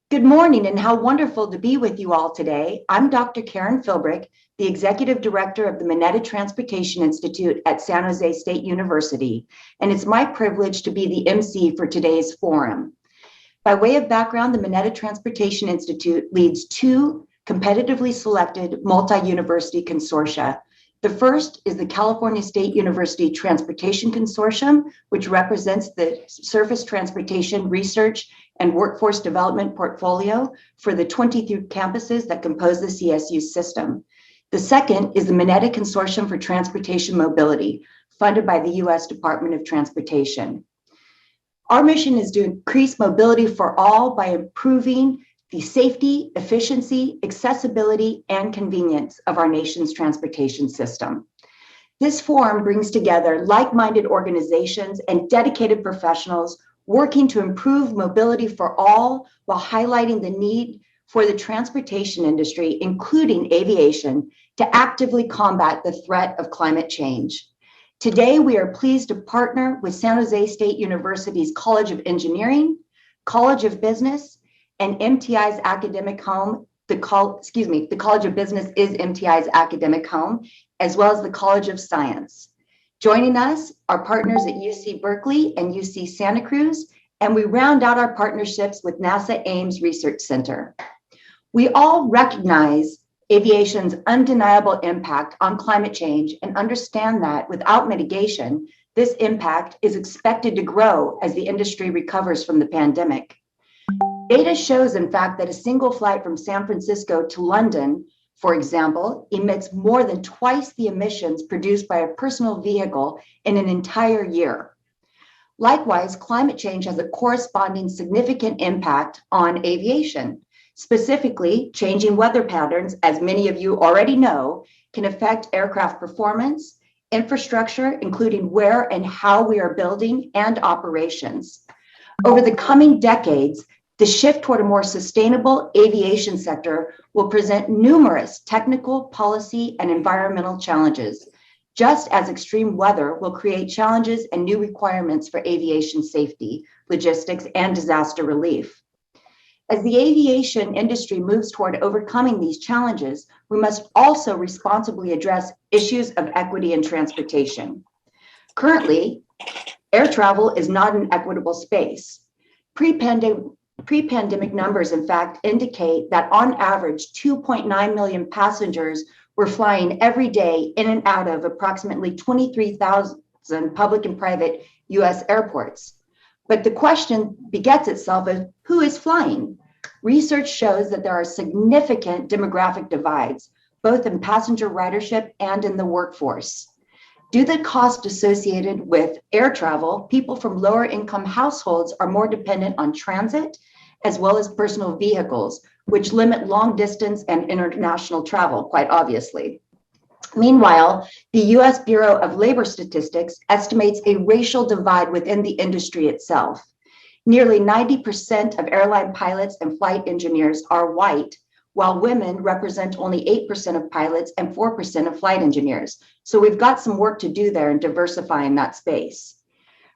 Good morning, and how wonderful to be with you all today. I'm Dr. Karen Philbrick, the Executive Director of the Mineta Transportation Institute at San Jose State University, and it's my privilege to be the MC for today's forum. By way of background, the Mineta Transportation Institute leads two competitively selected multi-university consortia. The first is the California State University Transportation Consortium, which represents the surface transportation research and workforce development portfolio for the 23 campuses that compose the CSU system. The second is the Mineta Consortium for Transportation Mobility, funded by the U.S. Department of Transportation. Our mission is to increase mobility for all by improving the safety, efficiency, accessibility, and convenience of our nation's transportation system. This forum brings together like-minded organizations and dedicated professionals working to improve mobility for all while highlighting the need for the transportation industry, including aviation, to actively combat the threat of climate change. Today, we are pleased to partner with San Jose State University's College of Engineering, College of Business, and MTI's academic home. The College of Business is MTI's academic home, as well as the College of Science. Joining us are partners at UC Berkeley and UC Santa Cruz, and we round out our partnerships with NASA Ames Research Center. We all recognize aviation's undeniable impact on climate change and understand that without mitigation, this impact is expected to grow as the industry recovers from the pandemic. Data shows, in fact, that a single flight from San Francisco to London, for example, emits more than twice the emissions produced by a personal vehicle in an entire year. Likewise, climate change has a corresponding significant impact on aviation. Specifically, changing weather patterns, as many of you already know, can affect aircraft performance, infrastructure, including where and how we are building, and operations. Over the coming decades, the shift toward a more sustainable aviation sector will present numerous technical, policy, and environmental challenges, just as extreme weather will create challenges and new requirements for aviation safety, logistics, and disaster relief. As the aviation industry moves toward overcoming these challenges, we must also responsibly address issues of equity in transportation. Currently, air travel is not an equitable space. Pre-pandemic numbers, in fact, indicate that on average, 2.9 million passengers were flying every day in and out of approximately 23,000 public and private US airports. But the question begets itself of who is flying? Research shows that there are significant demographic divides, both in passenger ridership and in the workforce. Due to the cost associated with air travel, people from lower income households are more dependent on transit as well as personal vehicles, which limit long distance and international travel, quite obviously. Meanwhile, the US Bureau of Labor Statistics estimates a racial divide within the industry itself. Nearly 90% of airline pilots and flight engineers are white, while women represent only 8% of pilots and 4% of flight engineers. So we've got some work to do there in diversifying that space.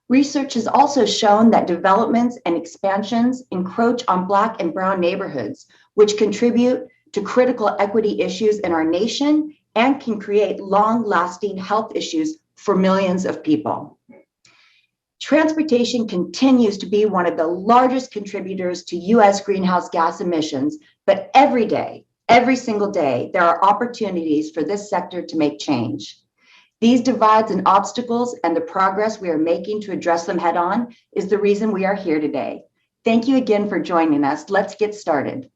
Research has also shown that developments and expansions encroach on Black and Brown neighborhoods, which contribute to critical equity issues in our nation and can create long-lasting health issues for millions of people. Transportation continues to be one of the largest contributors to US greenhouse gas emissions, but every day, every single day, there are opportunities for this sector to make change. These divides and obstacles and the progress we are making to address them head on is the reason we are here today. Thank you again for joining us. Let's get started.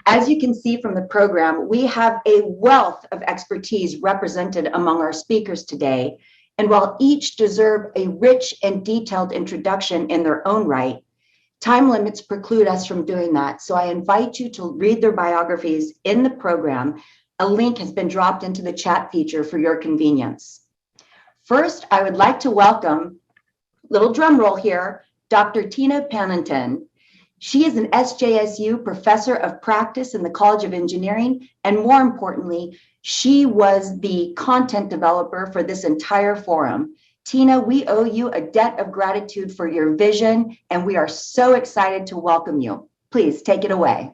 As you can see from the program, we have a wealth of expertise represented among our speakers today. And while each deserve a rich and detailed introduction in their own right, time limits preclude us from doing that. So I invite you to read their biographies in the program. A link has been dropped into the chat feature for your convenience. First, I would like to welcome, little drum roll here, Dr. Tina Pannington. She is an SJSU professor of practice in the College of Engineering, and more importantly, she was the content developer for this entire forum. Tina, we owe you a debt of gratitude for your vision, and we are so excited to welcome you. Please take it away.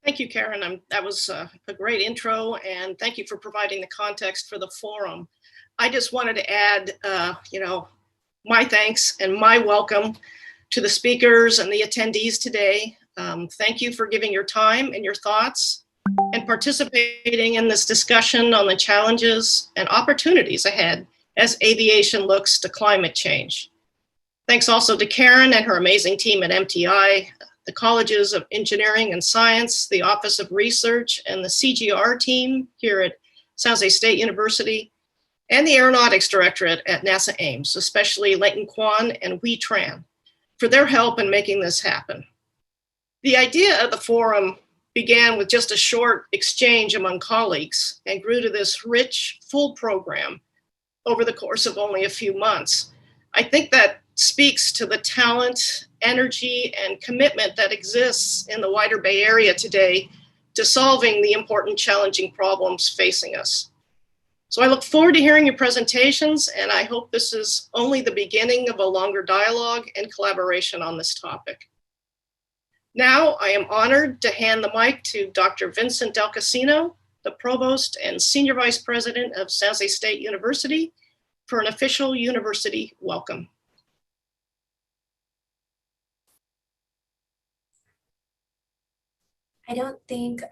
Thank you, Karen. That was a great intro, and thank you for providing the context for the forum. I just wanted to add, my thanks and my welcome to the speakers and the attendees today. Thank you for giving your time and your thoughts and participating in this discussion on the challenges and opportunities ahead as aviation looks to climate change. Thanks also to Karen and her amazing team at MTI, the Colleges of Engineering and Science, the Office of Research, and the CGR team here at San Jose State University, and the Aeronautics Directorate at NASA Ames, especially Leighton Kwan and Wee Tran, for their help in making this happen. The idea of the forum began with just a short exchange among colleagues and grew to this rich, full program over the course of only a few months. I think that speaks to the talent, energy, and commitment that exists in the wider Bay Area today to solving the important, challenging problems facing us. So I look forward to hearing your presentations, and I hope this is only the beginning of a longer dialogue and collaboration on this topic. Now, I am honored to hand the mic to Dr. Vincent Del Casino, the Provost and Senior Vice President of San Jose State University, for an official university welcome. I don't think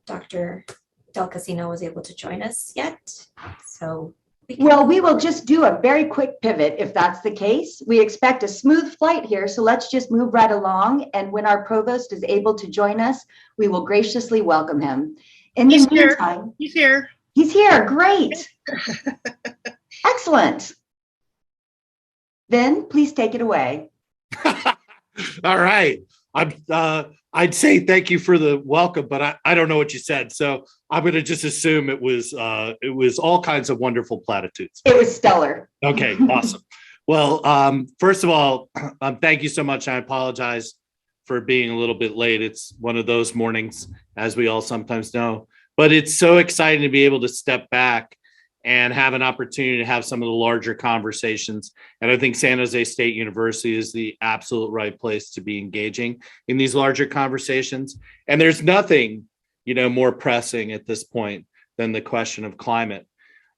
Dr. Del Casino was able to join us yet, so we will just do a very quick pivot if that's the case. We expect a smooth flight here, so let's just move right along. And when our provost is able to join us, we will graciously welcome him. In the meantime, he's here. He's here. Great. Excellent. Vin, please take it away. All right. I'd say thank you for the welcome, but I don't know what you said, so I'm going to just assume it was all kinds of wonderful platitudes. It was stellar. Okay, awesome. Well, first of all, thank you so much. I apologize for being a little bit late. It's one of those mornings, as we all sometimes know, but it's so exciting to be able to step back and have an opportunity to have some of the larger conversations. And I think San Jose State University is the absolute right place to be engaging in these larger conversations. And there's nothing, more pressing at this point than the question of climate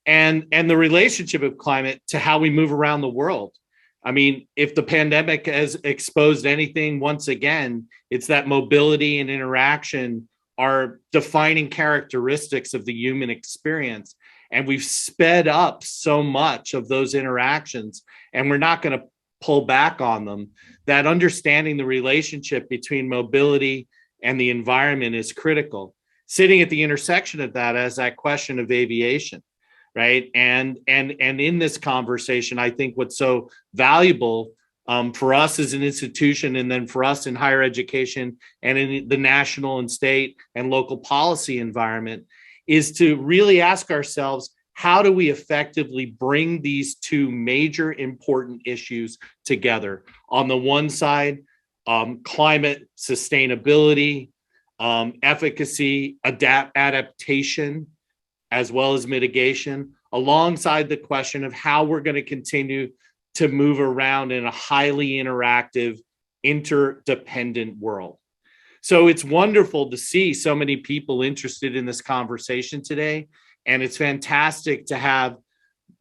and the relationship of climate to how we move around the world. I mean, if the pandemic has exposed anything, once again, it's that mobility and interaction are defining characteristics of the human experience. And we've sped up so much of those interactions, and we're not going to pull back on them, that understanding the relationship between mobility and the environment is critical. Sitting at the intersection of that as that question of aviation, right? And in this conversation, I think what's so valuable for us as an institution, and then for us in higher education and in the national and state and local policy environment, is to really ask ourselves, how do we effectively bring these two major important issues together? On the one side, climate sustainability, efficacy, adaptation, as well as mitigation, alongside the question of how we're going to continue to move around in a highly interactive, interdependent world. So it's wonderful to see so many people interested in this conversation today. And it's fantastic to have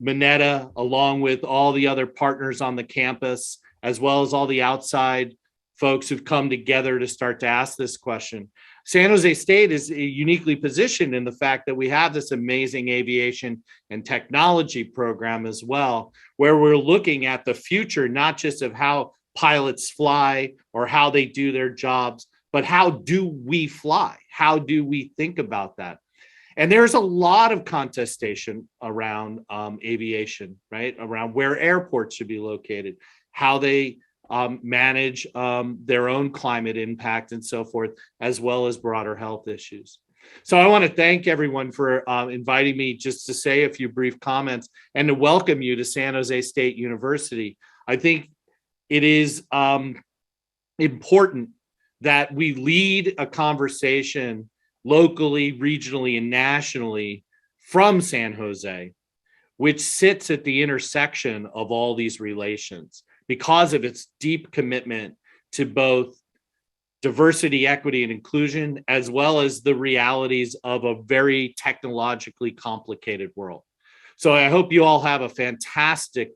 Mineta, along with all the other partners on the campus, as well as all the outside folks who've come together to start to ask this question. San Jose State is uniquely positioned in the fact that we have this amazing aviation and technology program as well, where we're looking at the future, not just of how pilots fly or how they do their jobs, but how do we fly? How do we think about that? And there's a lot of contestation around aviation, right? Around where airports should be located, how they manage their own climate impact and so forth, as well as broader health issues. So I want to thank everyone for inviting me just to say a few brief comments and to welcome you to San Jose State University. I think it is important that we lead a conversation locally, regionally, and nationally from San Jose, which sits at the intersection of all these relations because of its deep commitment to both diversity, equity, and inclusion, as well as the realities of a very technologically complicated world. So I hope you all have a fantastic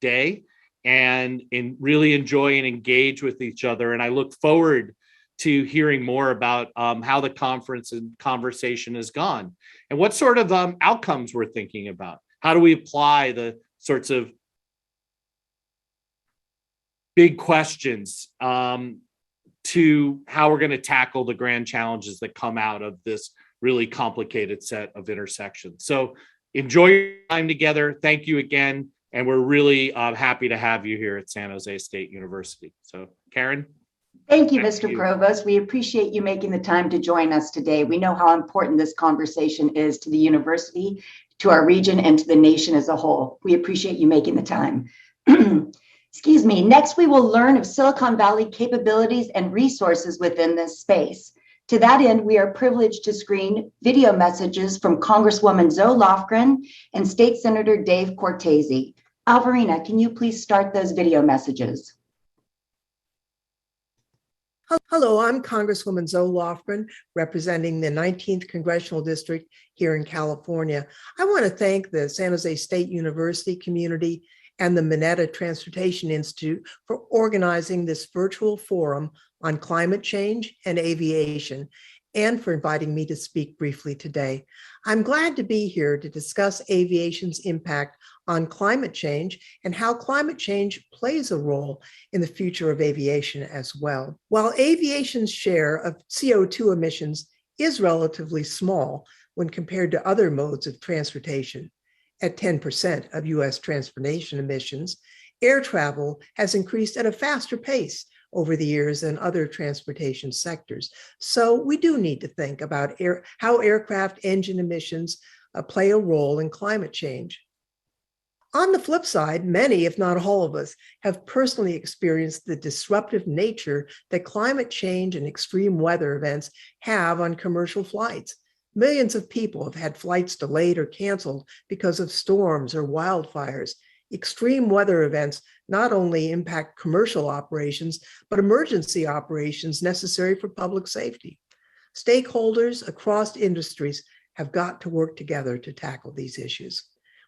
day and really enjoy and engage with each other. And I look forward to hearing more about how the conference and conversation has gone and what sort of outcomes we're thinking about. How do we apply the sorts of big questions to how we're going to tackle the grand challenges that come out of this really complicated set of intersections. So enjoy your time together. Thank you again. And we're really happy to have you here at San Jose State University. So Karen. Thank you, Mr. Provost. We appreciate you making the time to join us today. We know how important this conversation is to the university, to our region, and to the nation as a whole. We appreciate you making the time. Excuse me. Next, we will learn of Silicon Valley capabilities and resources within this space. To that end, we are privileged to screen video messages from Congresswoman Zoe Lofgren and State Senator Dave Cortese. Alvarina, can you please start those video messages? Hello, I'm Congresswoman Zoe Lofgren, representing the 19th Congressional District here in California. I want to thank the San Jose State University community and the Mineta Transportation Institute for organizing this virtual forum on climate change and aviation, and for inviting me to speak briefly today. I'm glad to be here to discuss aviation's impact on climate change and how climate change plays a role in the future of aviation as well. While aviation's share of CO2 emissions is relatively small when compared to other modes of transportation, at 10% of US transportation emissions, air travel has increased at a faster pace over the years than other transportation sectors. So we do need to think about how aircraft engine emissions play a role in climate change. On the flip side, many, if not all of us, have personally experienced the disruptive nature that climate change and extreme weather events have on commercial flights. Millions of people have had flights delayed or canceled because of storms or wildfires. Extreme weather events not only impact commercial operations, but emergency operations necessary for public safety. Stakeholders across industries have got to work together to tackle these issues.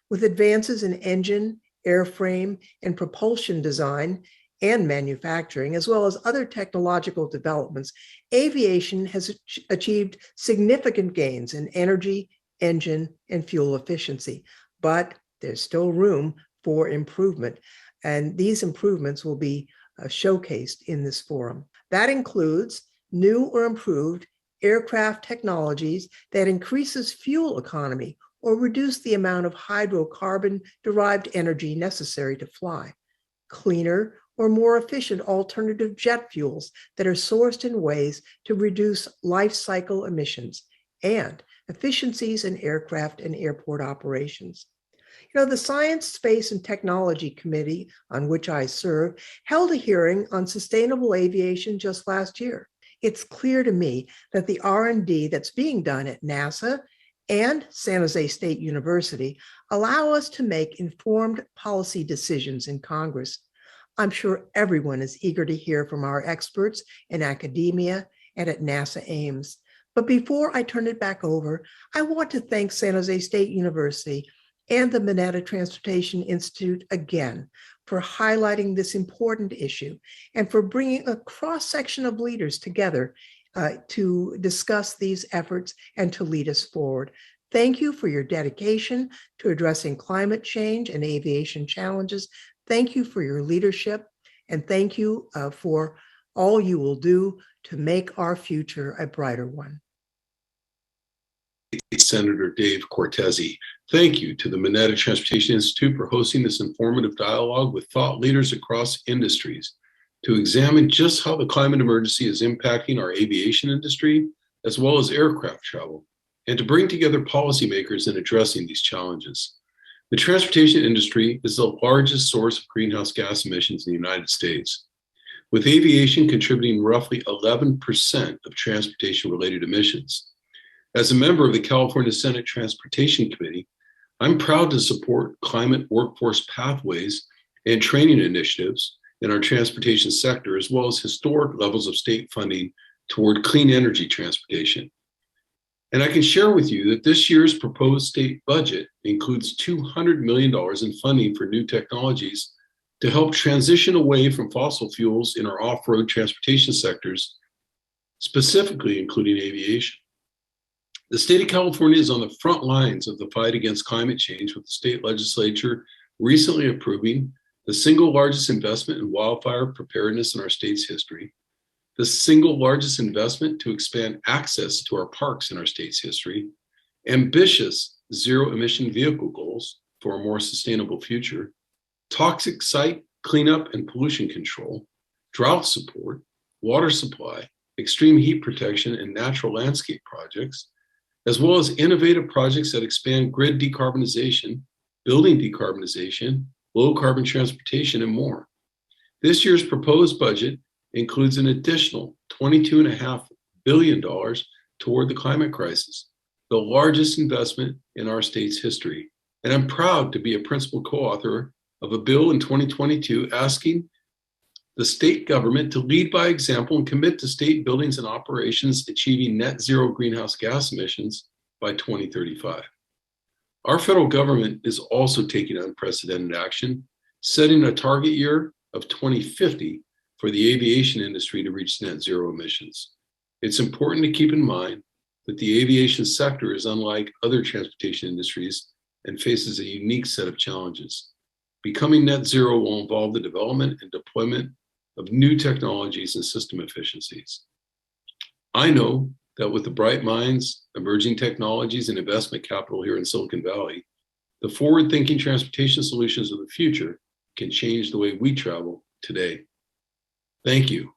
With advances in engine, airframe, and propulsion design and manufacturing, as well as other technological developments, aviation has achieved significant gains in energy, engine, and fuel efficiency. But there's still room for improvement, and these improvements will be showcased in this forum. That includes new or improved aircraft technologies that increases fuel economy or reduce the amount of hydrocarbon-derived energy necessary to fly, cleaner or more efficient alternative jet fuels that are sourced in ways to reduce life cycle emissions, and efficiencies in aircraft and airport operations. The Science, Space, and Technology Committee, on which I serve, held a hearing on sustainable aviation just last year. It's clear to me that the R&D that's being done at NASA and San Jose State University allow us to make informed policy decisions in Congress. I'm sure everyone is eager to hear from our experts in academia and at NASA Ames. But before I turn it back over, I want to thank San Jose State University and the Mineta Transportation Institute again for highlighting this important issue and for bringing a cross-section of leaders together to discuss these efforts and to lead us forward. Thank you for your dedication to addressing climate change and aviation challenges. Thank you for your leadership, and thank you for all you will do to make our future a brighter one. Senator Dave Cortese. Thank you to the Mineta Transportation Institute for hosting this informative dialogue with thought leaders across industries to examine just how the climate emergency is impacting our aviation industry, as well as aircraft travel, and to bring together policymakers in addressing these challenges. The transportation industry is the largest source of greenhouse gas emissions in the United States, with aviation contributing roughly 11% of transportation-related emissions. As a member of the California Senate Transportation Committee, I'm proud to support climate workforce pathways and training initiatives in our transportation sector, as well as historic levels of state funding toward clean energy transportation. And I can share with you that this year's proposed state budget includes $200 million in funding for new technologies to help transition away from fossil fuels in our off-road transportation sectors, specifically including aviation. The state of California is on the front lines of the fight against climate change, with the state legislature recently approving the single largest investment in wildfire preparedness in our state's history, the single largest investment to expand access to our parks in our state's history, ambitious zero emission vehicle goals for a more sustainable future, toxic site cleanup and pollution control, drought support, water supply, extreme heat protection, and natural landscape projects, as well as innovative projects that expand grid decarbonization, building decarbonization, low carbon transportation, and more. This year's proposed budget includes an additional $22.5 billion toward the climate crisis, the largest investment in our state's history. And I'm proud to be a principal co-author of a bill in 2022 asking the state government to lead by example and commit to state buildings and operations achieving net zero greenhouse gas emissions by 2035. Our federal government is also taking unprecedented action, setting a target year of 2050 for the aviation industry to reach net zero emissions. It's important to keep in mind that the aviation sector is unlike other transportation industries and faces a unique set of challenges. Becoming net zero will involve the development and deployment of new technologies and system efficiencies. I know that with the bright minds, emerging technologies, and investment capital here in Silicon Valley, the forward-thinking transportation solutions of the future can change the way we travel today. Thank you.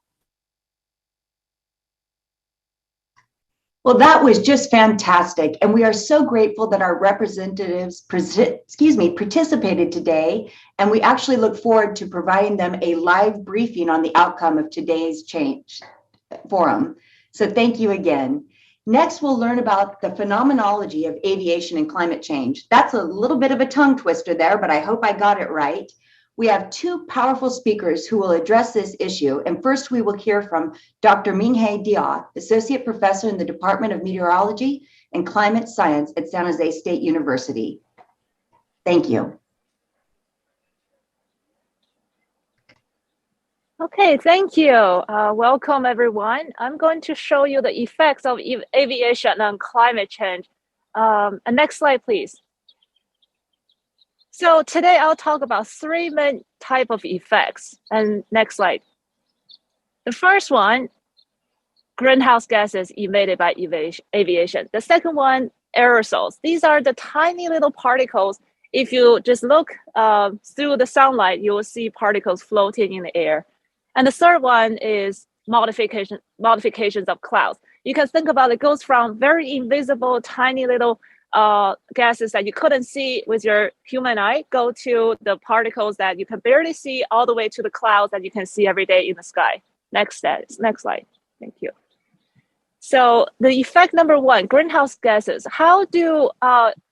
Well, that was just fantastic. And we are so grateful that our representatives participated today. And we actually look forward to providing them a live briefing on the outcome of today's change forum. So thank you again. Next, we'll learn about the phenomenology of aviation and climate change. That's a little bit of a tongue twister there, but I hope I got it right. We have two powerful speakers who will address this issue. And first, we will hear from Dr. Minghe Dia, Associate Professor in the Department of Meteorology and Climate Science at San Jose State University. Thank you. Okay, thank you. Welcome, everyone. I'm going to show you the effects of aviation on climate change. Next slide, please. So today I'll talk about three main type of effects. And next slide. The first one, greenhouse gases emitted by aviation. The second one, aerosols. These are the tiny little particles. If you just look through the sunlight, you will see particles floating in the air. And the third one is modifications of clouds. You can think about it goes from very invisible, tiny little gases that you couldn't see with your human eye, go to the particles that you can barely see, all the way to the clouds that you can see every day in the sky. Next slide. Thank you. So the effect number one, greenhouse gases. How do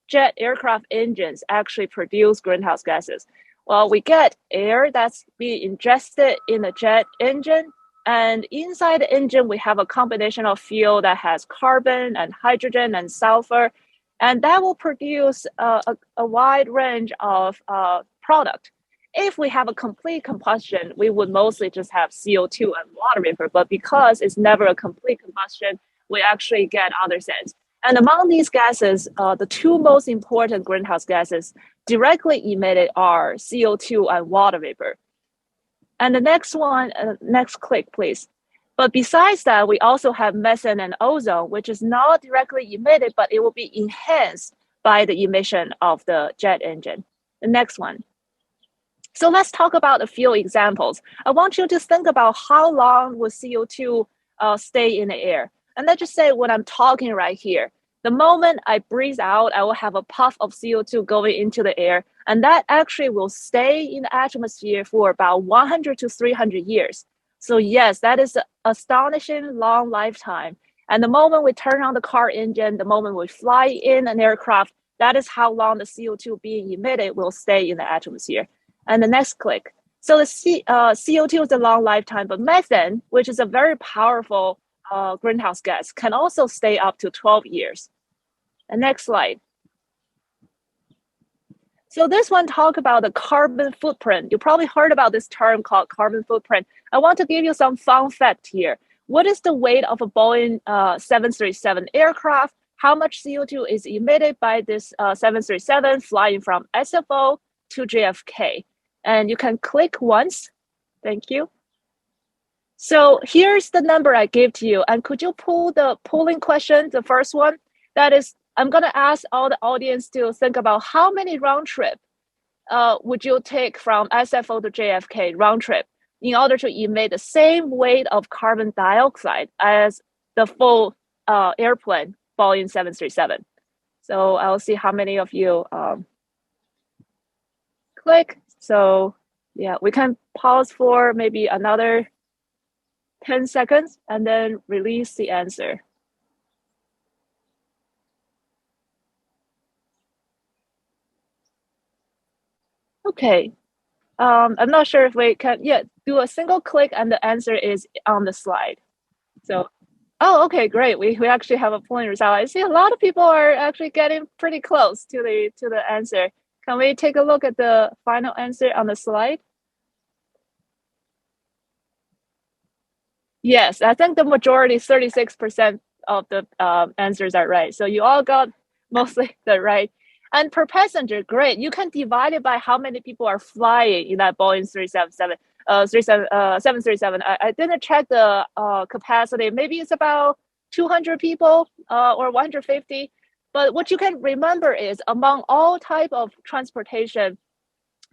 jet aircraft engines actually produce greenhouse gases? Well, we get air that's being ingested in the jet engine. And inside the engine, we have a combination of fuel that has carbon and hydrogen and sulfur. And that will produce a wide range of product. If we have a complete combustion, we would mostly just have CO2 and water vapor. But because it's never a complete combustion, we actually get other things. And among these gases, the two most important greenhouse gases directly emitted are CO2 and water vapor. And the next one, next click, please. But besides that, we also have methane and ozone, which is not directly emitted, but it will be enhanced by the emission of the jet engine. The next one. So let's talk about a few examples. I want you to think about how long will CO2 stay in the air. And let's just say when I'm talking right here, the moment I breathe out, I will have a puff of CO2 going into the air. And that actually will stay in the atmosphere for about 100 to 300 years. So yes, that is an astonishing long lifetime. And the moment we turn on the car engine, the moment we fly in an aircraft, That is how long the CO2 being emitted will stay in the atmosphere. And the next click. So the CO2 is a long lifetime, but methane, which is a very powerful greenhouse gas, can also stay up to 12 years. And next slide. So this one talk about the carbon footprint. You probably heard about this term called carbon footprint. I want to give you some fun fact here. What is the weight of a Boeing 737 aircraft? How much CO2 is emitted by this 737 flying from SFO to JFK? And you can click once. Thank you. So here's the number I gave to you. And could you pull the polling question, the first one? That is, I'm going to ask all the audience to think about how many round trip would you take from SFO to JFK round trip in order to emit the same weight of carbon dioxide as the full airplane Boeing 737. So I'll see how many of you click. So yeah, we can pause for maybe another 10 seconds and then release the answer. Okay, I'm not sure if we can, do a single click and the answer is on the slide. So, oh, okay, great. We actually have a polling result. I see a lot of people are actually getting pretty close to the answer. Can we take a look at the final answer on the slide? Yes, I think the majority, 36% of the answers are right. So you all got mostly the right. And per passenger, great. You can divide it by how many people are flying in that Boeing 737. I didn't check the capacity. Maybe it's about 200 people or 150. But what you can remember is among all type of transportation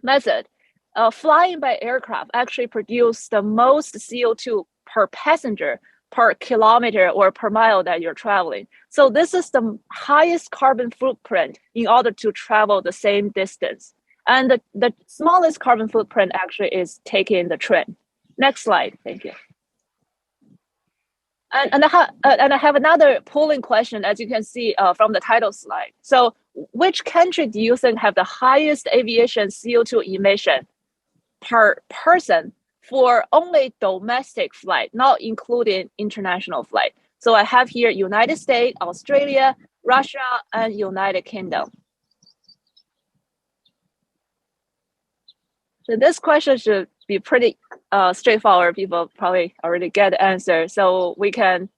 method, flying by aircraft actually produce the most CO2 per passenger per kilometer or per mile that you're traveling. So this is the highest carbon footprint in order to travel the same distance. And the smallest carbon footprint actually is taking the train. Next slide, thank you. And I have another polling question, as you can see from the title slide. So which country do you think have the highest aviation CO2 emission per person for only domestic flight, not including international flight? So I have here United States, Australia, Russia, and United Kingdom. So this question should be pretty straightforward. People probably already get the answer. So we can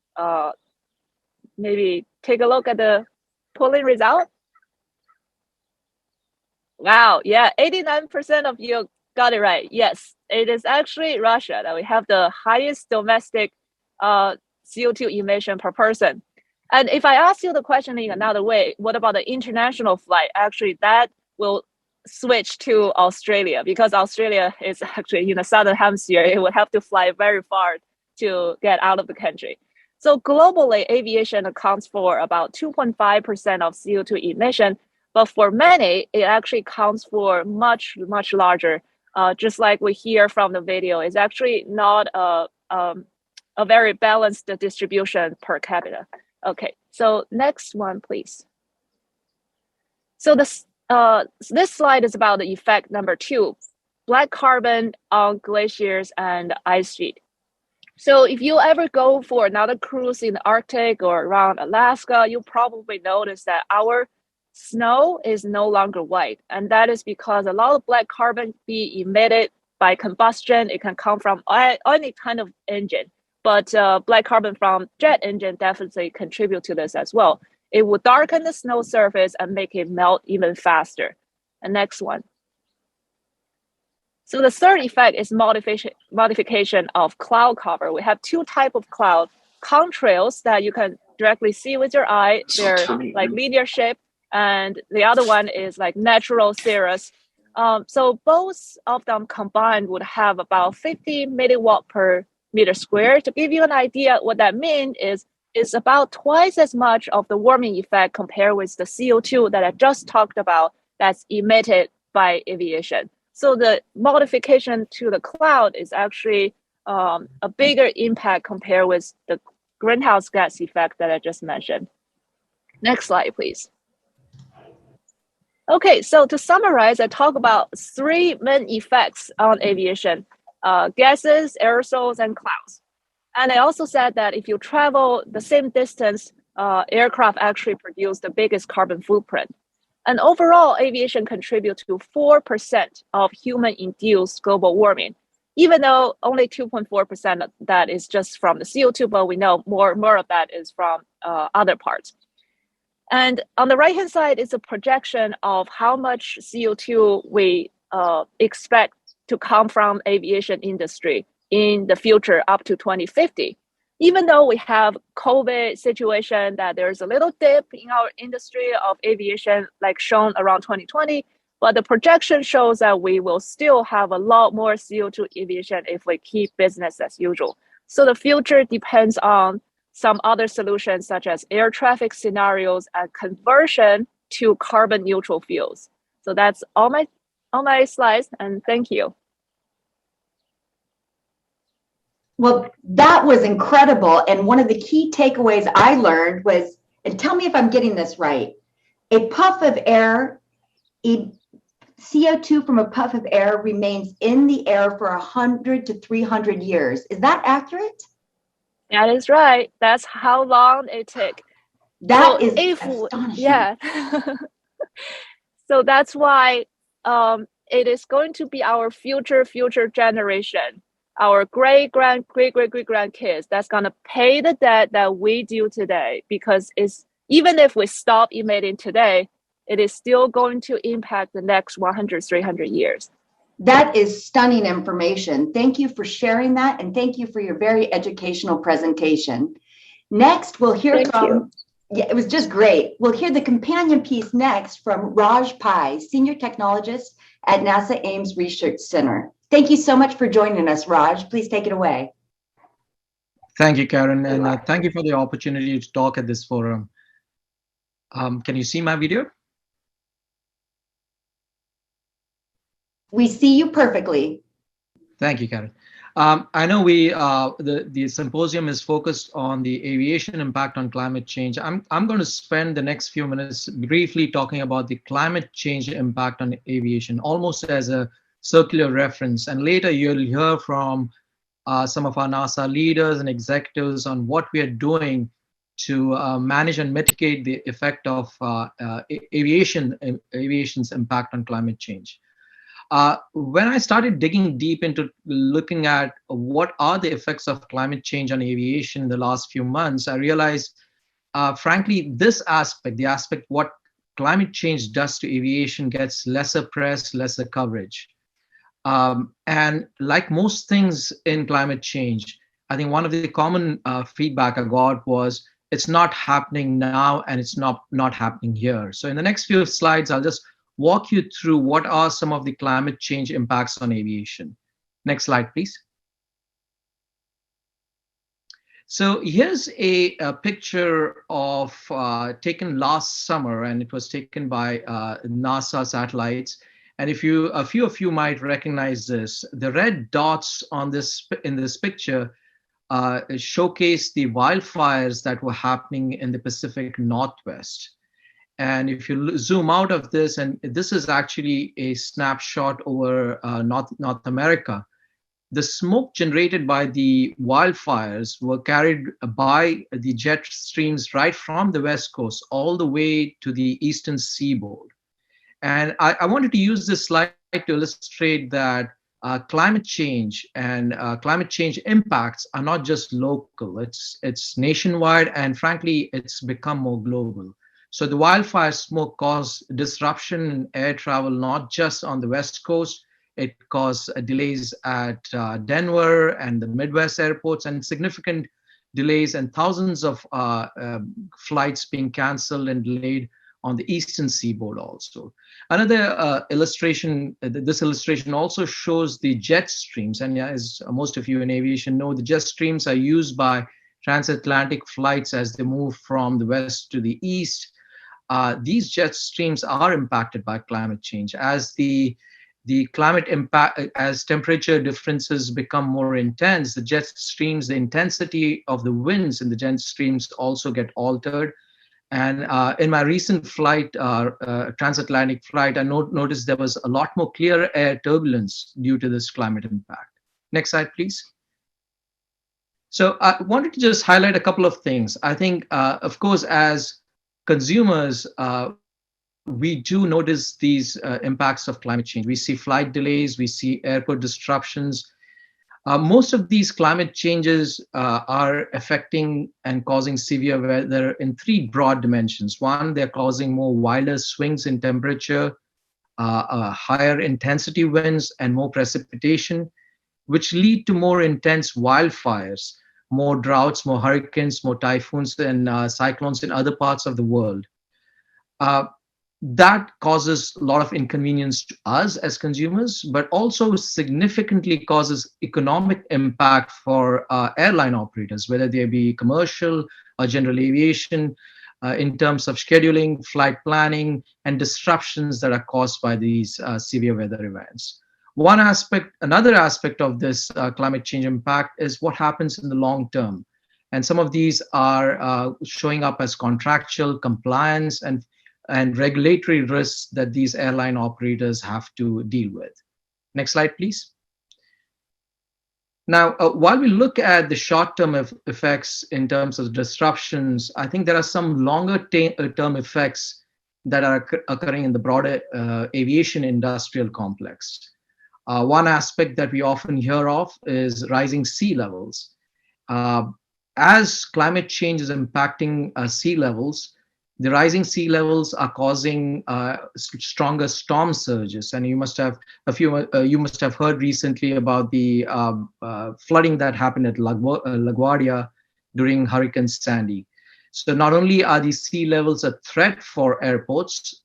maybe take a look at the polling result. Wow, yeah, 89% of you got it right. Yes, it is actually Russia that we have the highest domestic CO2 emission per person. And if I ask you the question in another way, what about the international flight? Actually, that will switch to Australia, because Australia is actually in the southern hemisphere. It would have to fly very far to get out of the country. So globally, aviation accounts for about 2.5% of CO2 emission, but for many, it actually counts for much, much larger. Just like we hear from the video, it's actually not a very balanced distribution per capita. Okay, so next one, please. So this slide is about the effect number 2, black carbon on glaciers and ice sheet. So if you ever go for another cruise in the Arctic or around Alaska, you'll probably notice that our snow is no longer white. And that is because a lot of black carbon be emitted by combustion. It can come from any kind of engine, but black carbon from jet engine definitely contribute to this as well. It will darken the snow surface and make it melt even faster. And next one. So the third effect is modification of cloud cover. We have 2 types of cloud: contrails that you can directly see with your eye. They're like linear shape, and the other one is like natural cirrus. So both of them combined would have about 50 milliwatt per meter square. To give you an idea, what that means is it's about twice as much of the warming effect compared with the CO2 that I just talked about that's emitted by aviation. So the modification to the cloud is actually a bigger impact compared with the greenhouse gas effect that I just mentioned. Next slide, please. Okay, so to summarize, I talk about three main effects on aviation: gases, aerosols, and clouds. And I also said that if you travel the same distance, aircraft actually produce the biggest carbon footprint. And overall, aviation contributes to 4% of human-induced global warming, even though only 2.4% of that is just from the CO2, but we know more of that is from other parts. And on the right-hand side is a projection of how much CO2 we expect to come from aviation industry in the future up to 2050. Even though we have COVID situation that there's a little dip in our industry of aviation, like shown around 2020, but the projection shows that we will still have a lot more CO2 aviation if we keep business as usual. So the future depends on some other solutions such as air traffic scenarios and conversion to carbon neutral fuels. So that's all my slides, and thank you. Well, that was incredible. And one of the key takeaways I learned was, and tell me if I'm getting this right, a puff of air, CO2 from a puff of air remains in the air for 100 to 300 years. Is that accurate? That is right. That's how long it took. That is astonishing. Yeah. So that's why it is going to be our future generation, our great grandkids that's going to pay the debt that we do today, because it's, even if we stop emitting today, it is still going to impact the next 100, 300 years. That is stunning information. Thank you for sharing that, and thank you for your very educational presentation. Next, we'll hear yeah, it was just great. We'll hear the companion piece next from Raj Pai, Senior Technologist at NASA Ames Research Center. Thank you so much for joining us, Raj. Please take it away. Thank you, Karen, and thank you for the opportunity to talk at this forum. Can you see my video? We see you perfectly. Thank you, Karen. I know the symposium is focused on the aviation impact on climate change. I'm going to spend the next few minutes briefly talking about the climate change impact on aviation, almost as a circular reference. And later you'll hear from some of our NASA leaders and executives on what we are doing to manage and mitigate the effect of aviation's impact on climate change. When I started digging deep into looking at what are the effects of climate change on aviation in the last few months, I realized, frankly, this aspect, the aspect what climate change does to aviation, gets lesser press, lesser coverage. And like most things in climate change, I think one of the common feedback I got was it's not happening now and it's not happening here. So in the next few slides, I'll just walk you through what are some of the climate change impacts on aviation. Next slide, please. So here's a picture of taken last summer, and it was taken by NASA satellites. And a few of you might recognize this. The red dots on this in this picture showcase the wildfires that were happening in the Pacific Northwest. And if you zoom out of this, and this is actually a snapshot over North America, the smoke generated by the wildfires were carried by the jet streams right from the West Coast all the way to the eastern seaboard. And I wanted to use this slide to illustrate that climate change and climate change impacts are not just local, it's nationwide, and frankly, it's become more global. So the wildfire smoke caused disruption in air travel, not just on the West Coast. It caused delays at Denver and the Midwest airports, and significant delays and thousands of flights being canceled and delayed on the eastern seaboard also. Another illustration, this illustration also shows the jet streams. And as most of you in aviation know, the jet streams are used by transatlantic flights as they move from the west to the east. These jet streams are impacted by climate change. As the climate impact, as temperature differences become more intense, the jet streams, the intensity of the winds in the jet streams also get altered. And in my recent flight, transatlantic flight, I noticed there was a lot more clear air turbulence due to this climate impact. Next slide, please. So I wanted to just highlight a couple of things. I think, of course, as consumers, we do notice these impacts of climate change. We see flight delays, we see airport disruptions. Most of these climate changes are affecting and causing severe weather in three broad dimensions. One, they're causing more wilder swings in temperature, higher intensity winds, and more precipitation, which lead to more intense wildfires, more droughts, more hurricanes, more typhoons, and cyclones in other parts of the world. That causes a lot of inconvenience to us as consumers, but also significantly causes economic impact for airline operators, whether they be commercial or general aviation, in terms of scheduling, flight planning, and disruptions that are caused by these severe weather events. Another aspect of this climate change impact is what happens in the long term. And some of these are showing up as contractual compliance and regulatory risks that these airline operators have to deal with. Next slide, please. Now, while we look at the short-term effects in terms of disruptions, I think there are some longer-term effects that are occurring in the broader aviation industrial complex. One aspect that we often hear of is rising sea levels. As climate change is impacting sea levels, the rising sea levels are causing stronger storm surges, and you must have heard recently about the flooding that happened at LaGuardia during Hurricane Sandy. So not only are these sea levels a threat for airports,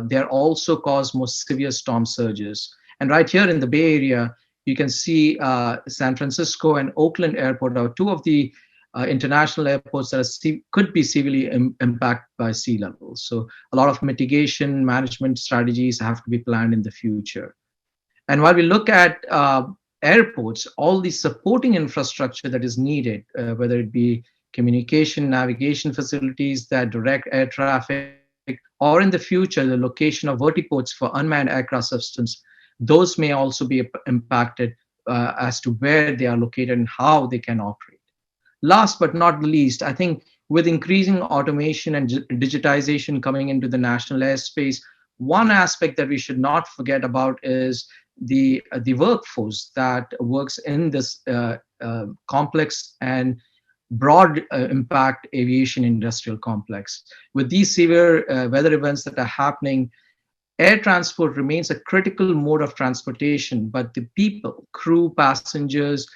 they're also cause more severe storm surges. And right here in the Bay Area, you can see San Francisco and Oakland Airport are two of the international airports that could be severely impacted by sea levels. So a lot of mitigation management strategies have to be planned in the future. And while we look at airports, all the supporting infrastructure that is needed, whether it be communication, navigation facilities that direct air traffic, or in the future, the location of vertiports for unmanned aircraft systems, those may also be impacted as to where they are located and how they can operate. Last but not least, I think with increasing automation and digitization coming into the national airspace, one aspect that we should not forget about is the workforce that works in this complex and broad impact aviation industrial complex. With these severe weather events that are happening, air transport remains a critical mode of transportation, but the people, crew, passengers,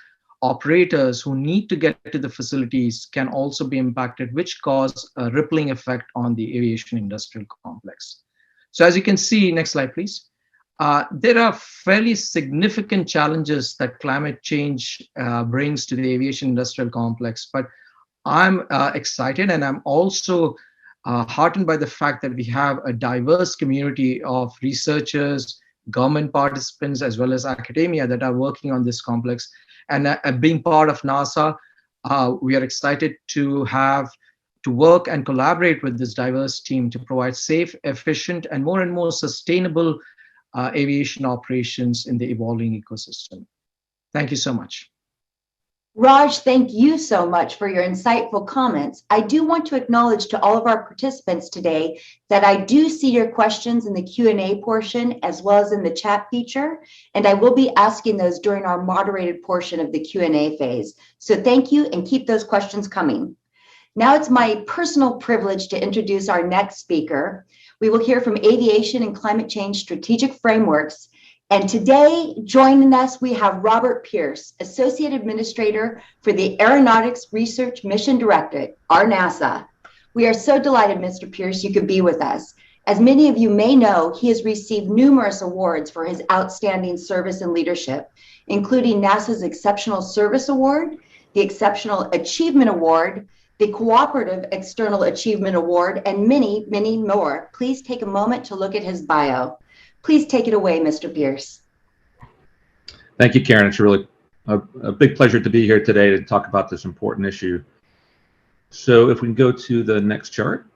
operators who need to get to the facilities can also be impacted, which cause a rippling effect on the aviation industrial complex. So as you can see, next slide, please. There are fairly significant challenges that climate change brings to the aviation industrial complex, but I'm excited and I'm also heartened by the fact that we have a diverse community of researchers, government participants, as well as academia that are working on this complex. And being part of NASA, we are excited to work and collaborate with this diverse team to provide safe, efficient, and more sustainable aviation operations in the evolving ecosystem. Thank you so much. Raj, thank you so much for your insightful comments. I do want to acknowledge to all of our participants today that I do see your questions in the Q&A portion as well as in the chat feature, and I will be asking those during our moderated portion of the Q&A phase. So thank you and keep those questions coming. Now it's my personal privilege to introduce our next speaker. We will hear from Aviation and Climate Change Strategic Frameworks. And today, joining us, we have Robert Pierce, Associate Administrator for the Aeronautics Research Mission Directorate, our NASA. We are so delighted, Mr. Pierce, you could be with us. As many of you may know, he has received numerous awards for his outstanding service and leadership, including NASA's Exceptional Service Award, the Exceptional Achievement Award, the Cooperative External Achievement Award, and many, many more. Please take a moment to look at his bio. Please take it away, Mr. Pierce. Thank you, Karen. It's really a big pleasure to be here today to talk about this important issue. So if we can go to the next chart.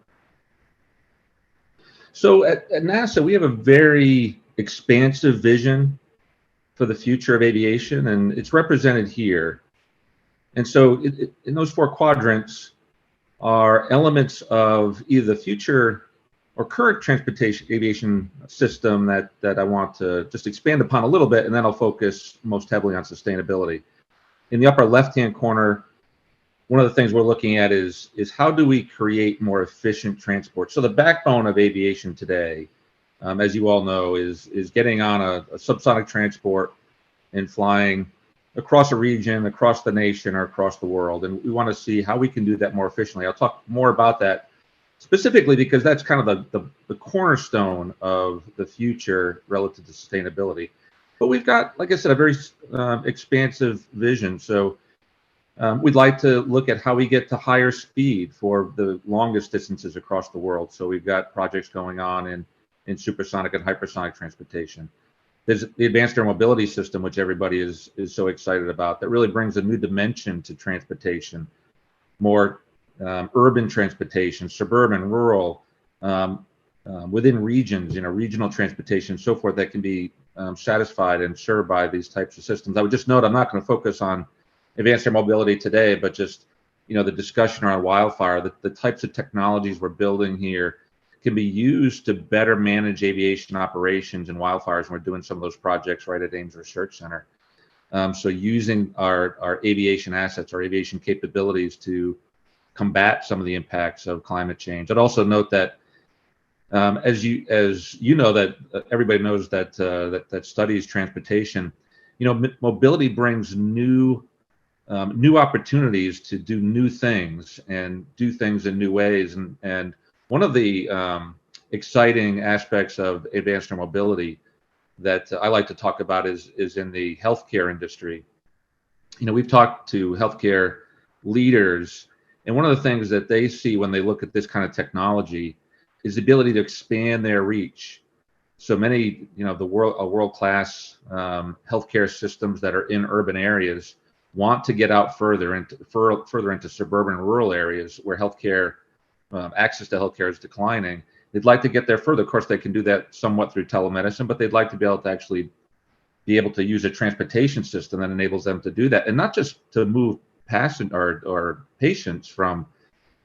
So at NASA, we have a very expansive vision for the future of aviation, and it's represented here. And so in those four quadrants are elements of either the future or current transportation aviation system that I want to just expand upon a little bit, and then I'll focus most heavily on sustainability. In the upper left-hand corner, one of the things we're looking at is how do we create more efficient transport? So the backbone of aviation today, as you all know, is getting on a subsonic transport and flying across a region, across the nation, or across the world. And we want to see how we can do that more efficiently. I'll talk more about that specifically because that's kind of the cornerstone of the future relative to sustainability. But we've got, like I said, a very expansive vision. So we'd like to look at how we get to higher speed for the longest distances across the world. So we've got projects going on in supersonic and hypersonic transportation. There's the advanced air mobility system, which everybody is so excited about, that really brings a new dimension to transportation, more urban transportation, suburban, rural, within regions, regional transportation, so forth, that can be satisfied and served by these types of systems. I would just note, I'm not going to focus on advanced air mobility today, but just, the discussion around wildfire, the types of technologies we're building here can be used to better manage aviation operations and wildfires. And we're doing some of those projects right at Ames Research Center. So using our aviation assets, our aviation capabilities to combat some of the impacts of climate change. I'd also note that as you know, that everybody knows that studies transportation, mobility brings new opportunities to do new things and do things in new ways. And one of the exciting aspects of advanced air mobility that I like to talk about is in the healthcare industry. We've talked to healthcare leaders, and one of the things that they see when they look at this kind of technology is the ability to expand their reach. So many, world-class healthcare systems that are in urban areas want to get out further into suburban and rural areas where healthcare access to healthcare is declining. They'd like to get there further. Of course, they can do that somewhat through telemedicine, but they'd like to be able to actually be able to use a transportation system that enables them to do that, and not just to move or patients from,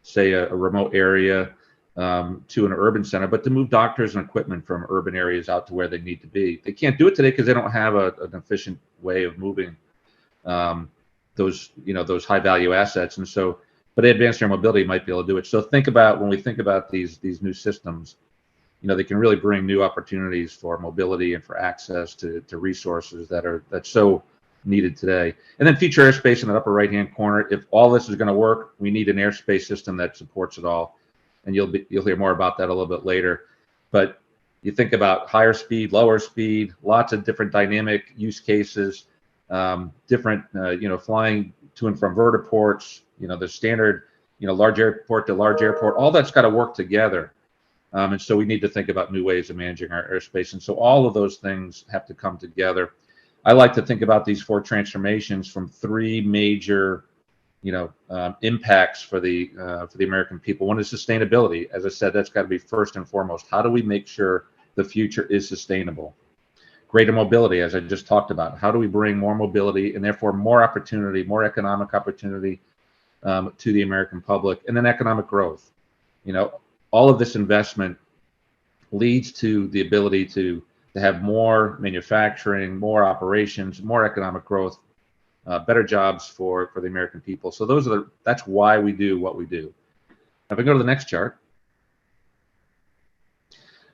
say, a remote area to an urban center, but to move doctors and equipment from urban areas out to where they need to be. They can't do it today because they don't have an efficient way of moving those high value assets. And so, but advanced air mobility might be able to do it. So when we think about these new systems, they can really bring new opportunities for mobility and for access to resources that's so needed today. And then future airspace in the upper right hand corner. If all this is going to work, we need an airspace system that supports it all. And you'll hear more about that a little bit later. But you think about higher speed, lower speed, lots of different dynamic use cases, different flying to and from vertiports, the standard, large airport to large airport, all that's got to work together. And so we need to think about new ways of managing our airspace. And so all of those things have to come together. I like to think about these four transformations from three major, impacts for the American people. One is sustainability. As I said, that's got to be first and foremost. How do we make sure the future is sustainable? Greater mobility, as I just talked about. How do we bring more mobility and therefore more opportunity, more economic opportunity to the American public? And then economic growth. All of this investment leads to the ability to have more manufacturing, more operations, more economic growth, better jobs for the American people. So that's why we do what we do. Now, if we go to the next chart.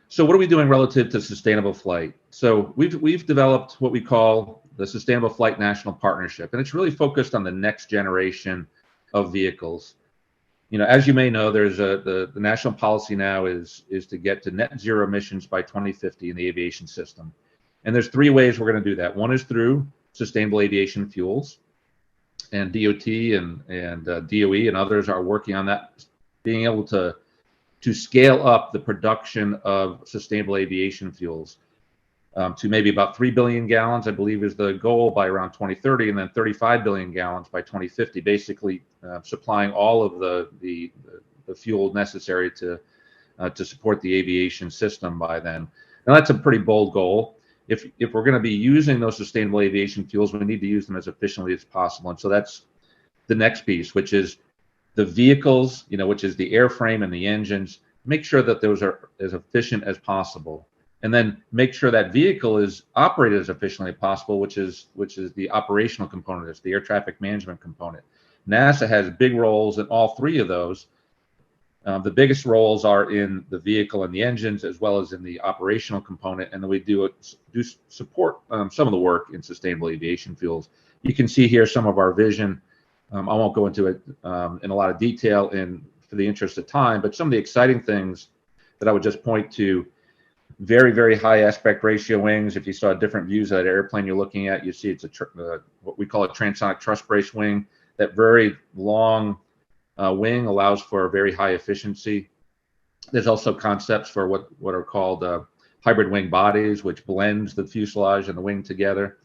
So what are we doing relative to sustainable flight? So we've developed what we call the Sustainable Flight National Partnership, and it's really focused on the next generation of vehicles. As you may know, there's the national policy now is to get to net zero emissions by 2050 in the aviation system. And there's three ways we're going to do that. One is through sustainable aviation fuels, and DOT and DOE and others are working on that, being able to scale up the production of sustainable aviation fuels to maybe about 3 billion gallons, I believe is the goal by around 2030, and then 35 billion gallons by 2050, basically supplying all of the fuel necessary to to support the aviation system by then. Now that's a pretty bold goal. If we're going to be using those sustainable aviation fuels, we need to use them as efficiently as possible. And so that's the next piece, which is the vehicles, which is the airframe and the engines. Make sure that those are as efficient as possible, and then make sure that vehicle is operated as efficiently as possible, which is the operational component, it's the air traffic management component. NASA has big roles in all three of those. The biggest roles are in the vehicle and the engines, as well as in the operational component, and then we do support some of the work in sustainable aviation fuels. You can see here some of our vision. I won't go into it in a lot of detail for the interest of time, but some of the exciting things that I would just point to: very, very high aspect ratio wings. If you saw different views of that airplane you're looking at, you see it's what we call a transonic truss brace wing. That very long wing allows for a very high efficiency. There's also concepts for what are called hybrid wing bodies, which blends the fuselage and the wing together.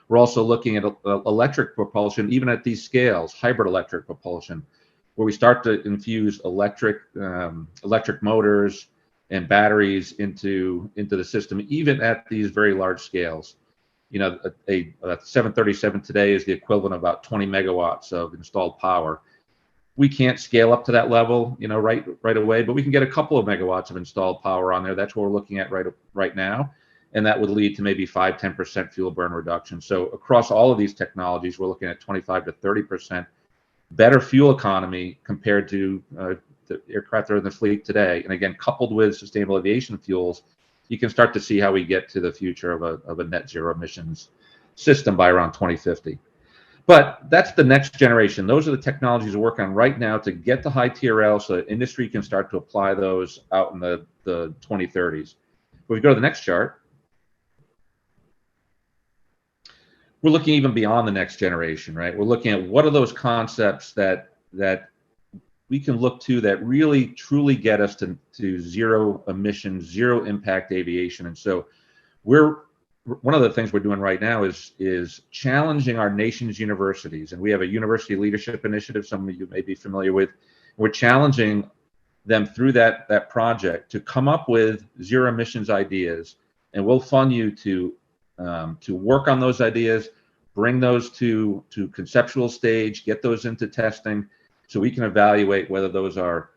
We're also looking at electric propulsion, even at these scales, hybrid electric propulsion, where we start to infuse electric motors and batteries into the system, even at these very large scales. A 737 today is the equivalent of about 20 megawatts of installed power. We can't scale up to that level, right away, but we can get a couple of megawatts of installed power on there. That's what we're looking at right now, and that would lead to maybe 5-10% fuel burn reduction. So across all of these technologies, we're looking at 25 to 30% better fuel economy compared to the aircraft that are in the fleet today. And again, coupled with sustainable aviation fuels, you can start to see how we get to the future of a net zero emissions system by around 2050. But that's the next generation. Those are the technologies we're working on right now to get the high TRL so that industry can start to apply those out in the 2030s. If we go to the next chart, we're looking even beyond the next generation, right? We're looking at what are those concepts that we can look to that really truly get us to zero emissions, zero impact aviation. And so one of the things we're doing right now is challenging our nation's universities. And we have a university leadership initiative, some of you may be familiar with. We're challenging them through that project to come up with zero emissions ideas. And we'll fund you to work on those ideas, bring those to conceptual stage, get those into testing, so we can evaluate whether those are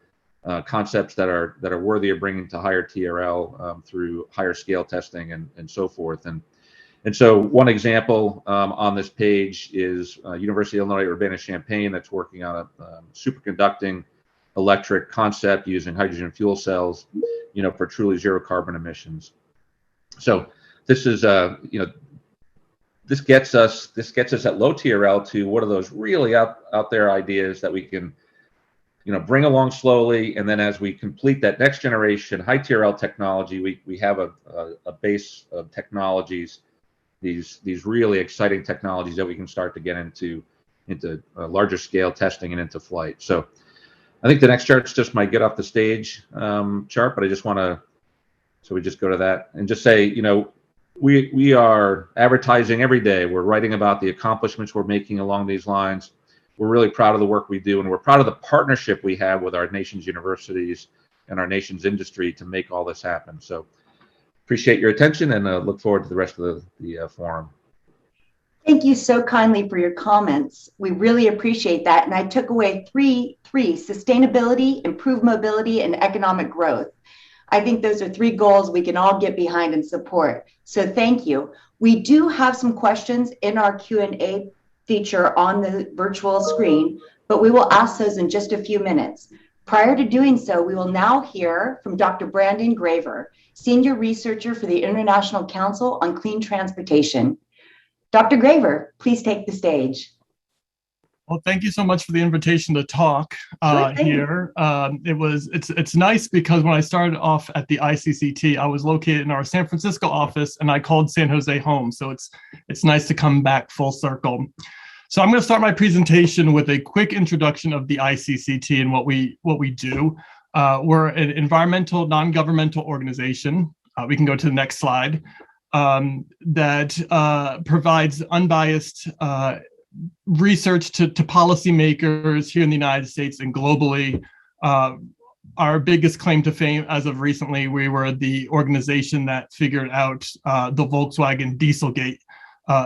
concepts that are worthy of bringing to higher TRL through higher scale testing and so forth. And so one example on this page is University of Illinois Urbana-Champaign that's working on a superconducting electric concept using hydrogen fuel cells, for truly zero carbon emissions. So this is this gets us at low TRL to what are those really out there ideas that we can bring along slowly, and then as we complete that next generation high TRL technology, we have a base of technologies, these really exciting technologies that we can start to get into larger scale testing and into flight. So I think the next chart's just my get off the stage chart, but I just want to, so we just go to that and just say, we are advertising every day. We're writing about the accomplishments we're making along these lines. We're really proud of the work we do, and we're proud of the partnership we have with our nation's universities and our nation's industry to make all this happen. So appreciate your attention and look forward to the rest of the forum. Thank you so kindly for your comments. We really appreciate that. And I took away three, sustainability, improved mobility, and economic growth. I think those are three goals we can all get behind and support. So thank you. We do have some questions in our Q&A feature on the virtual screen, but we will ask those in just a few minutes. Prior to doing so, we will now hear from Dr. Brandon Graver, Senior Researcher for the International Council on Clean Transportation. Dr. Graver, please take the stage. Well, thank you so much for the invitation to talk here. It's nice because when I started off at the ICCT, I was located in our San Francisco office, and I called San Jose home. So it's nice to come back full circle. So I'm going to start my presentation with a quick introduction of the ICCT and what we do. We're an environmental non-governmental organization. We can go to the next slide. That provides unbiased research to policymakers here in the United States and globally our biggest claim to fame as of recently, we were the organization that figured out the Volkswagen Dieselgate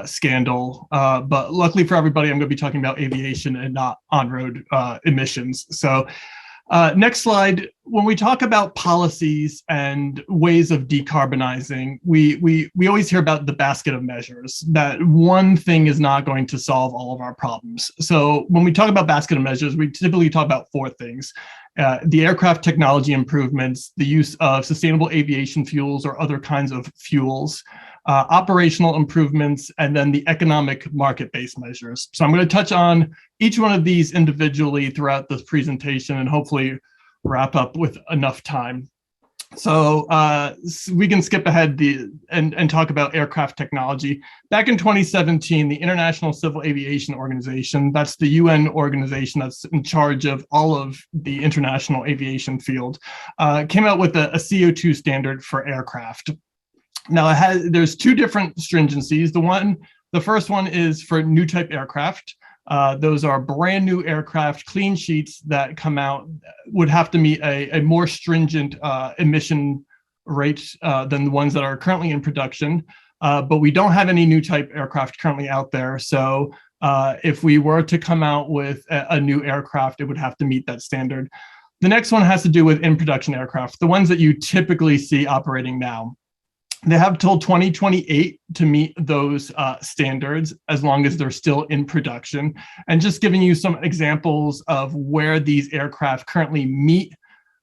scandal. But luckily for everybody, I'm going to be talking about aviation and not on-road emissions. So next slide. When we talk about policies and ways of decarbonizing, we always hear about the basket of measures, that one thing is not going to solve all of our problems. So when we talk about basket of measures, we typically talk about four things. The aircraft technology improvements, the use of sustainable aviation fuels or other kinds of fuels, operational improvements, and then the economic market-based measures. So I'm going to touch on each one of these individually throughout this presentation and hopefully wrap up with enough time. So we can skip ahead and talk about aircraft technology. Back in 2017, the International Civil Aviation Organization, that's the UN organization that's in charge of all of the international aviation field, came out with a CO2 standard for aircraft. Now, there's two different stringencies. The first one is for new type aircraft. Those are brand new aircraft, clean sheets that come out, would have to meet a more stringent emission rate than the ones that are currently in production. But we don't have any new type aircraft currently out there. So if we were to come out with a new aircraft, it would have to meet that standard. The next one has to do with in production aircraft, the ones that you typically see operating now. They have till 2028 to meet those standards as long as they're still in production. And just giving you some examples of where these aircraft currently meet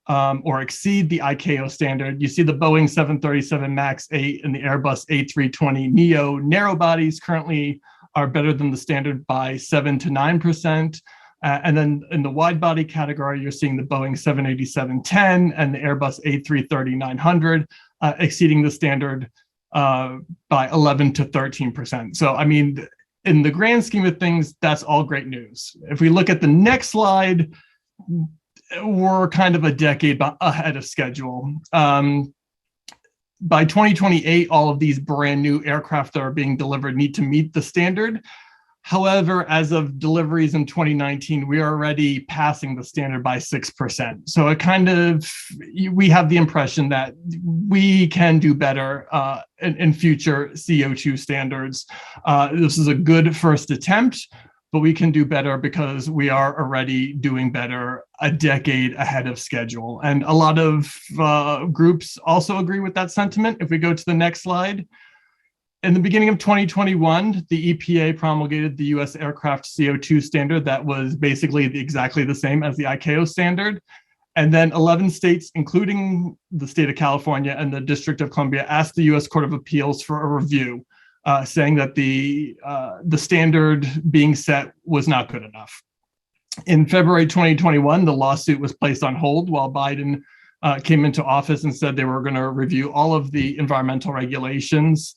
or exceed the ICAO standard. You see the Boeing 737 MAX 8 and the Airbus A320neo narrow bodies currently are better than the standard by 7 to 9%. And then in the wide body category, you're seeing the Boeing 787-10 and the Airbus A330-900 exceeding the standard by 11 to 13%. So, I mean, in the grand scheme of things, that's all great news. If we look at the next slide, we're kind of a decade ahead of schedule. By 2028, all of these brand new aircraft that are being delivered need to meet the standard. However, as of deliveries in 2019, we are already passing the standard by 6%. So it we have the impression that we can do better in future CO2 standards. This is a good first attempt, but we can do better because we are already doing better a decade ahead of schedule. And a lot of groups also agree with that sentiment. If we go to the next slide. In the beginning of 2021, the EPA promulgated the U.S. aircraft CO2 standard that was basically exactly the same as the ICAO standard. And then 11 states, including the state of California and the District of Columbia, asked the U.S. Court of Appeals for a review, saying that the standard being set was not good enough. In February 2021, the lawsuit was placed on hold while Biden came into office and said they were going to review all of the environmental regulations.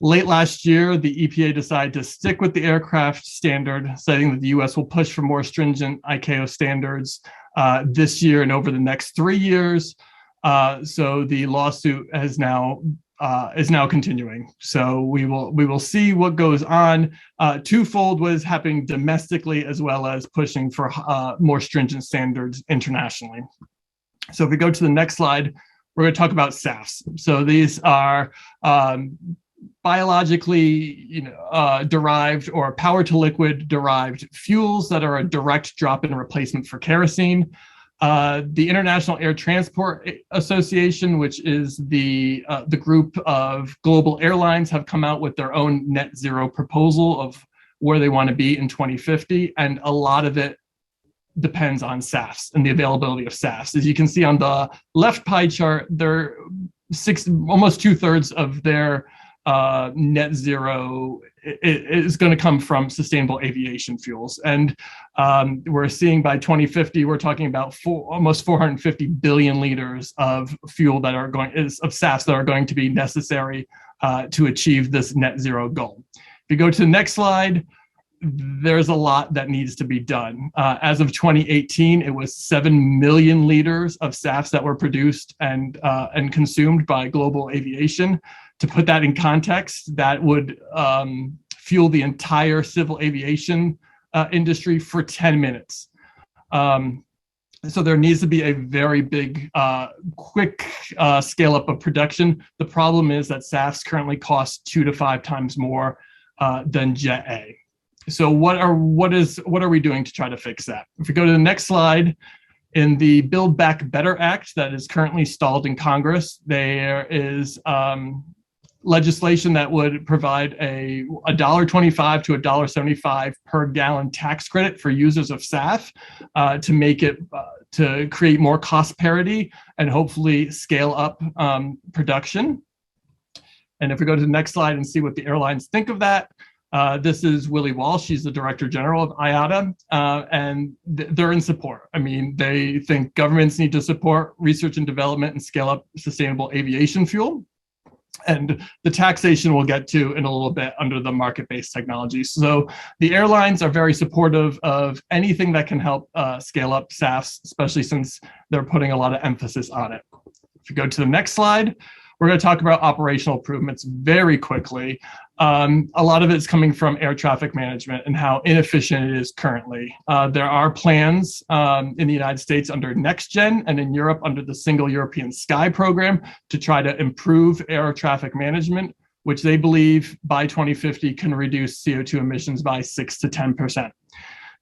Late last year, the EPA decided to stick with the aircraft standard, saying that the U.S. will push for more stringent ICAO standards this year and over the next 3 years. So the lawsuit is now continuing. So we will see what goes on. Twofold was happening domestically as well as pushing for more stringent standards internationally. So if we go to the next slide, we're going to talk about SAFs. So these are biologically derived or power to liquid derived fuels that are a direct drop-in replacement for kerosene. The International Air Transport Association, which is the group of global airlines, have come out with their own net zero proposal of where they want to be in 2050, and a lot of it depends on SAFs and the availability of SAFs. As you can see on the left pie chart, they're almost 2/3 of their net zero is going to come from sustainable aviation fuels. And we're seeing by 2050, we're talking about almost 450 billion liters of fuel that are of SAFs that are going to be necessary to achieve this net zero goal. If you go to the next slide, there's a lot that needs to be done. As of 2018, it was 7 million liters of SAFs that were produced and consumed by global aviation. To put that in context, that would fuel the entire civil aviation industry for 10 minutes. So there needs to be a very big, quick scale up of production. The problem is that SAFs currently cost 2 to 5 times more than Jet A. So what are we doing to try to fix that? If we go to the next slide, in the Build Back Better Act that is currently stalled in Congress, there is legislation that would provide a $1.25 to $1.75 per gallon tax credit for users of SAF to make it to create more cost parity and hopefully scale up production. And if we go to the next slide and see what the airlines think of that, this is Willie Walsh. She's the Director General of IATA, and they're in support. I mean, they think governments need to support research and development and scale up sustainable aviation fuel. And the taxation we'll get to in a little bit under the market-based technology. So the airlines are very supportive of anything that can help scale up SAFs, especially since they're putting a lot of emphasis on it. If you go to the next slide, we're going to talk about operational improvements very quickly. A lot of it's coming from air traffic management and how inefficient it is currently. There are plans in the United States under NextGen and in Europe under the Single European Sky program to try to improve air traffic management, which they believe by 2050 can reduce CO2 emissions by 6 to 10%.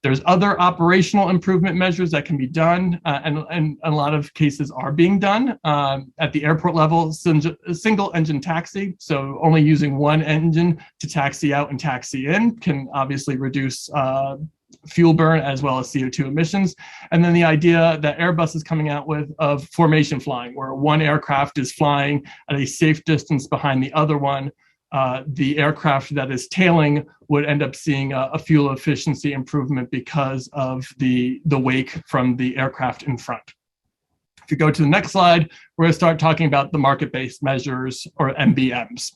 There's other operational improvement measures that can be done, and a lot of cases are being done. At the airport level, single engine taxi, so only using one engine to taxi out and taxi in can obviously reduce fuel burn as well as CO2 emissions. And then the idea that Airbus is coming out with of formation flying, where one aircraft is flying at a safe distance behind the other one. The aircraft that is tailing would end up seeing a fuel efficiency improvement because of the wake from the aircraft in front. If you go to the next slide, we're going to start talking about the market-based measures, or MBMs.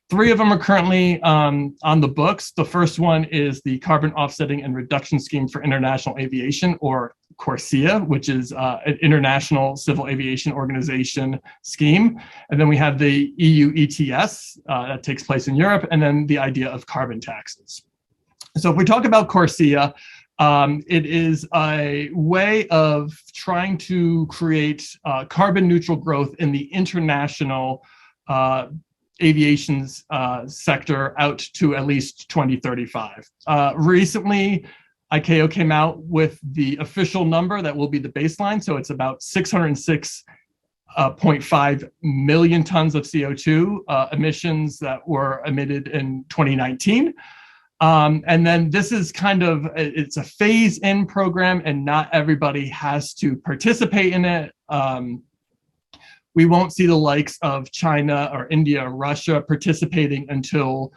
3 of them are currently on the books. The first one is the Carbon Offsetting and Reduction Scheme for International Aviation, or Cortese, which is an international civil aviation organization scheme. And then we have the EU ETS that takes place in Europe, and then the idea of carbon taxes. So if we talk about Cortese, it is a way of trying to create carbon neutral growth in the international aviation's sector out to at least 2035. Recently, ICAO came out with the official number that will be the baseline. So it's about 606.5 million tons of CO2 emissions that were emitted in 2019. And then this is kind of, it's a phase-in program and not everybody has to participate in it. We won't see the likes of China or India or Russia participating until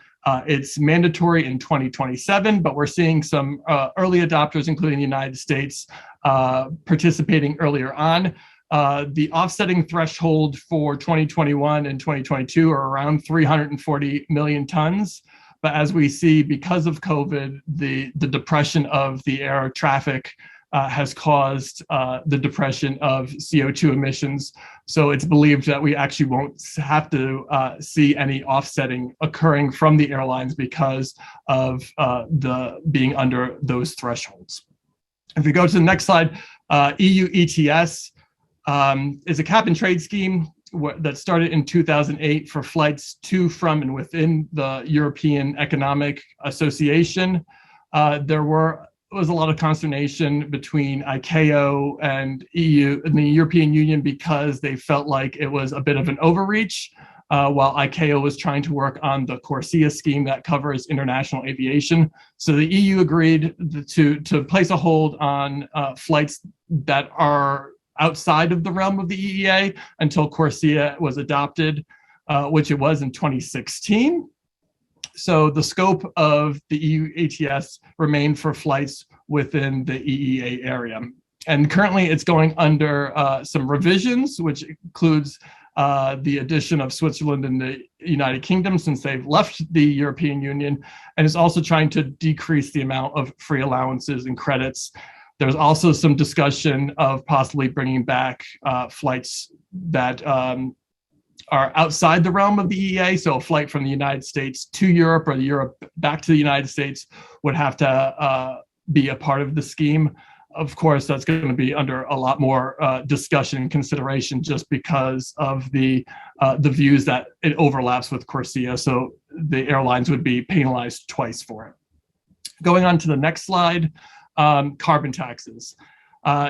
it's mandatory in 2027, but we're seeing some early adopters, including the United States, participating earlier on. The offsetting threshold for 2021 and 2022 are around 340 million tons. But as we see, because of COVID, the depression of the air traffic has caused the depression of CO2 emissions. So it's believed that we actually won't have to see any offsetting occurring from the airlines because of the being under those thresholds. If we go to the next slide, EU ETS is a cap and trade scheme that started in 2008 for flights to, from, and within the European Economic Association. There was a lot of consternation between ICAO and EU and the European Union because they felt like it was a bit of an overreach, while ICAO was trying to work on the Cortese scheme that covers international aviation. So the EU agreed to place a hold on flights that are outside of the realm of the EEA until Cortese was adopted, which it was in 2016. So the scope of the EU ETS remained for flights within the EEA area. And currently it's going under some revisions, which includes the addition of Switzerland and the United Kingdom since they've left the European Union, and is also trying to decrease the amount of free allowances and credits. There's also some discussion of possibly bringing back flights that are outside the realm of the EEA. So a flight from the United States to Europe or Europe back to the United States would have to be a part of the scheme. of course, that's going to be under a lot more discussion and consideration just because of the views that it overlaps with Cortese. So the airlines would be penalized twice for it. Going on to the next slide, carbon taxes.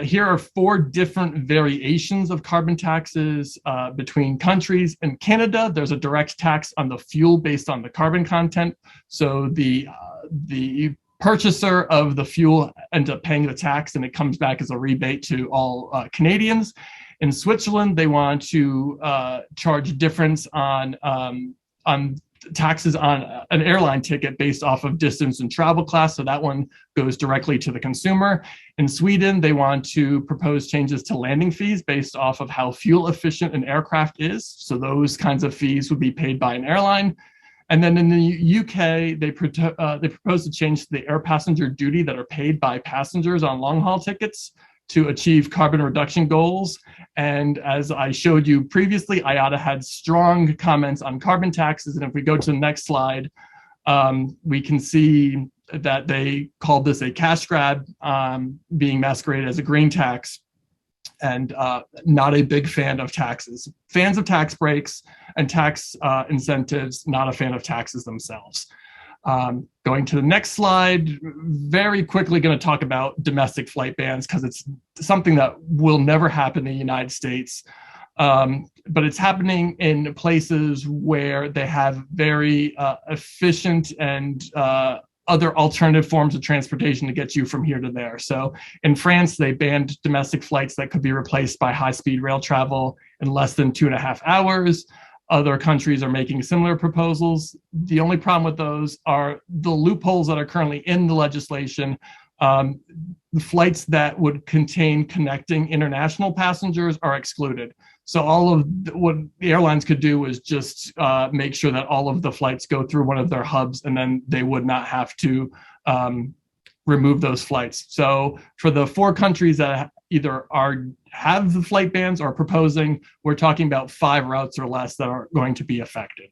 Here are 4 different variations of carbon taxes between countries. In Canada, there's a direct tax on the fuel based on the carbon content. So the purchaser of the fuel ends up paying the tax, and it comes back as a rebate to all Canadians. In Switzerland, they want to charge difference on taxes on an airline ticket based off of distance and travel class. So that one goes directly to the consumer. In Sweden, they want to propose changes to landing fees based off of how fuel efficient an aircraft is. So those kinds of fees would be paid by an airline. And then in the UK, they propose to change the air passenger duty that are paid by passengers on long haul tickets to achieve carbon reduction goals. And as I showed you previously, IATA had strong comments on carbon taxes. And if we go to the next slide, we can see that they called this a cash grab, being masqueraded as a green tax, and not a big fan of taxes. Fans of tax breaks and tax incentives, not a fan of taxes themselves. Going to the next slide, very quickly going to talk about domestic flight bans because it's something that will never happen in the United States. But it's happening in places where they have very efficient and other alternative forms of transportation to get you from here to there. So in France, they banned domestic flights that could be replaced by high-speed rail travel in less than 2.5 hours. Other countries are making similar proposals. The only problem with those are the loopholes that are currently in the legislation. The flights that would contain connecting international passengers are excluded. So all of what the airlines could do is just make sure that all of the flights go through one of their hubs, and then they would not have to remove those flights. So for the 4 countries that either have the flight bans or proposing, we're talking about 5 routes or less that are going to be affected.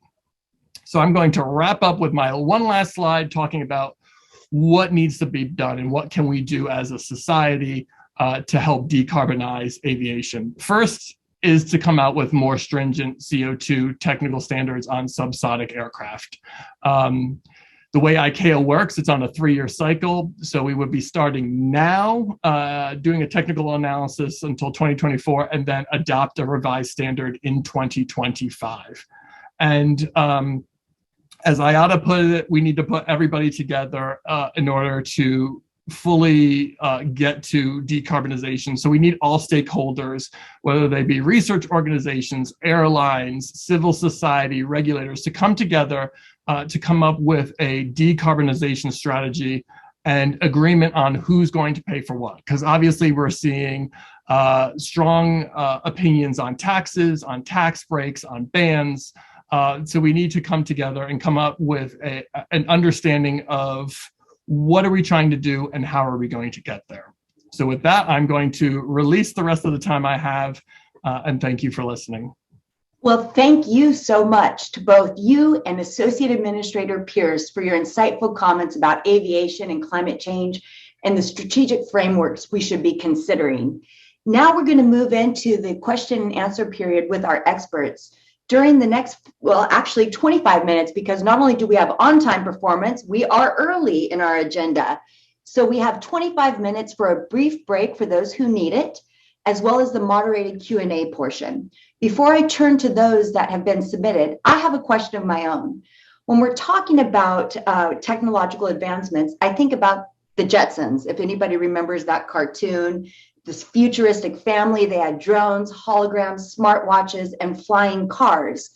So I'm going to wrap up with my one last slide talking about what needs to be done and what can we do as a society to help decarbonize aviation. First is to come out with more stringent CO2 technical standards on subsonic aircraft. The way ICAO works, it's on a 3-year cycle. So we would be starting now, doing a technical analysis until 2024, and then adopt a revised standard in 2025. And as IATA put it, we need to put everybody together in order to fully get to decarbonization. So we need all stakeholders, whether they be research organizations, airlines, civil society, regulators, to come together to come up with a decarbonization strategy and agreement on who's going to pay for what. Because obviously we're seeing strong opinions on taxes, on tax breaks, on bans. So we need to come together and come up with an understanding of what are we trying to do and how are we going to get there. So with that, I'm going to release the rest of the time I have, and thank you for listening. Well, thank you so much to both you and Associate Administrator Pierce for your insightful comments about aviation and climate change and the strategic frameworks we should be considering. Now we're going to move into the question and answer period with our experts. During the next, well, actually 25 minutes, because not only do we have on-time performance, we are early in our agenda. So we have 25 minutes for a brief break for those who need it, as well as the moderated Q&A portion. Before I turn to those that have been submitted, I have a question of my own. When we're talking about technological advancements, I think about the Jetsons. If anybody remembers that cartoon, this futuristic family, they had drones, holograms, smartwatches, and flying cars.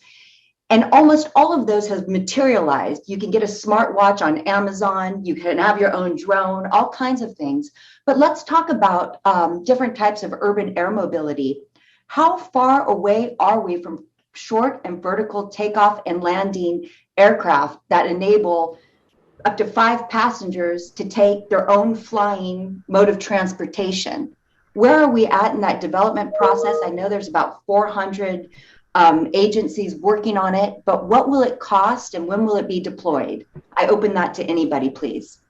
And almost all of those have materialized. You can get a smartwatch on Amazon, you can have your own drone, all kinds of things. But let's talk about different types of urban air mobility. How far away are we from short and vertical takeoff and landing aircraft that enable up to 5 passengers to take their own flying mode of transportation? Where are we at in that development process? I know there's about 400 agencies working on it, but what will it cost and when will it be deployed? I open that to anybody, please.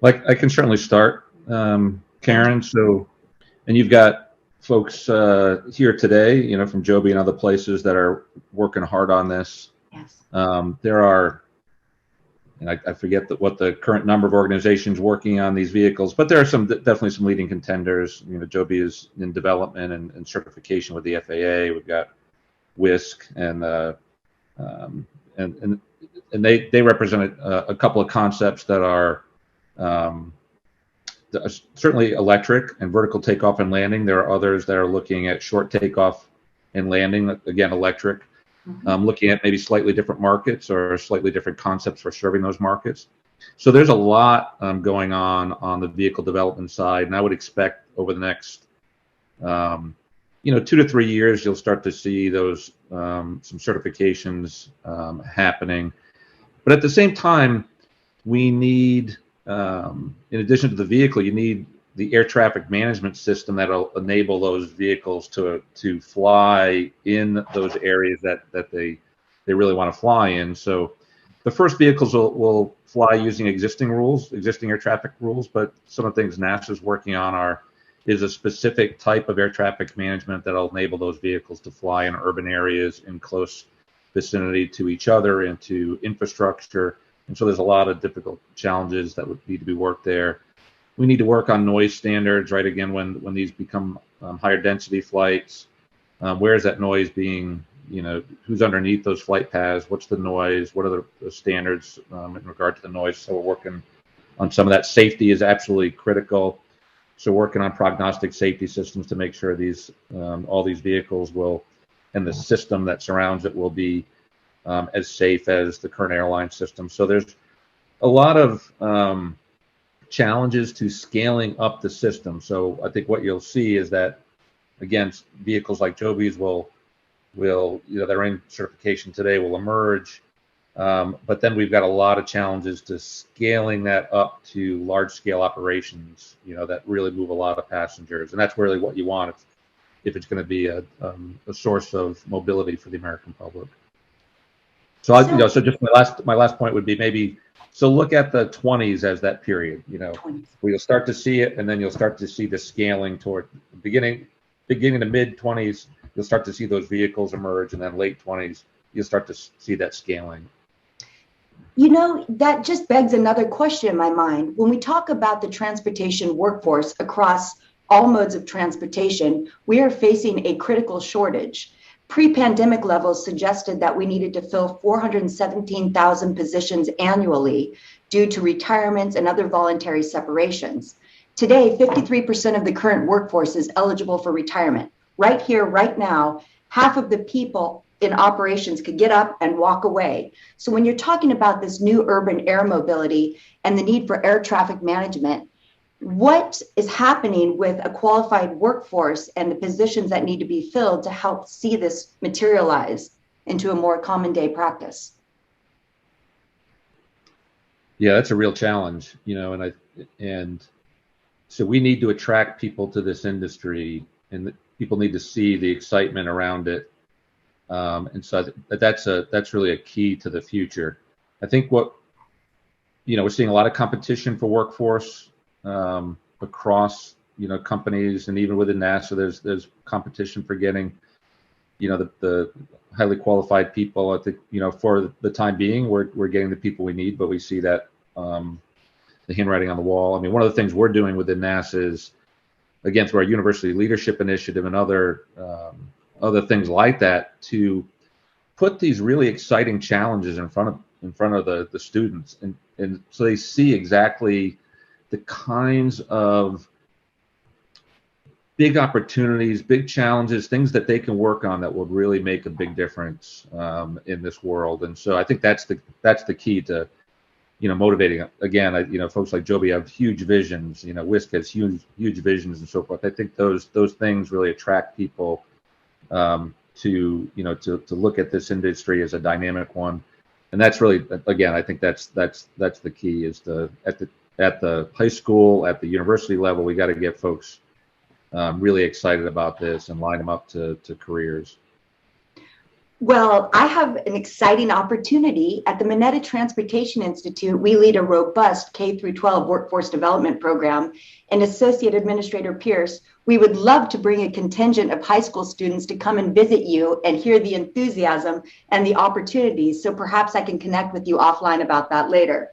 Like, I can certainly start. Karen. So, and you've got folks here today, you know, from Joby and other places that are working hard on this. Yes. There are, and I forget what the current number of organizations working on these vehicles, but there are definitely some leading contenders. You know, Joby is in development and certification with the FAA. We've got WISC and they represent a couple of concepts that are certainly electric and vertical takeoff and landing. There are others that are looking at short takeoff and landing, again, electric. Looking at maybe slightly different markets or slightly different concepts for serving those markets. So there's a lot going on the vehicle development side, and I would expect over the next, 2 to 3 years, you'll start to see those some certifications happening. But at the same time, we need, in addition to the vehicle, you need the air traffic management system that'll enable those vehicles to fly in those areas that they really want to fly in. So the first vehicles will fly using existing air traffic rules, but some of the things NASA's working on is a specific type of air traffic management that'll enable those vehicles to fly in urban areas in close vicinity to each other and to infrastructure. And so there's a lot of difficult challenges that would need to be worked there. We need to work on noise standards, right? Again, when these become higher density flights, where is that noise being, who's underneath those flight paths? What's the noise? What are the standards in regard to the noise? So we're working on some of that. Safety is absolutely critical. So working on prognostic safety systems to make sure all these vehicles will, and the system that surrounds it will be as safe as the current airline system. So there's a lot of challenges to scaling up the system. So I think what you'll see is that, again, vehicles like Joby's will that are in certification today will emerge. But then we've got a lot of challenges to scaling that up to large scale operations, that really move a lot of passengers. And that's really what you want if it's going to be a source of mobility for the American public. So so just my last point would be maybe, so look at the 20s as that period, where you'll start to see it, and then you'll start to see the scaling toward beginning to mid 20s, you'll start to see those vehicles emerge, and then late 20s, you'll start to see that scaling. That just begs another question in my mind. When we talk about the transportation workforce across all modes of transportation, we are facing a critical shortage. Pre-pandemic levels suggested that we needed to fill 417,000 positions annually due to retirements and other voluntary separations. Today, 53% of the current workforce is eligible for retirement. Right here, right now, half of the people in operations could get up and walk away. So when you're talking about this new urban air mobility and the need for air traffic management, what is happening with a qualified workforce and the positions that need to be filled to help see this materialize into a more common day practice? Yeah, that's a real challenge, and so we need to attract people to this industry, and people need to see the excitement around it. And so that's really a key to the future. I think we're seeing a lot of competition for workforce across companies, and even within NASA there's competition for getting the highly qualified people. I think for the time being we're getting the people we need, but we see that the handwriting on the wall. I mean, one of the things we're doing within NASA is, again, through our university leadership initiative and other things like that, to put these really exciting challenges in front of the students, and so they see exactly the kinds of big opportunities, big challenges, things that they can work on that will really make a big difference in this world. And so I think that's the key to motivating. Again, folks like Joby have huge visions. WISC has huge visions and so forth. I think those things really attract people to look at this industry as a dynamic one. And that's really, again, I think that's the key, is at the high school, at the university level, we got to get folks really excited about this and line them up to careers. Well, I have an exciting opportunity. At the Mineta Transportation Institute, we lead a robust K-12 workforce development program. And Associate Administrator Pierce, we would love to bring a contingent of high school students to come and visit you and hear the enthusiasm and the opportunities. So perhaps I can connect with you offline about that later.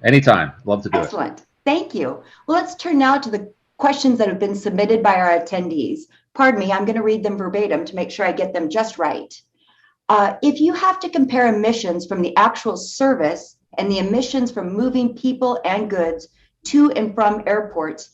Anytime. Love to do it. Excellent. Thank you. Well, let's turn now to the questions that have been submitted by our attendees. Pardon me, I'm going to read them verbatim to make sure I get them just right. If you have to compare emissions from the actual service and the emissions from moving people and goods to and from airports,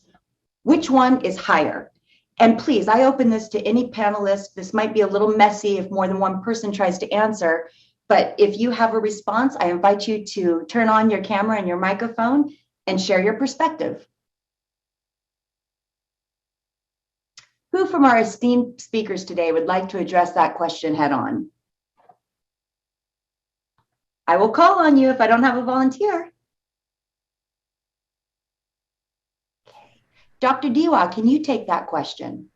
which one is higher? And please, I open this to any panelist. This might be a little messy if more than one person tries to answer, but if you have a response, I invite you to turn on your camera and your microphone and share your perspective. Who from our esteemed speakers today would like to address that question head on? I will call on you if I don't have a volunteer. Okay. Dr. Diwa, can you take that question?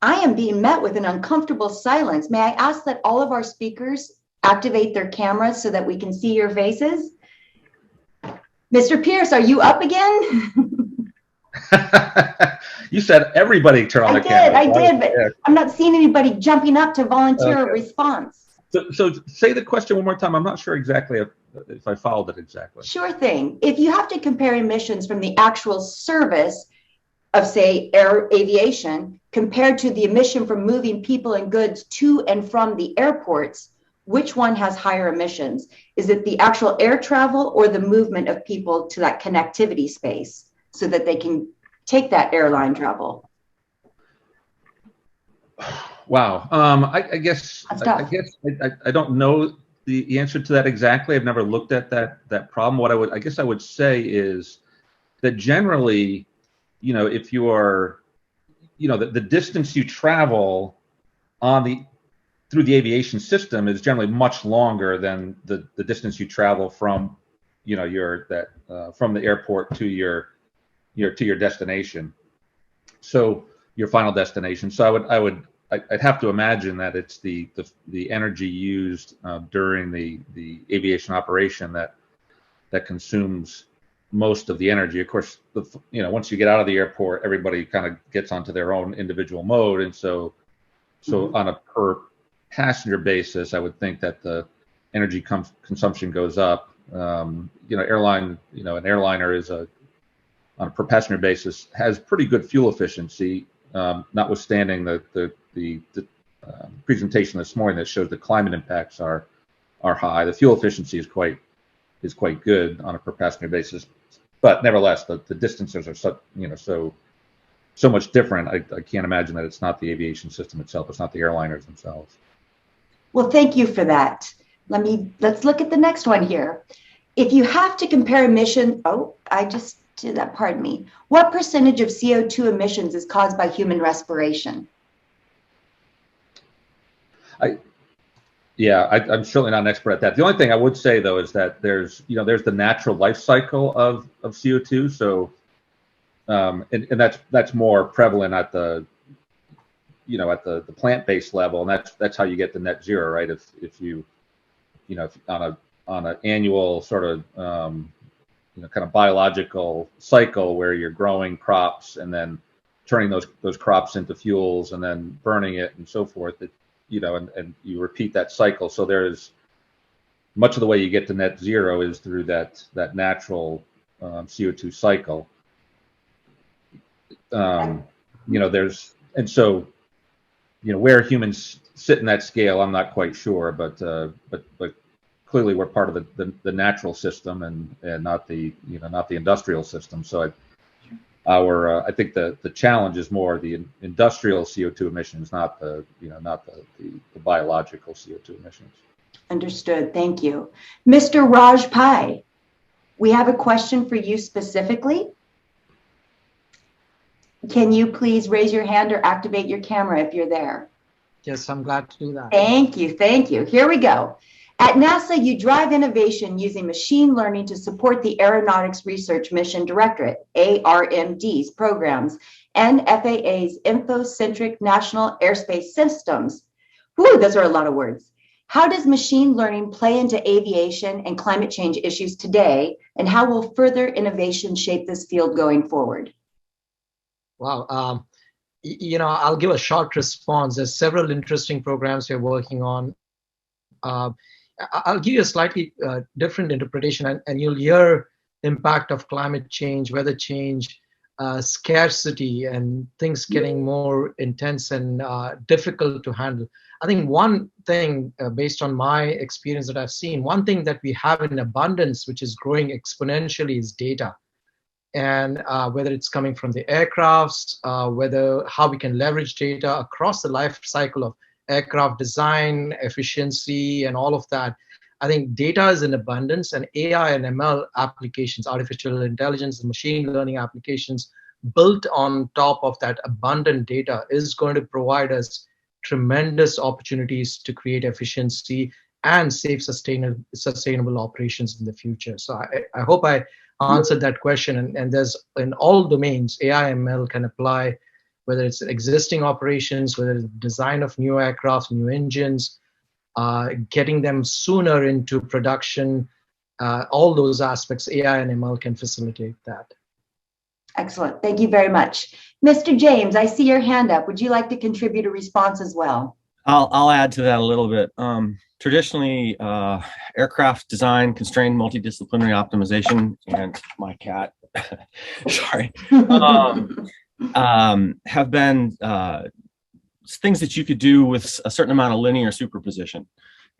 I am being met with an uncomfortable silence. May I ask that all of our speakers activate their cameras so that we can see your faces? Mr. Pierce, are you up again? You said everybody turn on their camera. I did, but I'm not seeing anybody jumping up to volunteer a response. So say the question one more time. I'm not sure exactly if I followed it exactly. Sure thing. If you have to compare emissions from the actual service of, say, aviation compared to the emission from moving people and goods to and from the airports, which one has higher emissions? Is it the actual air travel or the movement of people to that connectivity space so that they can take that airline travel? Wow. I guess I don't know the answer to that exactly. I've never looked at that problem. What I guess I would say is that generally, if you are, the distance you travel through the aviation system is generally much longer than the distance you travel from, from the airport to your destination. So your final destination. So I'd have to imagine that it's the energy used during the aviation operation that consumes most of the energy. Of course, once you get out of the airport, everybody kind of gets onto their own individual mode, and so on a per passenger basis, I would think that the energy consumption goes up. An airliner is on a per passenger basis has pretty good fuel efficiency, notwithstanding the presentation this morning that shows the climate impacts are high. The fuel efficiency is quite good on a per passenger basis, but nevertheless, the distances are so much different. I can't imagine that it's not the aviation system itself. It's not the airliners themselves. Well, thank you for that. Let's look at the next one here. If you have to compare emission, pardon me. What percentage of CO2 emissions is caused by human respiration? I'm certainly not an expert at that. The only thing I would say though is that there's the natural life cycle of CO2. So, and that's more prevalent at the plant-based level, and that's how you get the net zero, right? If you on an annual sort of kind of biological cycle where you're growing crops and then turning those crops into fuels and then burning it and so forth, and you repeat that cycle. So there's much of the way you get to net zero is through that natural CO2 cycle. Where humans sit in that scale, I'm not quite sure, but clearly we're part of the natural system and not the industrial system. So I think the challenge is more the industrial CO2 emissions, not the biological CO2 emissions. Understood. Thank you. Mr. Raj Pai, we have a question for you specifically. Can you please raise your hand or activate your camera if you're there? Yes, I'm glad to do that. Thank you. Thank you. Here we go. At NASA, you drive innovation using machine learning to support the Aeronautics Research Mission Directorate, ARMD's programs, and FAA's Infocentric National Airspace Systems. Whew, those are a lot of words. How does machine learning play into aviation and climate change issues today, and how will further innovation shape this field going forward? Wow. I'll give a short response. There's several interesting programs we're working on. I'll give you a slightly different interpretation, and you'll hear impact of climate change, weather change, scarcity, and things getting more intense and difficult to handle. I think one thing, based on my experience that I've seen, one thing that we have in abundance, which is growing exponentially, is data. And whether it's coming from the aircrafts, how we can leverage data across the life cycle of aircraft design, efficiency, and all of that. I think data is in abundance, and AI and ML applications, artificial intelligence and machine learning applications built on top of that abundant data is going to provide us tremendous opportunities to create efficiency and safe, sustainable operations in the future. So I hope I answered that question. And there's, in all domains, AI and ML can apply, whether it's existing operations, whether it's design of new aircraft, new engines, getting them sooner into production, all those aspects, AI and ML can facilitate that. Excellent. Thank you very much. Mr. James, I see your hand up. Would you like to contribute a response as well? I'll add to that a little bit. Traditionally, aircraft design, constrained multidisciplinary optimization, and my cat, sorry, have been things that you could do with a certain amount of linear superposition.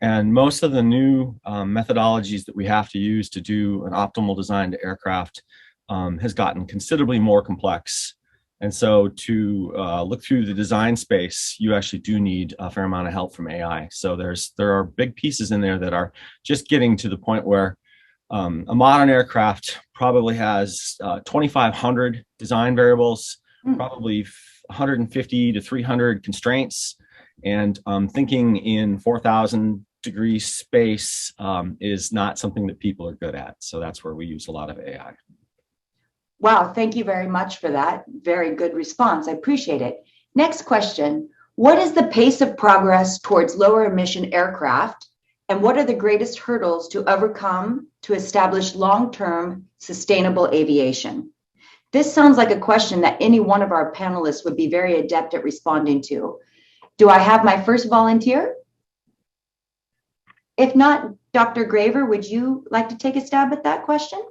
And most of the new methodologies that we have to use to do an optimal design to aircraft has gotten considerably more complex. And so to look through the design space, you actually do need a fair amount of help from AI. So there are big pieces in there that are just getting to the point where a modern aircraft probably has 2,500 design variables, probably 150 to 300 constraints, and thinking in 4,000 degree space is not something that people are good at. So that's where we use a lot of AI. Wow, thank you very much for that. Very good response. I appreciate it. Next question. What is the pace of progress towards lower emission aircraft, and what are the greatest hurdles to overcome to establish long-term sustainable aviation? This sounds like a question that any one of our panelists would be very adept at responding to. Do I have my first volunteer? If not, Dr. Graver, would you like to take a stab at that question?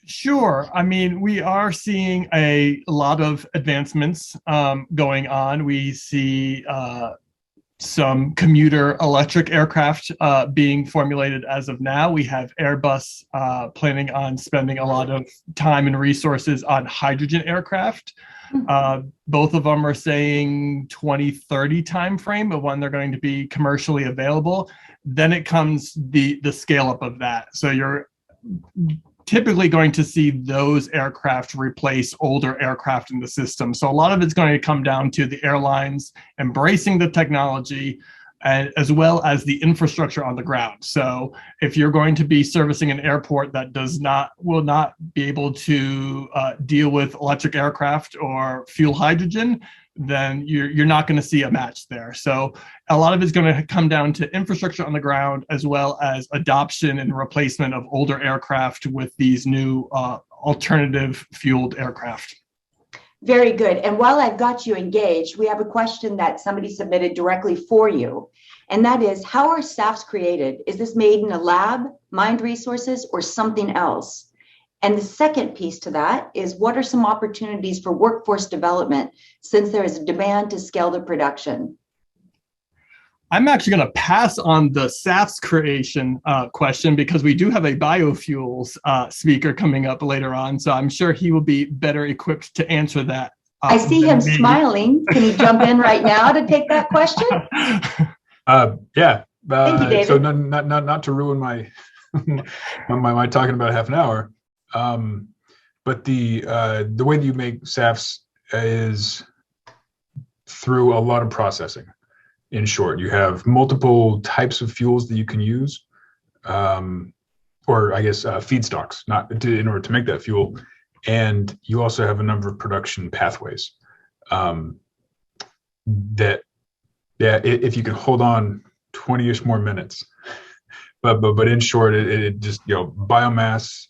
Sure. I mean, we are seeing a lot of advancements going on. We see some commuter electric aircraft being formulated as of now. We have Airbus planning on spending a lot of time and resources on hydrogen aircraft. Both of them are saying 2030 timeframe of when they're going to be commercially available. Then it comes the scale up of that. So you're typically going to see those aircraft replace older aircraft in the system. So a lot of it's going to come down to the airlines embracing the technology, and as well as the infrastructure on the ground. So if you're going to be servicing an airport that will not be able to deal with electric aircraft or fuel hydrogen, then you're not going to see a match there. So a lot of it's going to come down to infrastructure on the ground, as well as adoption and replacement of older aircraft with these new alternative fueled aircraft. Very good. And while I've got you engaged, we have a question that somebody submitted directly for you. And that is, how are SAFs created? Is this made in a lab, mined resources, or something else? And the second piece to that is, what are some opportunities for workforce development since there is a demand to scale the production? I'm actually going to pass on the SAFs creation question, because we do have a biofuels speaker coming up later on. So I'm sure he will be better equipped to answer that. I see him smiling. Can he jump in right now to take that question? Yeah. Thank you, David. So not to ruin my my talking about half an hour. But the way that you make SAFs is through a lot of processing. in short. You have multiple types of fuels that you can use, or I guess feedstocks, in order to make that fuel. And you also have a number of production pathways if you can hold on 20-ish more minutes. But in short, it just, biomass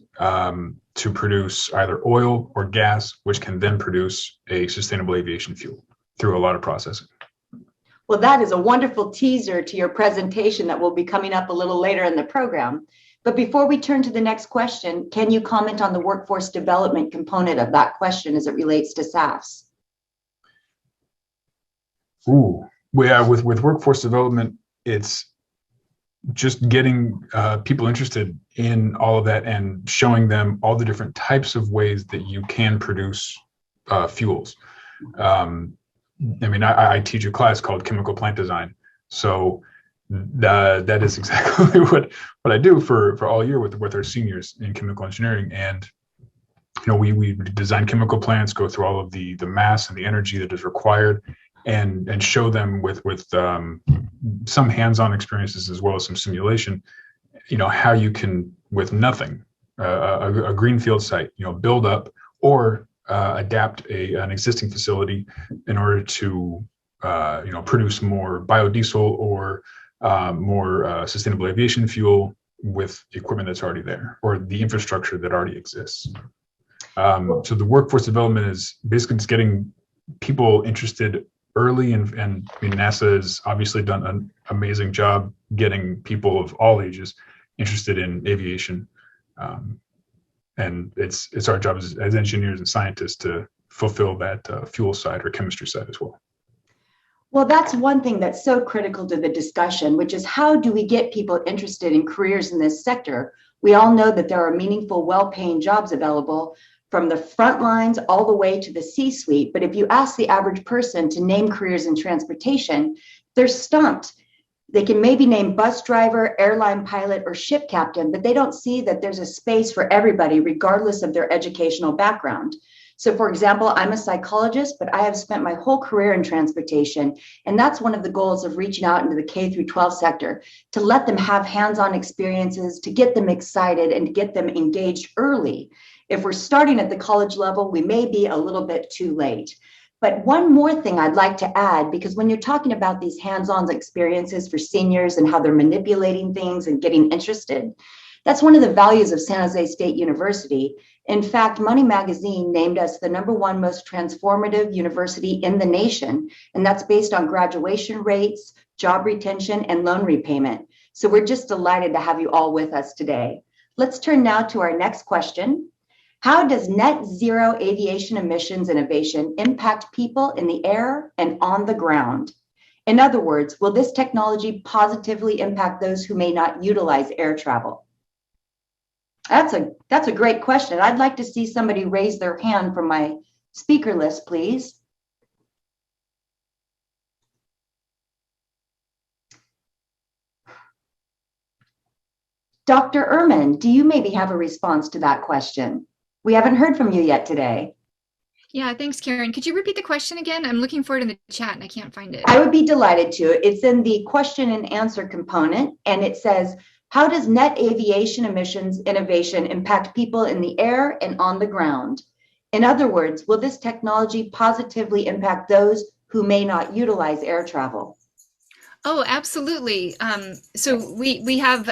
to produce either oil or gas, which can then produce a sustainable aviation fuel through a lot of processing. Well, that is a wonderful teaser to your presentation that will be coming up a little later in the program. But before we turn to the next question, can you comment on the workforce development component of that question as it relates to SAFs? Ooh, well, yeah, with workforce development, it's just getting people interested in all of that and showing them all the different types of ways that you can produce fuels. I teach a class called chemical plant design. So that is exactly what I do for all year with our seniors in chemical engineering. And, we design chemical plants, go through all of the mass and the energy that is required, and show them with some hands-on experiences as well as some simulation, how you can, with nothing, a greenfield site, build up or adapt an existing facility in order to, produce more biodiesel or more sustainable aviation fuel with equipment that's already there or the infrastructure that already exists. So the workforce development is basically just getting people interested early, and NASA has obviously done an amazing job getting people of all ages interested in aviation, and it's our job as engineers and scientists to fulfill that fuel side or chemistry side as well. Well, that's one thing that's so critical to the discussion, which is how do we get people interested in careers in this sector? We all know that there are meaningful, well-paying jobs available from the front lines all the way to the C-suite. But if you ask the average person to name careers in transportation, they're stumped. They can maybe name bus driver, airline pilot, or ship captain, but they don't see that there's a space for everybody, regardless of their educational background. So for example, I'm a psychologist, but I have spent my whole career in transportation. And that's one of the goals of reaching out into the K through 12 sector, to let them have hands-on experiences, to get them excited and to get them engaged early. If we're starting at the college level, we may be a little bit too late. But one more thing I'd like to add, because when you're talking about these hands-on experiences for seniors and how they're manipulating things and getting interested, that's one of the values of San Jose State University. In fact, Money Magazine named us the #1 most transformative university in the nation, and that's based on graduation rates, job retention, and loan repayment. So we're just delighted to have you all with us today. Let's turn now to our next question. How does net zero aviation emissions innovation impact people in the air and on the ground? In other words, will this technology positively impact those who may not utilize air travel? That's a great question. I'd like to see somebody raise their hand from my speaker list, please. Dr. Ehrman, do you maybe have a response to that question? We haven't heard from you yet today. Yeah, thanks, Karen. Could you repeat the question again? I'm looking for it in the chat and I can't find it. I would be delighted to. It's in the question and answer component, and it says, how does net aviation emissions innovation impact people in the air and on the ground? In other words, will this technology positively impact those who may not utilize air travel? Oh, absolutely. So we have,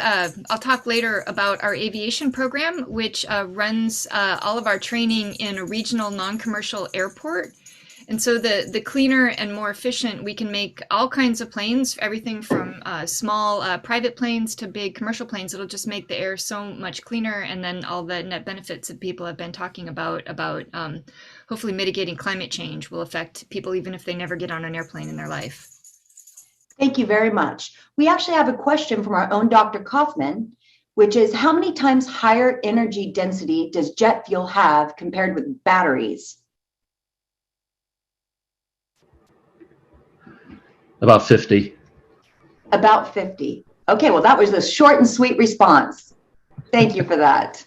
I'll talk later about our aviation program, which runs all of our training in a regional non-commercial airport. And so the cleaner and more efficient we can make all kinds of planes, everything from small private planes to big commercial planes. It'll just make the air so much cleaner. And then all the net benefits that people have been talking about hopefully mitigating climate change will affect people even if they never get on an airplane in their life. Thank you very much. We actually have a question from our own Dr. Kaufman, which is how many times higher energy density does jet fuel have compared with batteries? About 50. About 50. Okay, well, that was a short and sweet response. Thank you for that.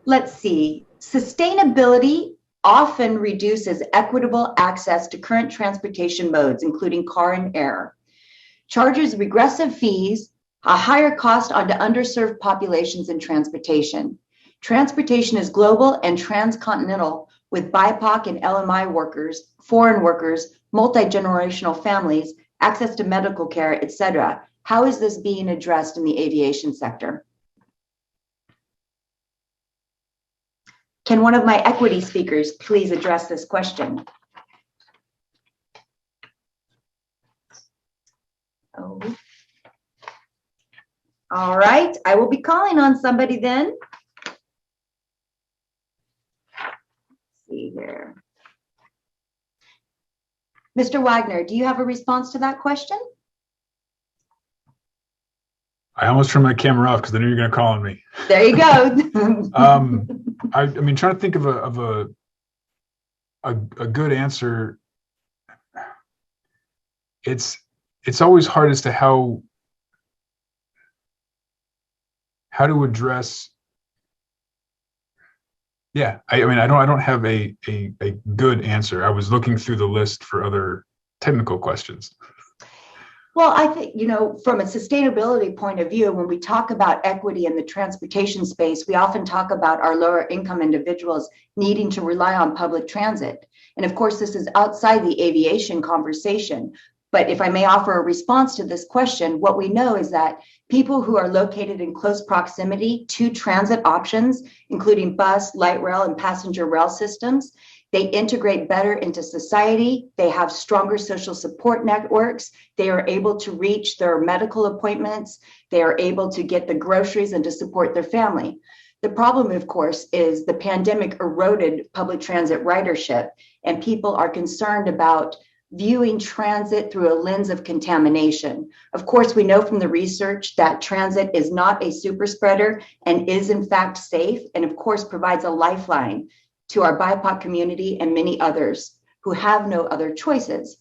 Let's see. Sustainability often reduces equitable access to current transportation modes, including car and air. charges regressive fees, a higher cost onto underserved populations in transportation. Transportation is global and transcontinental, with BIPOC and LMI workers, foreign workers, multi-generational families, access to medical care, etc. How is this being addressed in the aviation sector? Can one of my equity speakers please address this question? Oh. All right, I will be calling on somebody then. Let's see here. Mr. Wagner, do you have a response to that question? I almost turned my camera off because I knew you were going to call on me. There you go. I mean, trying to think of a good answer. It's always hard as to how to address. Yeah, I mean, I don't have a good answer. I was looking through the list for other technical questions. Well, I think, from a sustainability point of view, when we talk about equity in the transportation space, we often talk about our lower income individuals needing to rely on public transit. And of course, this is outside the aviation conversation. But if I may offer a response to this question, what we know is that people who are located in close proximity to transit options, including bus, light rail, and passenger rail systems, they integrate better into society. They have stronger social support networks. They are able to reach their medical appointments. They are able to get the groceries and to support their family. The problem, of course, is the pandemic eroded public transit ridership, and people are concerned about viewing transit through a lens of contamination. Of course, we know from the research that transit is not a super spreader and is in fact safe, and of course provides a lifeline to our BIPOC community and many others who have no other choices.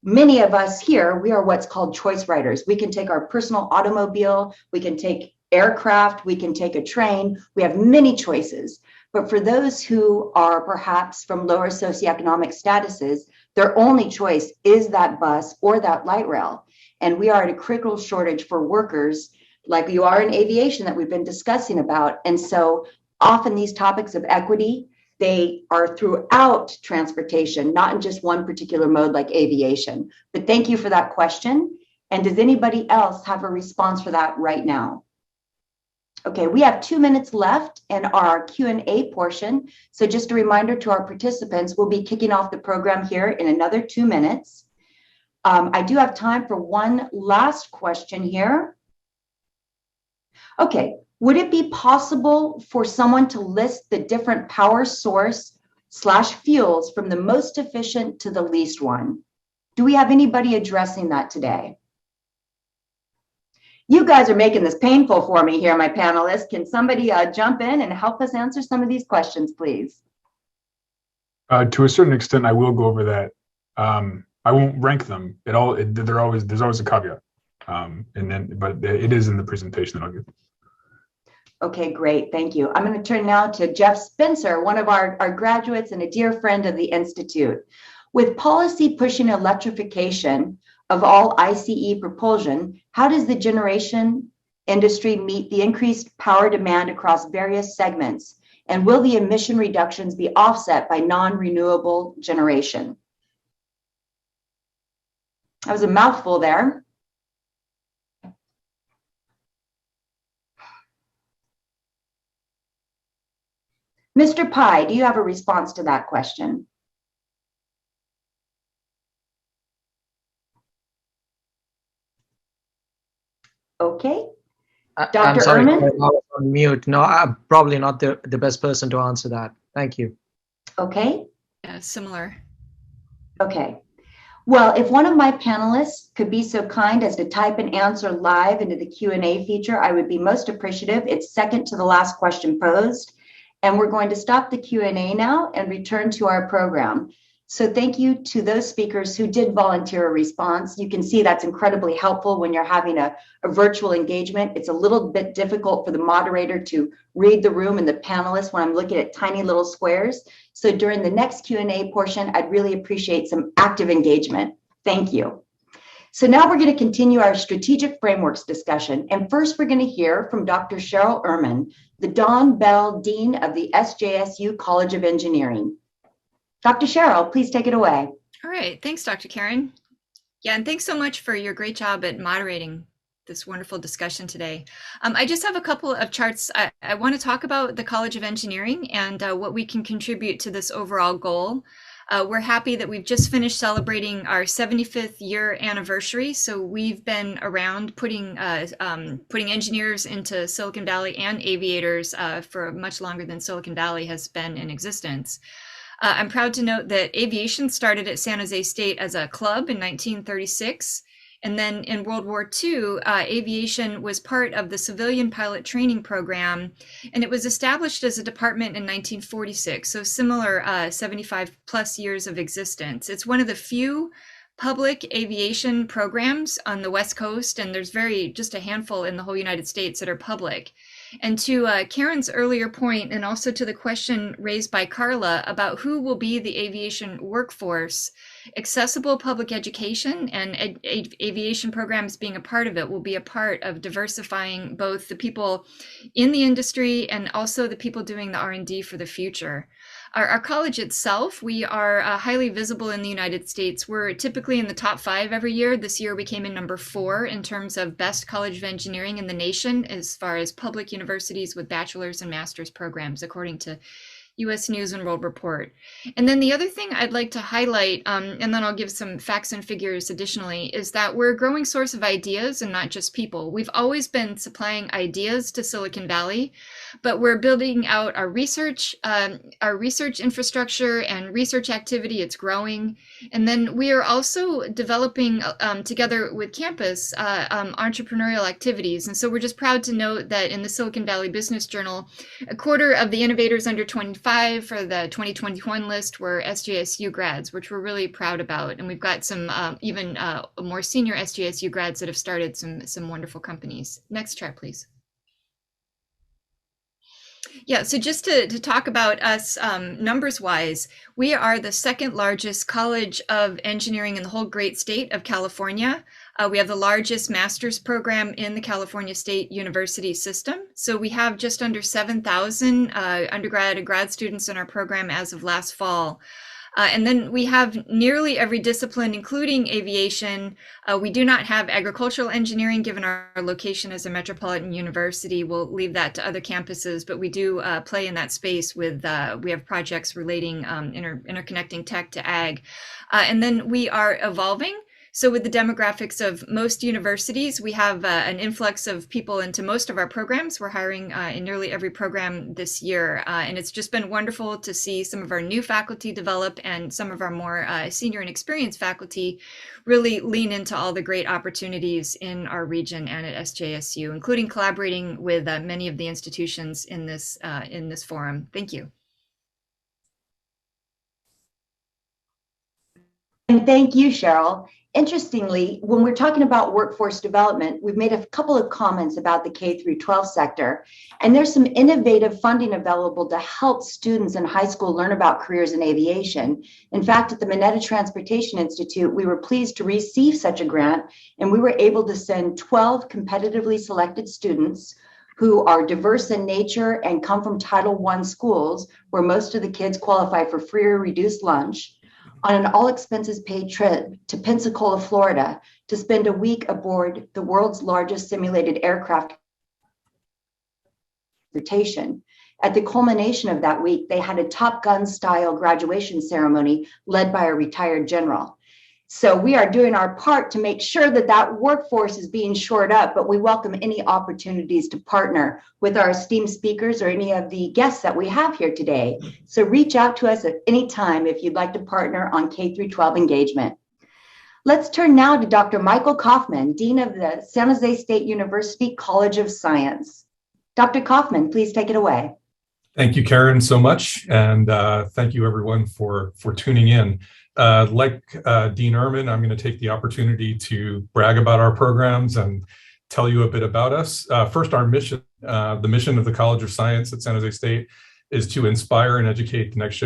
Many of us here, we are what's called choice riders. We can take our personal automobile, we can take aircraft, we can take a train. We have many choices. But for those who are perhaps from lower socioeconomic statuses, their only choice is that bus or that light rail. And we are at a critical shortage for workers, like you are in aviation that we've been discussing about. And so often these topics of equity, they are throughout transportation, not in just one particular mode like aviation. But thank you for that question. And does anybody else have a response for that right now? Okay, we have 2 minutes left in our Q&A portion. So just a reminder to our participants, we'll be kicking off the program here in another 2 minutes. I do have time for one last question here. Okay, would it be possible for someone to list the different power source / fuels from the most efficient to the least one? Do we have anybody addressing that today? You guys are making this painful for me here, my panelists. Can somebody jump in and help us answer some of these questions, please? To a certain extent, I will go over that. I won't rank them at all. There's always a caveat, but it is in the presentation that I'll give. Okay, great, thank you. I'm going to turn now to Jeff Spencer, one of our graduates and a dear friend of the Institute. With policy pushing electrification of all ICE propulsion, how does the generation industry meet the increased power demand across various segments? And will the emission reductions be offset by non-renewable generation? That was a mouthful there. Mr. Pai, do you have a response to that question? Okay. Dr. I'm sorry, Ehrman? I was on mute. No, I'm probably not the best person to answer that. Thank you. Okay. Yeah, similar. Okay. Well, if one of my panelists could be so kind as to type an answer live into the Q&A feature, I would be most appreciative. It's second to the last question posed. And we're going to stop the Q&A now and return to our program. So thank you to those speakers who did volunteer a response. You can see that's incredibly helpful when you're having a virtual engagement. It's a little bit difficult for the moderator to read the room and the panelists when I'm looking at tiny little squares. So during the next Q&A portion, I'd really appreciate some active engagement. Thank you. So now we're going to continue our strategic frameworks discussion. And first, we're going to hear from Dr. Cheryl Ehrman, the Don Bell Dean of the SJSU College of Engineering. Dr. Cheryl, please take it away. All right. Thanks, Dr. Karen. Yeah, and thanks so much for your great job at moderating this wonderful discussion today. I just have a couple of charts. I want to talk about the College of Engineering and what we can contribute to this overall goal. We're happy that we've just finished celebrating our 75th year anniversary. So we've been around putting engineers into Silicon Valley and aviators for much longer than Silicon Valley has been in existence. I'm proud to note that aviation started at San Jose State as a club in 1936. And then in World War II, aviation was part of the civilian pilot training program, and it was established as a department in 1946, so similar 75 plus years of existence. It's one of the few public aviation programs on the West Coast, and there's just a handful in the whole United States that are public. And to Karen's earlier point, and also to the question raised by Carla about who will be the aviation workforce, accessible public education and aviation programs being a part of it will be a part of diversifying both the people in the industry and also the people doing the R&D for the future. Our college itself, we are highly visible in the United States. We're typically in the top 5 every year. This year we came in number 4 in terms of best College of Engineering in the nation as far as public universities with bachelor's and master's programs, according to U.S. News and World Report. And then the other thing I'd like to highlight, and then I'll give some facts and figures additionally, is that we're a growing source of ideas and not just people. We've always been supplying ideas to Silicon Valley, but we're building out our research infrastructure and research activity. It's growing. And then we are also developing together with campus entrepreneurial activities. And so we're just proud to note that in the Silicon Valley Business Journal, a quarter of the innovators under 25 for the 2021 list were SJSU grads, which we're really proud about. And we've got some even more senior SJSU grads that have started some wonderful companies. Next chart, please. Yeah, so just to talk about us numbers wise, we are the second largest college of engineering in the whole great state of California. We have the largest master's program in the California State University system. So we have just under 7,000 undergrad and grad students in our program as of last fall. And then we have nearly every discipline, including aviation. We do not have agricultural engineering, given our location as a metropolitan university. We'll leave that to other campuses, but we do play in that space with, we have projects relating interconnecting tech to ag. And then we are evolving. So with the demographics of most universities, we have an influx of people into most of our programs. We're hiring in nearly every program this year. And it's just been wonderful to see some of our new faculty develop and some of our more senior and experienced faculty really lean into all the great opportunities in our region and at SJSU, including collaborating with many of the institutions in this forum. Thank you. And thank you, Cheryl. Interestingly, when we're talking about workforce development, we've made a couple of comments about the K through 12 sector, and there's some innovative funding available to help students in high school learn about careers in aviation. In fact, at the Mineta Transportation Institute, we were pleased to receive such a grant, and we were able to send 12 competitively selected students who are diverse in nature and come from Title I schools, where most of the kids qualify for free or reduced lunch, on an all-expenses-paid trip to Pensacola, Florida, to spend a week aboard the world's largest simulated aircraft transportation. At the culmination of that week, they had a Top Gun-style graduation ceremony led by a retired general. So we are doing our part to make sure that that workforce is being shored up, but we welcome any opportunities to partner with our esteemed speakers or any of the guests that we have here today. So reach out to us at any time if you'd like to partner on K through 12 engagement. Let's turn now to Dr. Michael Kaufman, Dean of the San Jose State University College of Science. Dr. Kaufman, please take it away. Thank you, Karen, so much. And thank you, everyone, for tuning in. Like Dean Ehrman, I'm going to take the opportunity to brag about our programs and tell you a bit about us. First, our mission, the mission of the College of Science at San Jose State is to inspire and educate the next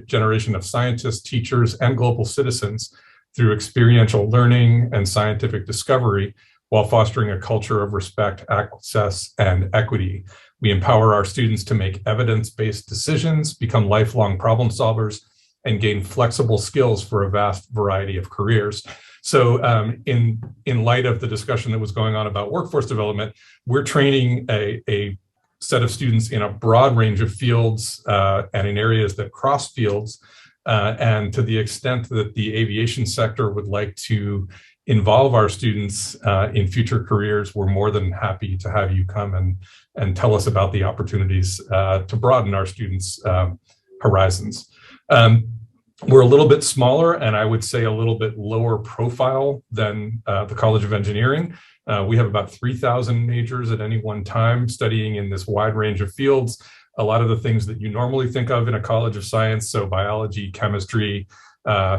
generation of scientists, teachers, and global citizens through experiential learning and scientific discovery, while fostering a culture of respect, access, and equity. We empower our students to make evidence-based decisions, become lifelong problem solvers, and gain flexible skills for a vast variety of careers. So in light of the discussion that was going on about workforce development, we're training a set of students in a broad range of fields and in areas that cross fields. And to the extent that the aviation sector would like to involve our students in future careers, we're more than happy to have you come and tell us about the opportunities to broaden our students' horizons. We're a little bit smaller, and I would say a little bit lower profile than the College of Engineering. We have about 3,000 majors at any one time studying in this wide range of fields. A lot of the things that you normally think of in a college of science, so biology, chemistry,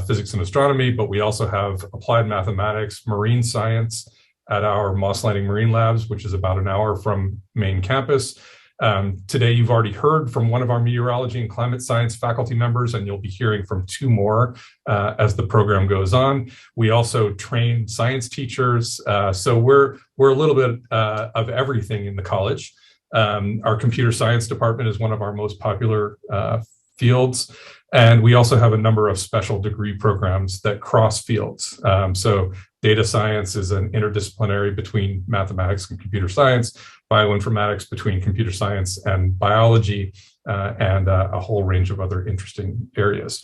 physics and astronomy, but we also have applied mathematics, marine science at our Moss Landing Marine Labs, which is about an hour from main campus. Today, you've already heard from one of our meteorology and climate science faculty members, and you'll be hearing from two more as the program goes on. We also train science teachers, so we're a little bit of everything in the college. Our computer science department is one of our most popular fields, and we also have a number of special degree programs that cross fields. So data science is an interdisciplinary between mathematics and computer science, bioinformatics between computer science and biology, and a whole range of other interesting areas.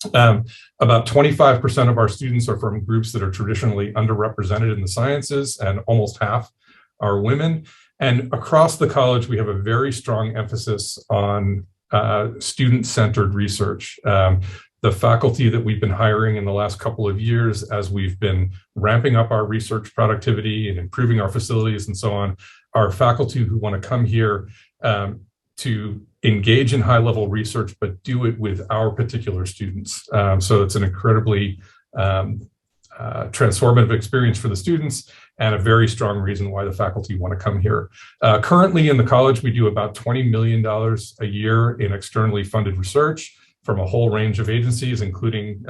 About 25% of our students are from groups that are traditionally underrepresented in the sciences, and almost half are women. And across the college, we have a very strong emphasis on student-centered research. The faculty that we've been hiring in the last couple of years, as we've been ramping up our research productivity and improving our facilities and so on, are faculty who want to come here to engage in high-level research, but do it with our particular students. So it's an incredibly transformative experience for the students, and a very strong reason why the faculty want to come here. Currently in the college, we do about $20 million a year in externally funded research from a whole range of agencies, including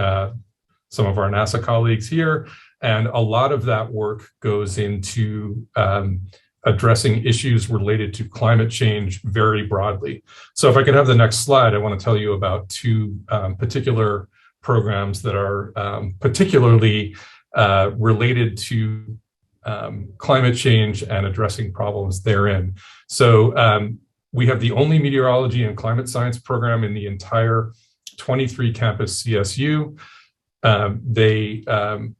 some of our NASA colleagues here. And a lot of that work goes into addressing issues related to climate change very broadly. So if I could have the next slide, I want to tell you about two particular programs that are particularly related to climate change and addressing problems therein. So we have the only meteorology and climate science program in the entire 23 campus CSU. They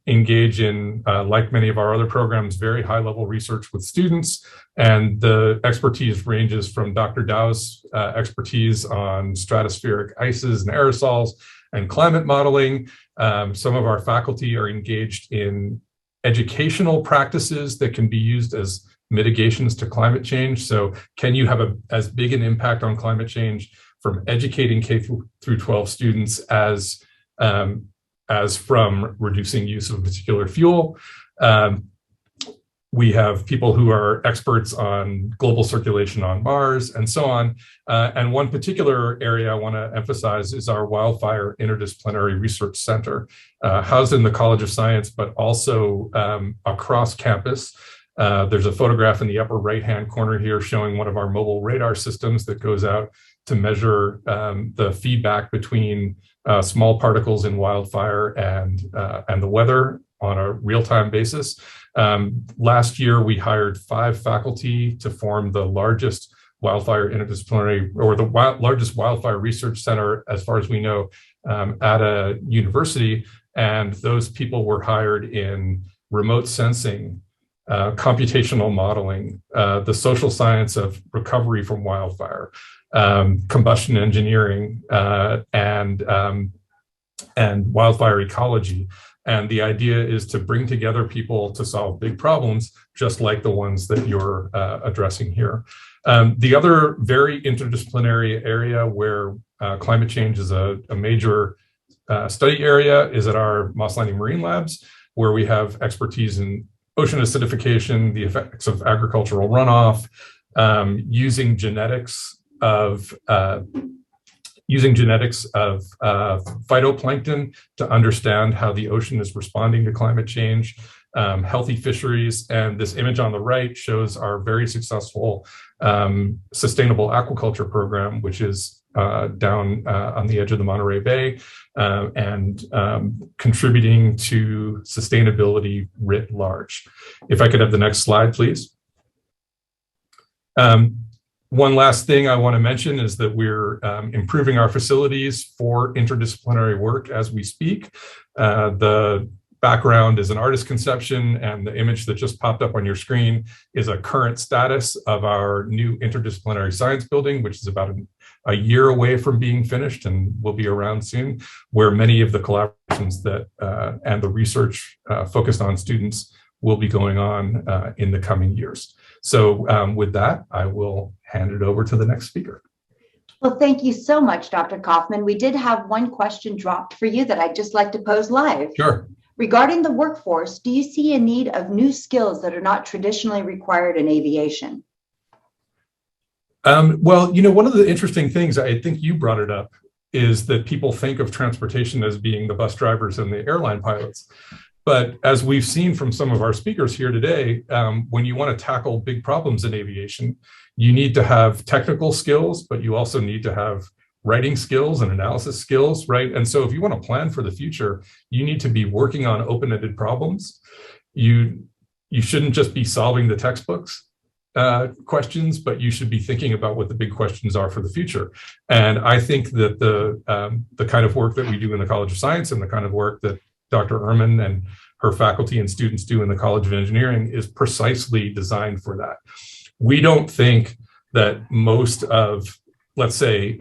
engage in, like many of our other programs, very high level research with students, and the expertise ranges from Dr. Dow's expertise on stratospheric ices and aerosols and climate modeling. Some of our faculty are engaged in educational practices that can be used as mitigations to climate change. So can you have as big an impact on climate change from educating K through 12 students as from reducing use of a particular fuel? We have people who are experts on global circulation on Mars and so on. And one particular area I want to emphasize is our Wildfire Interdisciplinary Research Center, housed in the College of Science, but also across campus. There's a photograph in the upper right-hand corner here showing one of our mobile radar systems that goes out to measure the feedback between small particles in wildfire and the weather on a real-time basis. Last year, we hired 5 faculty to form the largest wildfire interdisciplinary, or the largest wildfire research center, as far as we know, at a university. And those people were hired in remote sensing, computational modeling, the social science of recovery from wildfire, combustion engineering, and wildfire ecology. And the idea is to bring together people to solve big problems, just like the ones that you're addressing here. The other very interdisciplinary area where climate change is a major study area is at our Moss Landing Marine Labs, where we have expertise in ocean acidification, the effects of agricultural runoff, using genetics of using genetics of phytoplankton to understand how the ocean is responding to climate change, healthy fisheries. And this image on the right shows our very successful sustainable aquaculture program, which is down on the edge of the Monterey Bay, and contributing to sustainability writ large. If I could have the next slide, please. One last thing I want to mention is that we're improving our facilities for interdisciplinary work as we speak. The background is an artist conception, and the image that just popped up on your screen is a current status of our new interdisciplinary science building, which is about a year away from being finished and will be around soon, where many of the collaborations that and the research focused on students will be going on in the coming years. So with that, I will hand it over to the next speaker. Well, thank you so much, Dr. Kaufman. We did have one question dropped for you that I'd just like to pose live. Sure. Regarding the workforce, do you see a need of new skills that are not traditionally required in aviation? Well, you know, one of the interesting things, I think you brought it up, is that people think of transportation as being the bus drivers and the airline pilots. But as we've seen from some of our speakers here today, when you want to tackle big problems in aviation, you need to have technical skills, but you also need to have writing skills and analysis skills, right? And so if you want to plan for the future, you need to be working on open-ended problems. You shouldn't just be solving the textbooks questions, but you should be thinking about what the big questions are for the future. And I think that the kind of work that we do in the College of Science and the kind of work that Dr. Ehrman and her faculty and students do in the College of Engineering is precisely designed for that. We don't think that most of, let's say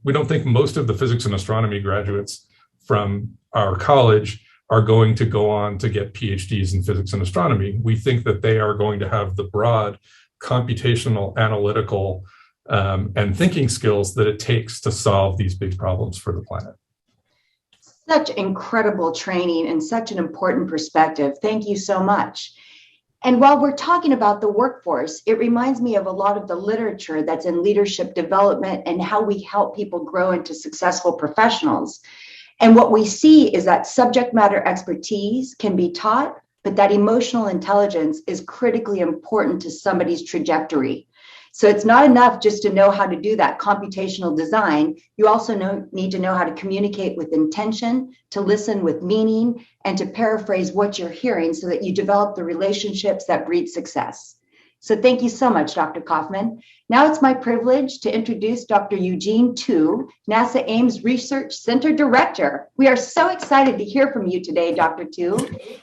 we don't think most of the physics and astronomy graduates from our college are going to go on to get PhDs in physics and astronomy. We think that they are going to have the broad computational, analytical, and thinking skills that it takes to solve these big problems for the planet. Such incredible training and such an important perspective. Thank you so much. And while we're talking about the workforce, it reminds me of a lot of the literature that's in leadership development and how we help people grow into successful professionals. And what we see is that subject matter expertise can be taught, but that emotional intelligence is critically important to somebody's trajectory. So it's not enough just to know how to do that computational design. You also need to know how to communicate with intention, to listen with meaning, and to paraphrase what you're hearing so that you develop the relationships that breed success. So thank you so much, Dr. Kaufman. Now it's my privilege to introduce Dr. Eugene Tu, NASA Ames Research Center Director. We are so excited to hear from you today, Dr. Tu.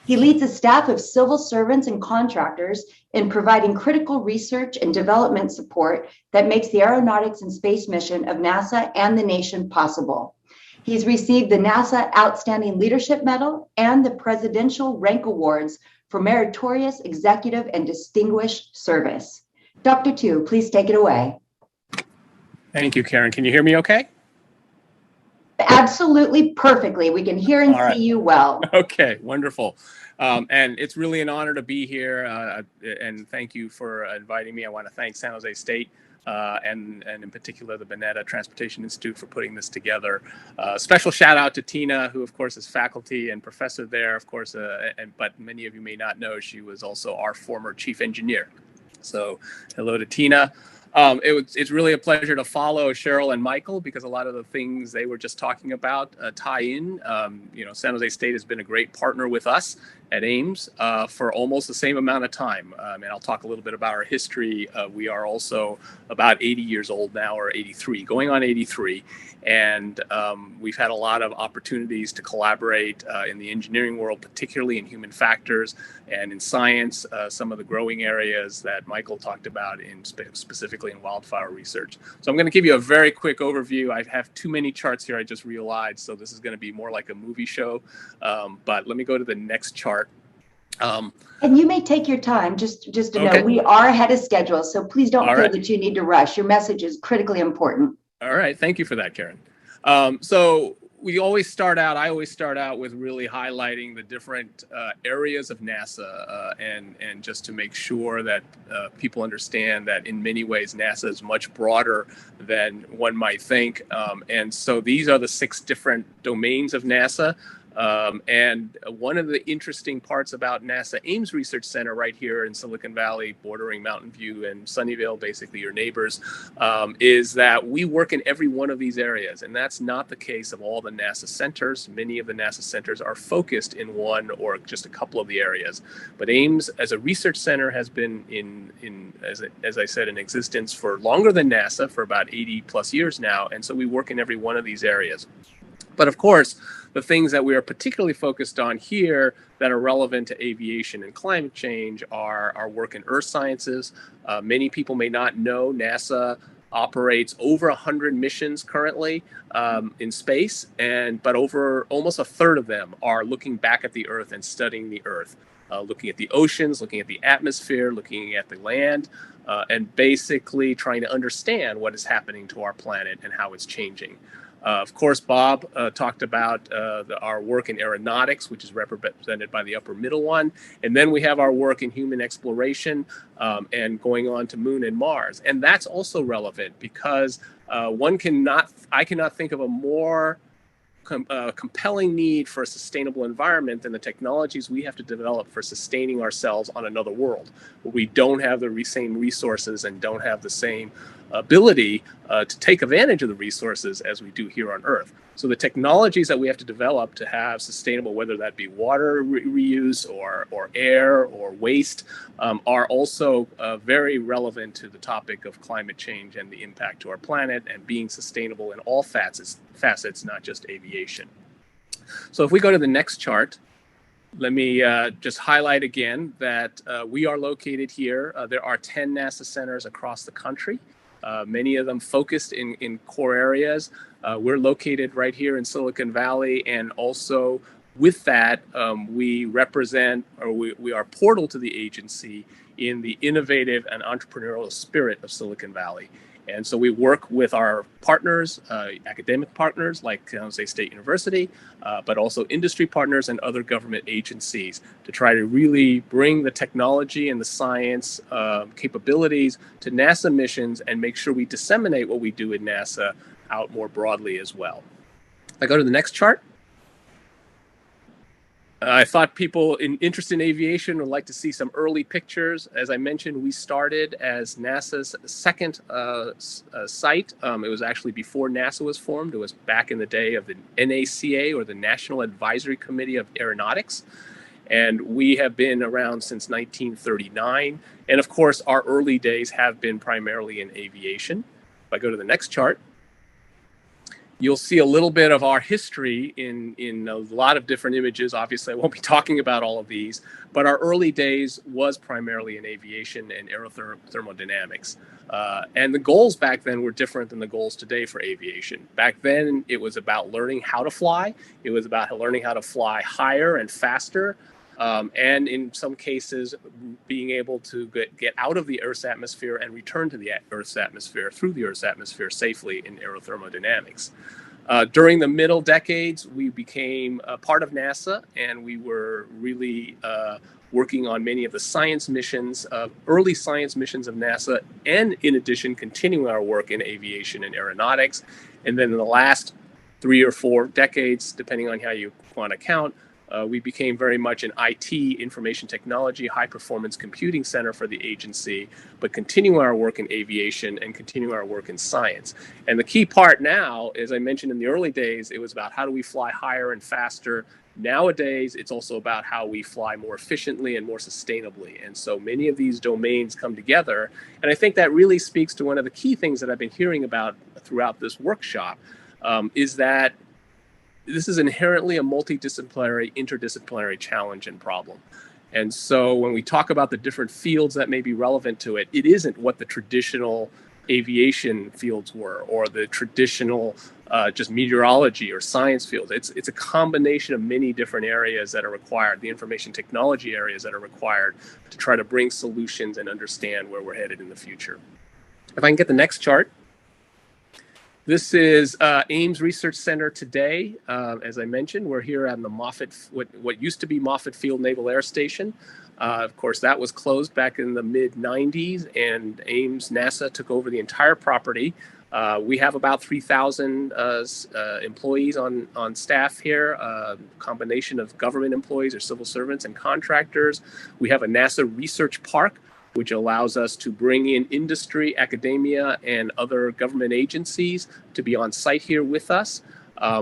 He leads a staff of civil servants and contractors in providing critical research and development support that makes the aeronautics and space mission of NASA and the nation possible. He's received the NASA Outstanding Leadership Medal and the Presidential Rank Awards for meritorious executive and distinguished service. Dr. Tu, please take it away. Thank you, Karen. Can you hear me okay? Absolutely perfectly. We can hear and see you well. Okay, wonderful. And it's really an honor to be here. And thank you for inviting me. I want to thank San Jose State and in particular the Mineta Transportation Institute for putting this together. Special shout out to Tina, who of course is faculty and professor there, of course, but many of you may not know she was also our former chief engineer. So hello to Tina. It's really a pleasure to follow Cheryl and Michael because a lot of the things they were just talking about tie in. You know, San Jose State has been a great partner with us at Ames for almost the same amount of time. And I'll talk a little bit about our history. We are also about 80 years old now, or 83, going on 83. And we've had a lot of opportunities to collaborate in the engineering world, particularly in human factors and in science, some of the growing areas that Michael talked about in specifically in wildfire research. So I'm going to give you a very quick overview. I have too many charts here, I just realized, so this is going to be more like a movie show. But let me go to the next chart. And you may take your time, just to know we are ahead of schedule, so please don't feel that you need to rush. Your message is critically important. All right, thank you for that, Karen. So I always start out with really highlighting the different areas of NASA and just to make sure that people understand that in many ways NASA is much broader than one might think. And so these are the 6 different domains of NASA. And one of the interesting parts about NASA Ames Research Center right here in Silicon Valley, bordering Mountain View and Sunnyvale, basically your neighbors, is that we work in every one of these areas. And that's not the case of all the NASA centers. Many of the NASA centers are focused in one or just a couple of the areas. But Ames, as a research center, has been as I said, in existence for longer than NASA, for about 80 plus years now. And so we work in every one of these areas. But of course, the things that we are particularly focused on here that are relevant to aviation and climate change are our work in earth sciences. Many people may not know NASA operates over 100 missions currently in space, but over almost a third of them are looking back at the Earth and studying the Earth, looking at the oceans, looking at the atmosphere, looking at the land, and basically trying to understand what is happening to our planet and how it's changing. Of course, Bob talked about our work in aeronautics, which is represented by the upper middle one. And then we have our work in human exploration and going on to Moon and Mars. And that's also relevant because I cannot think of a more compelling need for a sustainable environment than the technologies we have to develop for sustaining ourselves on another world, where we don't have the same resources and don't have the same ability to take advantage of the resources as we do here on Earth. So the technologies that we have to develop to have sustainable, whether that be water reuse or air or waste, are also very relevant to the topic of climate change and the impact to our planet and being sustainable in all facets, not just aviation. So if we go to the next chart, let me just highlight again that we are located here. There are 10 NASA centers across the country. Many of them focused in core areas. We're located right here in Silicon Valley, and also with that, we represent, or we are portal to the agency in the innovative and entrepreneurial spirit of Silicon Valley. And so we work with our partners, academic partners like San Jose State University, but also industry partners and other government agencies to try to really bring the technology and the science capabilities to NASA missions and make sure we disseminate what we do at NASA out more broadly as well. I go to the next chart. I thought people interested in aviation would like to see some early pictures. As I mentioned, we started as NASA's second site. It was actually before NASA was formed. It was back in the day of the NACA, or the National Advisory Committee of Aeronautics. And we have been around since 1939. And of course, our early days have been primarily in aviation. If I go to the next chart, you'll see a little bit of our history in a lot of different images. Obviously, I won't be talking about all of these, but our early days was primarily in aviation and aerothermodynamics. And the goals back then were different than the goals today for aviation. Back then, it was about learning how to fly. It was about learning how to fly higher and faster. And in some cases, being able to get out of the Earth's atmosphere and return to the Earth's atmosphere through the Earth's atmosphere safely in aerothermodynamics. During the middle decades, we became a part of NASA, and we were really working on many of the science missions, early science missions of NASA, and in addition, continuing our work in aviation and aeronautics. And then in the last 3 or 4 decades, depending on how you want to count, we became very much an IT, information technology, high-performance computing center for the agency, but continuing our work in aviation and continuing our work in science. And the key part now, as I mentioned in the early days, it was about how do we fly higher and faster. Nowadays, it's also about how we fly more efficiently and more sustainably. And so many of these domains come together. And I think that really speaks to one of the key things that I've been hearing about throughout this workshop, is that this is inherently a multidisciplinary, interdisciplinary challenge and problem. And so when we talk about the different fields that may be relevant to it, it isn't what the traditional aviation fields were, or the traditional just meteorology or science fields. It's a combination of many different areas that are required, the information technology areas that are required to try to bring solutions and understand where we're headed in the future. If I can get the next chart. This is Ames Research Center today. As I mentioned, we're here on the Moffett, what used to be Moffett Field Naval Air Station. Of course, that was closed back in the mid-90s, and Ames NASA took over the entire property. We have about 3,000 employees on staff here, a combination of government employees or civil servants and contractors. We have a NASA research park, which allows us to bring in industry, academia, and other government agencies to be on site here with us.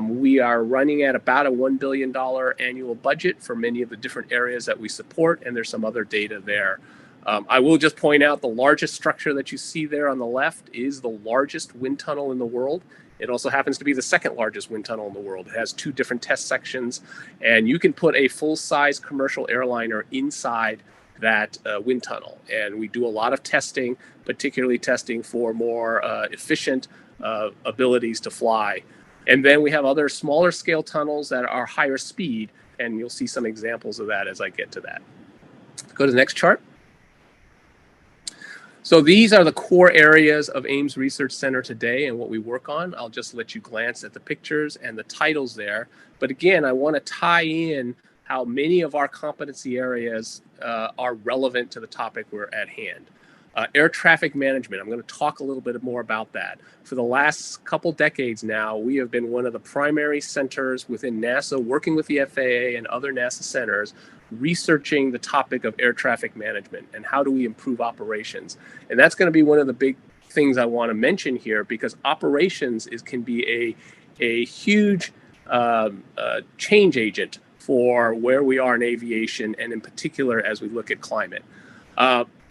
We are running at about a $1 billion annual budget for many of the different areas that we support, and there's some other data there. I will just point out the largest structure that you see there on the left is the largest wind tunnel in the world. It also happens to be the second largest wind tunnel in the world. It has 2 different test sections, and you can put a full-size commercial airliner inside that wind tunnel. And we do a lot of testing, particularly testing for more efficient abilities to fly. And then we have other smaller scale tunnels that are higher speed, and you'll see some examples of that as I get to that. Go to the next chart. So these are the core areas of Ames Research Center today and what we work on. I'll just let you glance at the pictures and the titles there. But again, I want to tie in how many of our competency areas are relevant to the topic we're at hand. Air traffic management, I'm going to talk a little bit more about that. For the last couple decades now, we have been one of the primary centers within NASA, working with the FAA and other NASA centers, researching the topic of air traffic management and how do we improve operations. And that's going to be one of the big things I want to mention here, because operations can be a huge change agent for where we are in aviation, and in particular as we look at climate.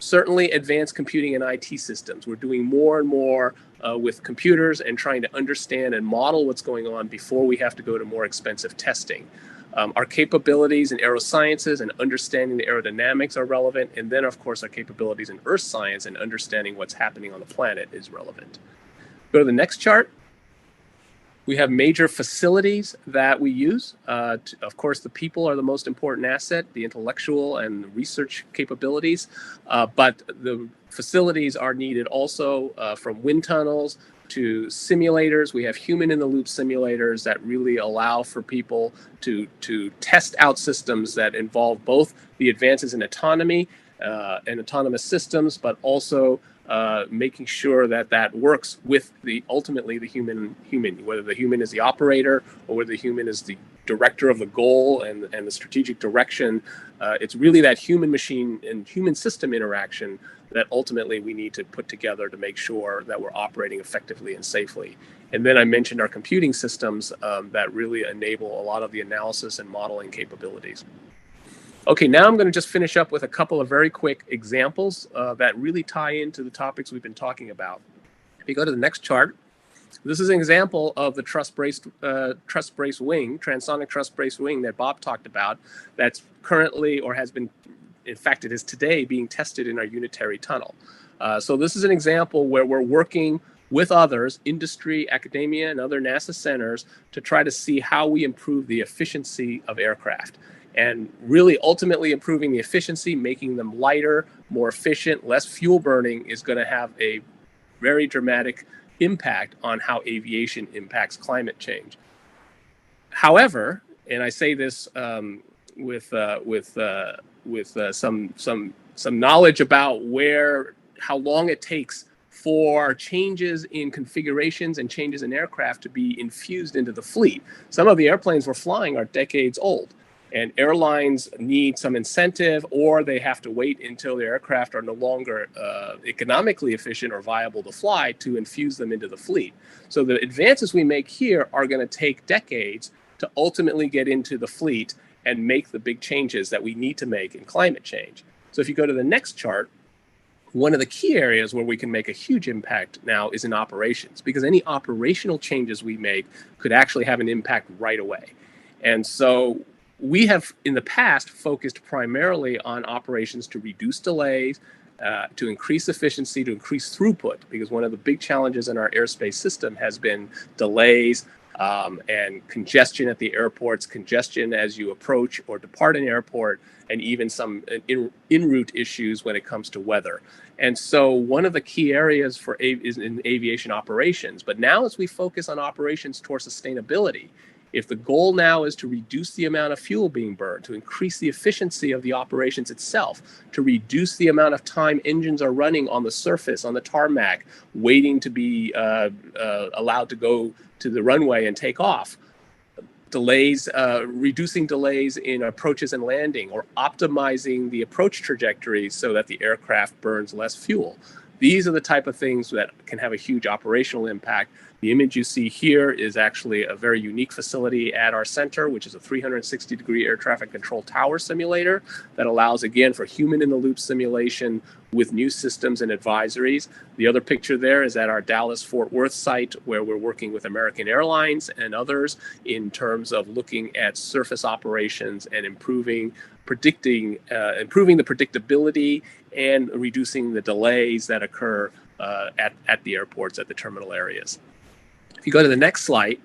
Certainly advanced computing and IT systems. We're doing more and more with computers and trying to understand and model what's going on before we have to go to more expensive testing. Our capabilities in aerosciences and understanding the aerodynamics are relevant. And then, of course, our capabilities in earth science and understanding what's happening on the planet is relevant. Go to the next chart. We have major facilities that we use. Of course, the people are the most important asset, the intellectual and research capabilities, but the facilities are needed also from wind tunnels to simulators. We have human-in-the-loop simulators that really allow for people to test out systems that involve both the advances in autonomy and autonomous systems, but also making sure that that works with ultimately the human, whether the human is the operator or whether the human is the director of the goal and the strategic direction. It's really that human machine and human system interaction that ultimately we need to put together to make sure that we're operating effectively and safely. And then I mentioned our computing systems that really enable a lot of the analysis and modeling capabilities. Okay, now I'm going to just finish up with a couple of very quick examples that really tie into the topics we've been talking about. If you go to the next chart, this is an example of the truss-braced wing, transonic truss-braced wing that Bob talked about, that's currently, or has been, in fact, it is today being tested in our unitary tunnel. So this is an example where we're working with others, industry, academia, and other NASA centers to try to see how we improve the efficiency of aircraft. And really ultimately improving the efficiency, making them lighter, more efficient, less fuel burning is going to have a very dramatic impact on how aviation impacts climate change. However, and I say this with some knowledge about how long it takes for changes in configurations and changes in aircraft to be infused into the fleet. Some of the airplanes we're flying are decades old. And airlines need some incentive, or they have to wait until the aircraft are no longer economically efficient or viable to fly to infuse them into the fleet. So the advances we make here are going to take decades to ultimately get into the fleet and make the big changes that we need to make in climate change. So if you go to the next chart, one of the key areas where we can make a huge impact now is in operations, because any operational changes we make could actually have an impact right away. And so we have in the past focused primarily on operations to reduce delays, to increase efficiency, to increase throughput, because one of the big challenges in our airspace system has been delays and congestion at the airports, congestion as you approach or depart an airport, and even some en route issues when it comes to weather. And so one of the key areas is in aviation operations. But now as we focus on operations towards sustainability, if the goal now is to reduce the amount of fuel being burned, to increase the efficiency of the operations itself, to reduce the amount of time engines are running on the surface, on the tarmac, waiting to be allowed to go to the runway and take off, delays, reducing delays in approaches and landing, or optimizing the approach trajectory so that the aircraft burns less fuel. These are the type of things that can have a huge operational impact. The image you see here is actually a very unique facility at our center, which is a 360-degree air traffic control tower simulator that allows, again, for human-in-the-loop simulation with new systems and advisories. The other picture there is at our Dallas-Fort Worth site, where we're working with American Airlines and others in terms of looking at surface operations and improving the predictability and reducing the delays that occur at the airports, at the terminal areas. If you go to the next slide,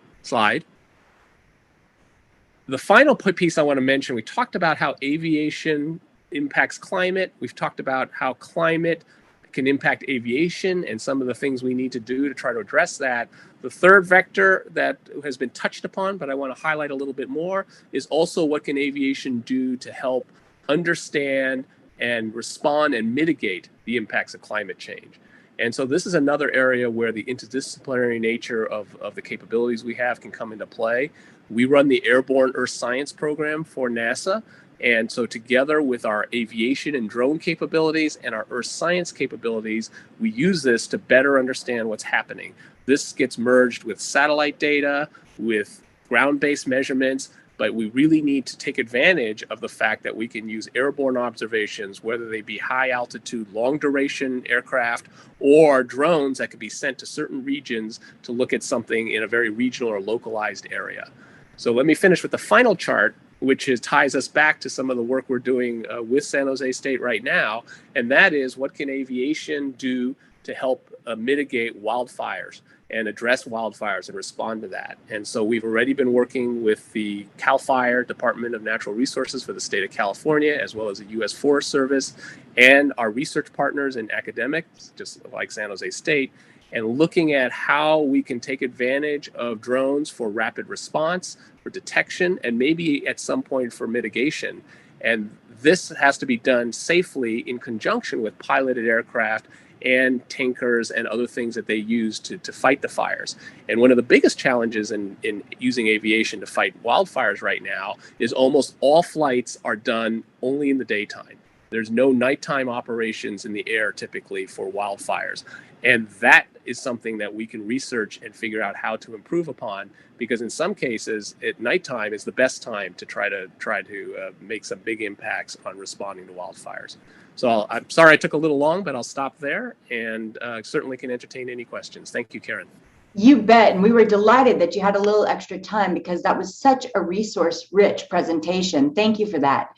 the final piece I want to mention, we talked about how aviation impacts climate. We've talked about how climate can impact aviation and some of the things we need to do to try to address that. The third vector that has been touched upon, but I want to highlight a little bit more, is also what can aviation do to help understand and respond and mitigate the impacts of climate change. And so this is another area where the interdisciplinary nature of the capabilities we have can come into play. We run the Airborne Earth Science program for NASA. And so together with our aviation and drone capabilities and our earth science capabilities, we use this to better understand what's happening. This gets merged with satellite data, with ground-based measurements, but we really need to take advantage of the fact that we can use airborne observations, whether they be high altitude, long duration aircraft, or drones that could be sent to certain regions to look at something in a very regional or localized area. So let me finish with the final chart, which ties us back to some of the work we're doing with San Jose State right now, and that is what can aviation do to help mitigate wildfires and address wildfires and respond to that. And so we've already been working with the CAL FIRE, Department of Natural Resources for the state of California, as well as the U.S. Forest Service, and our research partners and academics, just like San Jose State, and looking at how we can take advantage of drones for rapid response, for detection, and maybe at some point for mitigation. And this has to be done safely in conjunction with piloted aircraft and tankers and other things that they use to fight the fires. And one of the biggest challenges in using aviation to fight wildfires right now is almost all flights are done only in the daytime. There's no nighttime operations in the air typically for wildfires. And that is something that we can research and figure out how to improve upon, because in some cases at nighttime is the best time to try to make some big impacts on responding to wildfires. So I'm sorry I took a little long, but I'll stop there and certainly can entertain any questions. Thank you, Karen. You bet. And we were delighted that you had a little extra time, because that was such a resource-rich presentation. Thank you for that.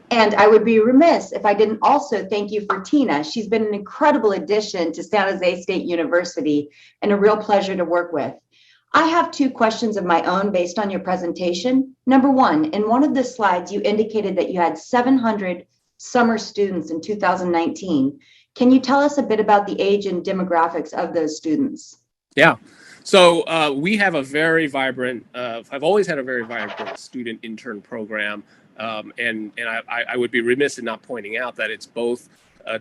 And I would be remiss if I didn't also thank you for Tina. She's been an incredible addition to San Jose State University and a real pleasure to work with. I have two questions of my own based on your presentation. Number one, in one of the slides, you indicated that you had 700 summer students in 2019. Can you tell us a bit about the age and demographics of those students? Yeah. So we have a very vibrant, I've always had a very vibrant student intern program. And I would be remiss in not pointing out that it's both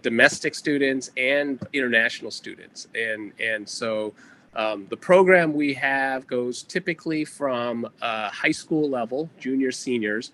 domestic students and international students. And so the program we have goes typically from high school level, juniors, seniors,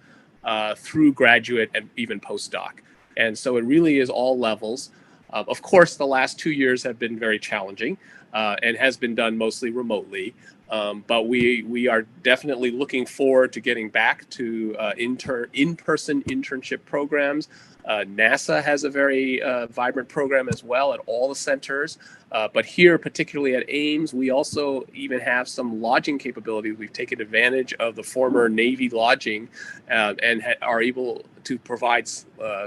through graduate and even postdoc. And so it really is all levels. Of course, the last 2 years have been very challenging and has been done mostly remotely. But we are definitely looking forward to getting back to in-person internship programs. NASA has a very vibrant program as well at all the centers. But here, particularly at Ames, we also even have some lodging capabilities. We've taken advantage of the former Navy lodging and are able to provide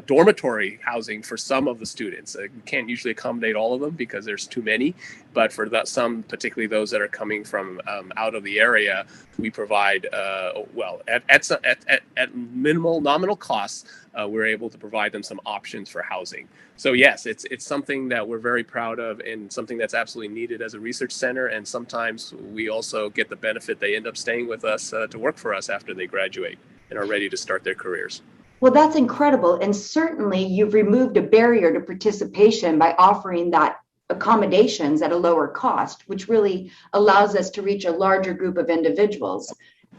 dormitory housing for some of the students. We can't usually accommodate all of them because there's too many, but for some, particularly those that are coming from out of the area, we provide, at minimal nominal costs, we're able to provide them some options for housing. So yes, it's something that we're very proud of and something that's absolutely needed as a research center. And sometimes we also get the benefit they end up staying with us to work for us after they graduate and are ready to start their careers. Well, that's incredible. And certainly you've removed a barrier to participation by offering that accommodations at a lower cost, which really allows us to reach a larger group of individuals.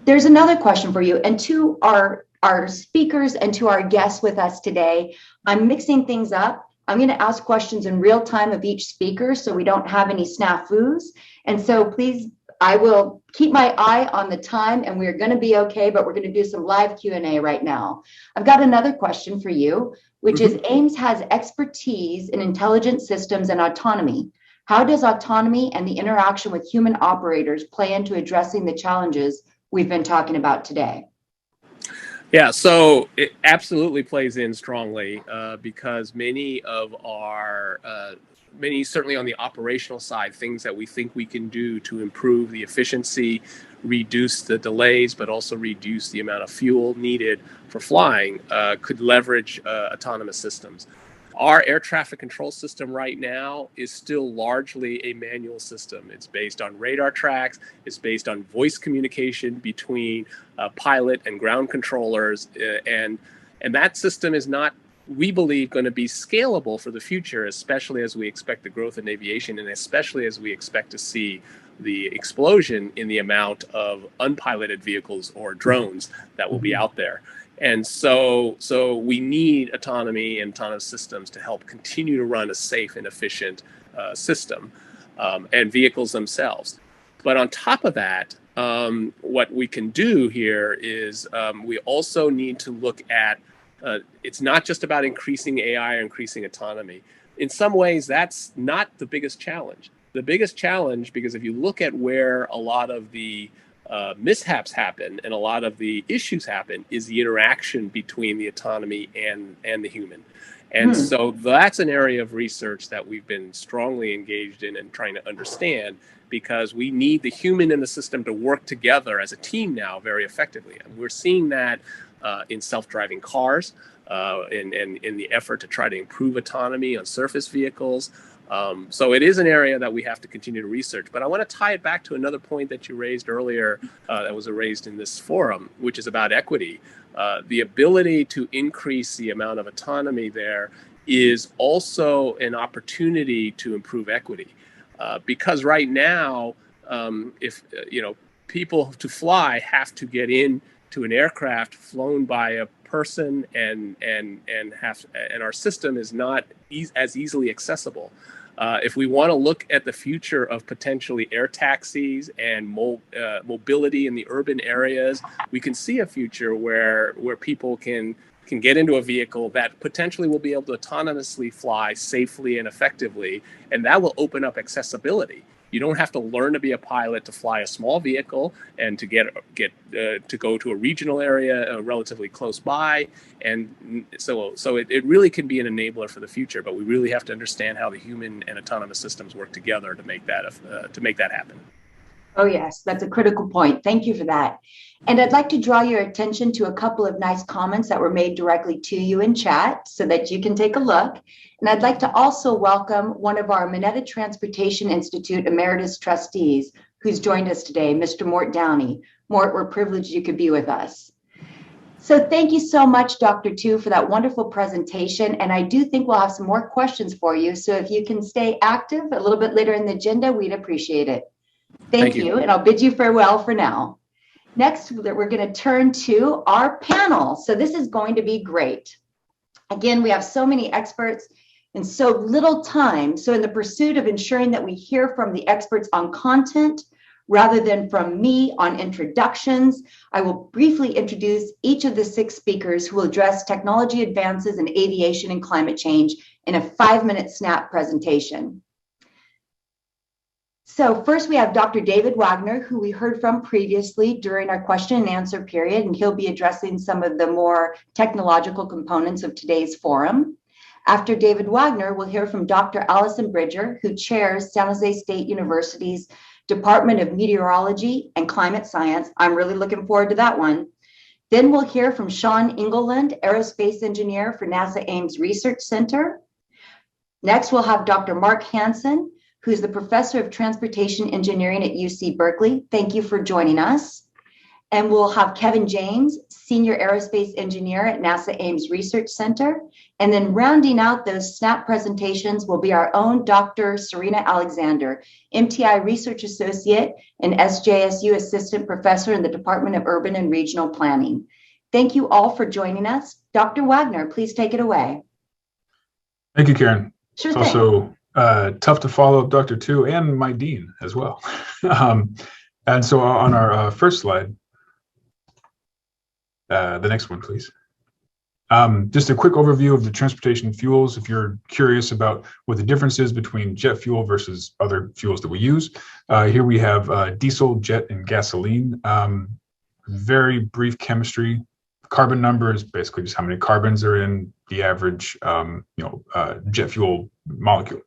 There's another question for you, and to our speakers and to our guests with us today, I'm mixing things up. I'm going to ask questions in real time of each speaker so we don't have any snafus. And so please, I will keep my eye on the time and we're going to be okay, but we're going to do some live Q&A right now. I've got another question for you, which is Ames has expertise in intelligent systems and autonomy. How does autonomy and the interaction with human operators play into addressing the challenges we've been talking about today? Yeah, so it absolutely plays in strongly because many of our, certainly on the operational side, things that we think we can do to improve the efficiency, reduce the delays, but also reduce the amount of fuel needed for flying could leverage autonomous systems. Our air traffic control system right now is still largely a manual system. It's based on radar tracks. It's based on voice communication between pilot and ground controllers. And that system is not, we believe, going to be scalable for the future, especially as we expect the growth in aviation and especially as we expect to see the explosion in the amount of unpiloted vehicles or drones that will be out there. And so we need autonomy and autonomous systems to help continue to run a safe and efficient system and vehicles themselves. But on top of that, what we can do here is we also need to look at, it's not just about increasing AI or increasing autonomy. In some ways, that's not the biggest challenge. The biggest challenge, because if you look at where a lot of the mishaps happen and a lot of the issues happen, is the interaction between the autonomy and the human. And so that's an area of research that we've been strongly engaged in and trying to understand, because we need the human and the system to work together as a team now very effectively. And we're seeing that in self-driving cars, in the effort to try to improve autonomy on surface vehicles. So it is an area that we have to continue to research. But I want to tie it back to another point that you raised earlier that was raised in this forum, which is about equity. The ability to increase the amount of autonomy there is also an opportunity to improve equity. Because right now, if people to fly have to get into an aircraft flown by a person and our system is not as easily accessible. If we want to look at the future of potentially air taxis and mobility in the urban areas, we can see a future where people can get into a vehicle that potentially will be able to autonomously fly safely and effectively, and that will open up accessibility. You don't have to learn to be a pilot to fly a small vehicle and to get to go to a regional area relatively close by, and so it really can be an enabler for the future. But we really have to understand how the human and autonomous systems work together to make that happen. Oh yes, that's a critical point. Thank you for that. And I'd like to draw your attention to a couple of nice comments that were made directly to you in chat so that you can take a look. And I'd like to also welcome one of our Mineta Transportation Institute Emeritus Trustees who's joined us today, Mr. Mort Downey. Mort, we're privileged you could be with us. So thank you so much, Dr. Tu, for that wonderful presentation. And I do think we'll have some more questions for you. So if you can stay active a little bit later in the agenda, we'd appreciate it. Thank you. And I'll bid you farewell for now. Next, we're going to turn to our panel. So this is going to be great. Again, we have so many experts and so little time. So in the pursuit of ensuring that we hear from the experts on content rather than from me on introductions, I will briefly introduce each of the 6 speakers who will address technology advances in aviation and climate change in a 5-minute snap presentation. So first we have Dr. David Wagner, who we heard from previously during our question and answer period, and he'll be addressing some of the more technological components of today's forum. After David Wagner, we'll hear from Dr. Allison Bridger, who chairs San Jose State University's Department of Meteorology and Climate Science. I'm really looking forward to that one. Then we'll hear from Sean Engelland, aerospace engineer for NASA Ames Research Center. Next, we'll have Dr. Mark Hansen, who's the professor of transportation engineering at UC Berkeley. Thank you for joining us. And we'll have Kevin James, senior aerospace engineer at NASA Ames Research Center. And then rounding out those SNAP presentations will be our own Dr. Serena Alexander, MTI research associate and SJSU assistant professor in the Department of Urban and Regional Planning. Thank you all for joining us. Dr. Wagner, please take it away. Thank you, Karen. Sure It's thing. also tough to follow up Dr. Tu and my dean as well. And so on our first slide, the next one, please. Just a quick overview of the transportation fuels. If you're curious about what the difference is between jet fuel versus other fuels that we use, here we have diesel, jet, and gasoline. Very brief chemistry. Carbon number is basically just how many carbons are in the average jet fuel molecule,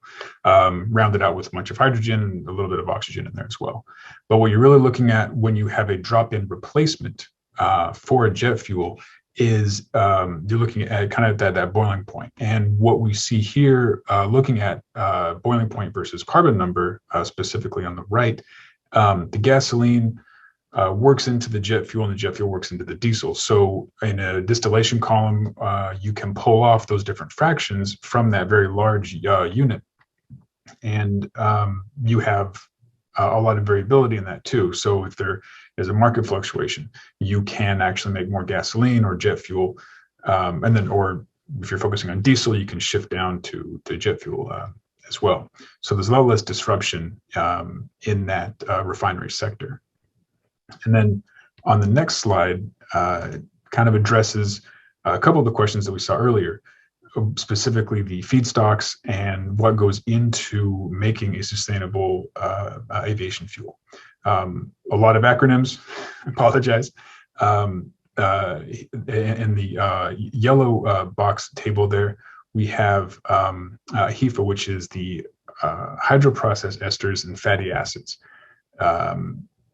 rounded out with a bunch of hydrogen and a little bit of oxygen in there as well. But what you're really looking at when you have a drop-in replacement for a jet fuel is you're looking at kind of that boiling point. And what we see here, looking at boiling point versus carbon number, specifically on the right, the gasoline works into the jet fuel and the jet fuel works into the diesel. So in a distillation column, you can pull off those different fractions from that very large unit. And you have a lot of variability in that too. So if there is a market fluctuation, you can actually make more gasoline or jet fuel. And then, or if you're focusing on diesel, you can shift down to jet fuel as well. So there's a lot less disruption in that refinery sector. And then on the next slide, kind of addresses a couple of the questions that we saw earlier, specifically the feedstocks and what goes into making a sustainable aviation fuel. A lot of acronyms, I apologize. In the yellow box table there, we have HEFA, which is the hydroprocessed esters and fatty acids.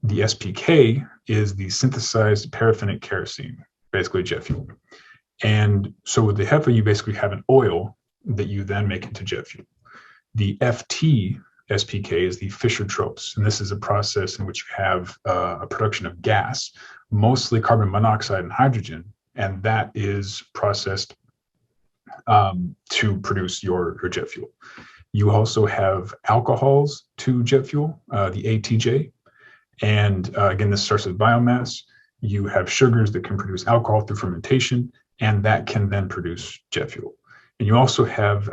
The SPK is the synthesized paraffinic kerosene, basically jet fuel. And so with the HEFA, you basically have an oil that you then make into jet fuel. The FT SPK is the Fischer-Tropsch, and this is a process in which you have a production of gas, mostly carbon monoxide and hydrogen, and that is processed to produce your jet fuel. You also have alcohols to jet fuel, the ATJ. And again, this starts with biomass. You have sugars that can produce alcohol through fermentation, and that can then produce jet fuel. And you also have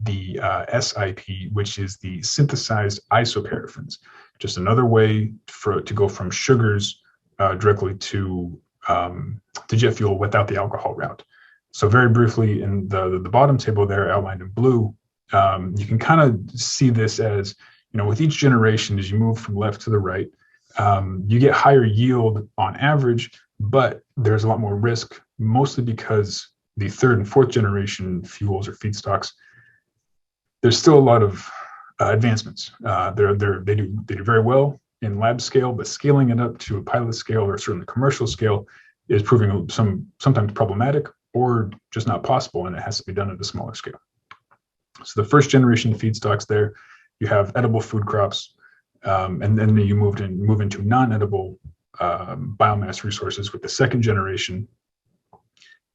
the SIP, which is the synthesized isoparaffins, just another way to go from sugars directly to jet fuel without the alcohol route. So very briefly, in the bottom table there outlined in blue, you can kind of see this as, with each generation, as you move from left to the right, you get higher yield on average, but there's a lot more risk, mostly because the third and fourth generation fuels or feedstocks, there's still a lot of advancements. They do very well in lab scale, but scaling it up to a pilot scale or certainly commercial scale is proving sometimes problematic or just not possible, and it has to be done at a smaller scale. So the first generation feedstocks there, you have edible food crops, and then you move into non-edible biomass resources with the second generation.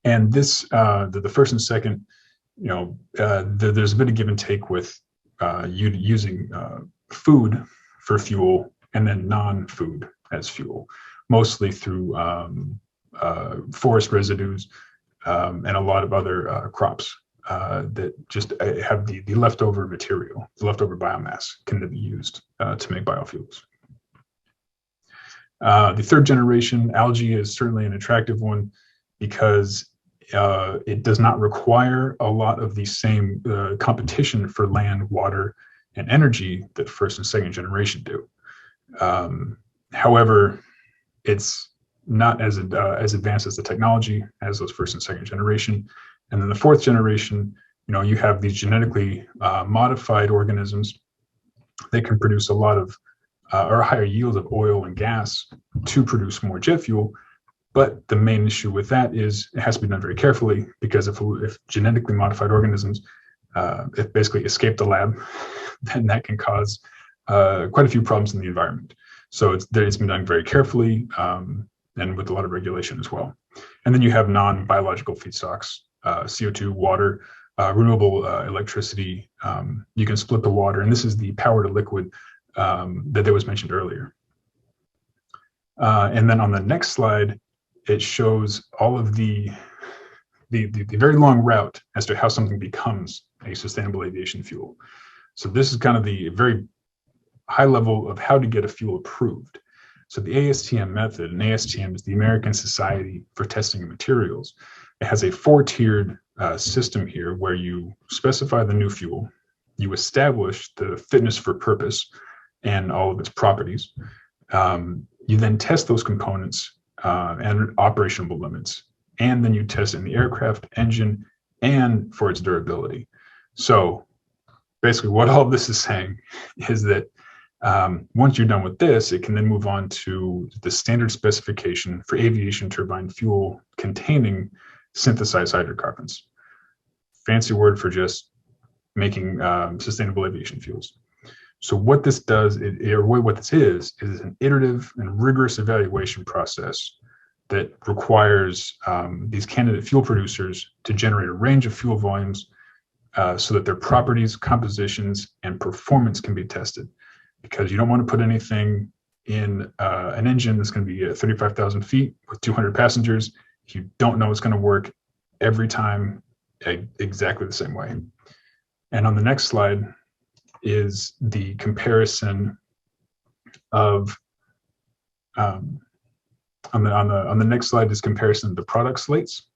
And this, the first and second, there's a bit of give and take with using food for fuel and then non-food as fuel, mostly through forest residues and a lot of other crops that just have the leftover material, the leftover biomass can be used to make biofuels. The third generation algae is certainly an attractive one because it does not require a lot of the same competition for land, water, and energy that first and second generation do. However, it's not as advanced as the technology as those first and second generation. And then the fourth generation, you have these genetically modified organisms that can produce a lot of or higher yields of oil and gas to produce more jet fuel. But the main issue with that is it has to be done very carefully, because if genetically modified organisms if basically escape the lab, then that can cause quite a few problems in the environment. So it's been done very carefully and with a lot of regulation as well. And then you have non-biological feedstocks, CO2, water, renewable electricity. You can split the water, and this is the power to liquid that was mentioned earlier. And then on the next slide, it shows all of the very long route as to how something becomes a sustainable aviation fuel. So this is kind of the very high level of how to get a fuel approved. So the ASTM method, and ASTM is the American Society for Testing of Materials. It has a 4-tiered system here where you specify the new fuel, you establish the fitness for purpose and all of its properties. You then test those components and operational limits, and then you test in the aircraft, engine, and for its durability. So basically what all of this is saying is that once you're done with this, it can then move on to the standard specification for aviation turbine fuel containing synthesized hydrocarbons. Fancy word for just making sustainable aviation fuels. So what this does, what this is an iterative and rigorous evaluation process that requires these candidate fuel producers to generate a range of fuel volumes so that their properties, compositions, and performance can be tested. Because you don't want to put anything in an engine that's going to be at 35,000 feet with 200 passengers if you don't know it's going to work every time exactly the same way. And on the next slide is the comparison of on the next slide is comparison of the product slates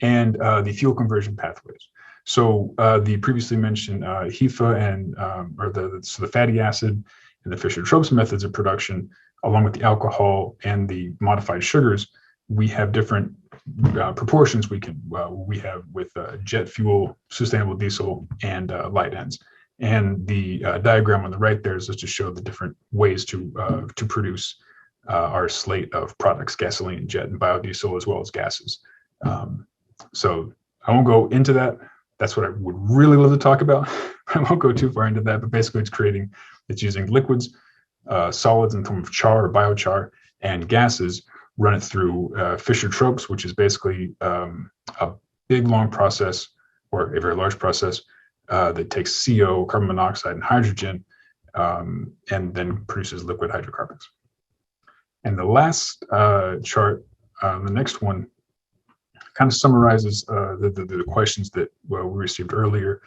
and the fuel conversion pathways. So the previously mentioned HEFA and the fatty acid and the Fischer-Tropsch methods of production, along with the alcohol and the modified sugars, we have different proportions we have with jet fuel, sustainable diesel, and light ends. And the diagram on the right there is just to show the different ways to produce our slate of products: gasoline, jet, and biodiesel, as well as gases. So I won't go into that. That's what I would really love to talk about. I won't go too far into that, but basically it's using liquids, solids in the form of char or biochar, and gases, run it through Fischer-Tropsch, which is basically a big, long process, or a very large process, that takes CO, carbon monoxide, and hydrogen, and then produces liquid hydrocarbons. And the last chart, the next one, kind of summarizes the questions that we received earlier,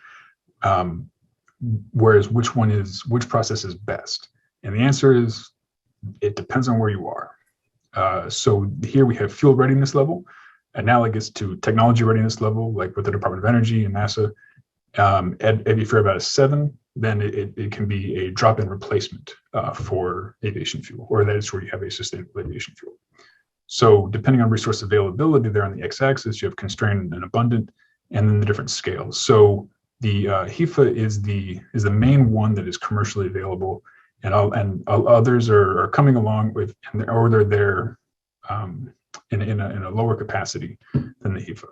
whereas which process is best? And the answer is, it depends on where you are. So here we have fuel readiness level, analogous to technology readiness level, like with the Department of Energy and NASA. If you're about a 7, then it can be a drop-in replacement for aviation fuel, or that is where you have a sustainable aviation fuel. So depending on resource availability, there on the x-axis, you have constrained and abundant, and then the different scales. So the HEFA is the main one that is commercially available, and others are coming along with, or they're there in a lower capacity than the HEFA.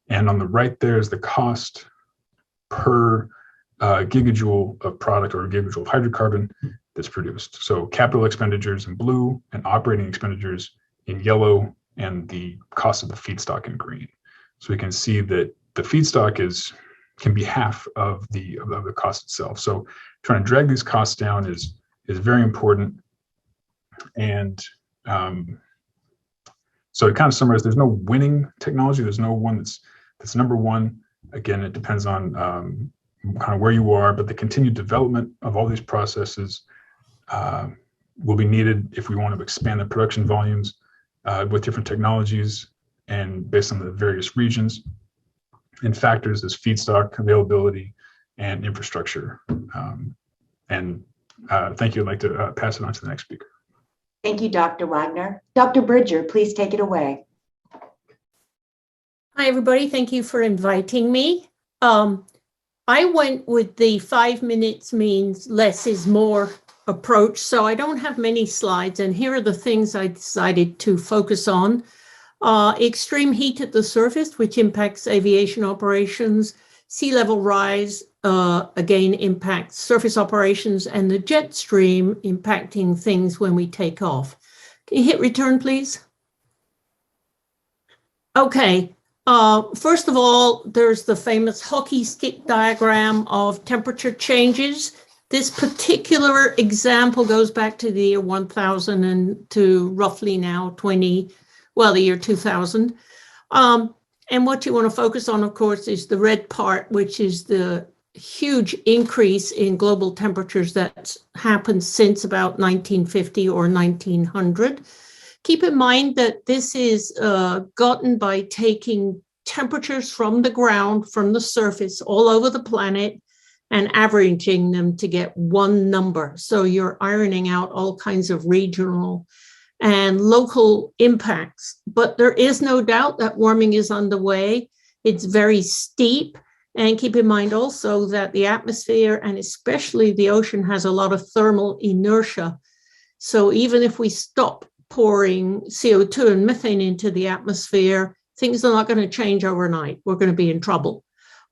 And on the right there is the cost per gigajoule of product or gigajoule of hydrocarbon that's produced. So capital expenditures in blue and operating expenditures in yellow, and the cost of the feedstock in green. So we can see that the feedstock can be half of the cost itself. So trying to drag these costs down is very important. And so to kind of summarize, there's no winning technology. There's no one that's number one. Again, it depends on kind of where you are, but the continued development of all these processes will be needed if we want to expand the production volumes with different technologies and based on the various regions. and factors as feedstock availability and infrastructure. Thank you. I'd like to pass it on to the next speaker. Thank you, Dr. Wagner. Dr. Bridger, please take it away. Hi, everybody. Thank you for inviting me. I went with the 5 minutes means less is more approach, so I don't have many slides, and here are the things I decided to focus on. Extreme heat at the surface, which impacts aviation operations, sea level rise, again, impacts surface operations, and the jet stream impacting things when we take off. Can you hit return, please? Okay. First of all, there's the famous hockey stick diagram of temperature changes. This particular example goes back to the year 1000 and to roughly now the year 2000. And what you want to focus on, of course, is the red part, which is the huge increase in global temperatures that's happened since about 1950 or 1900. Keep in mind that this is gotten by taking temperatures from the ground, from the surface all over the planet, and averaging them to get one number. So you're ironing out all kinds of regional and local impacts. But there is no doubt that warming is underway. It's very steep. And keep in mind also that the atmosphere and especially the ocean has a lot of thermal inertia. So even if we stop pouring CO2 and methane into the atmosphere, things are not going to change overnight. We're going to be in trouble.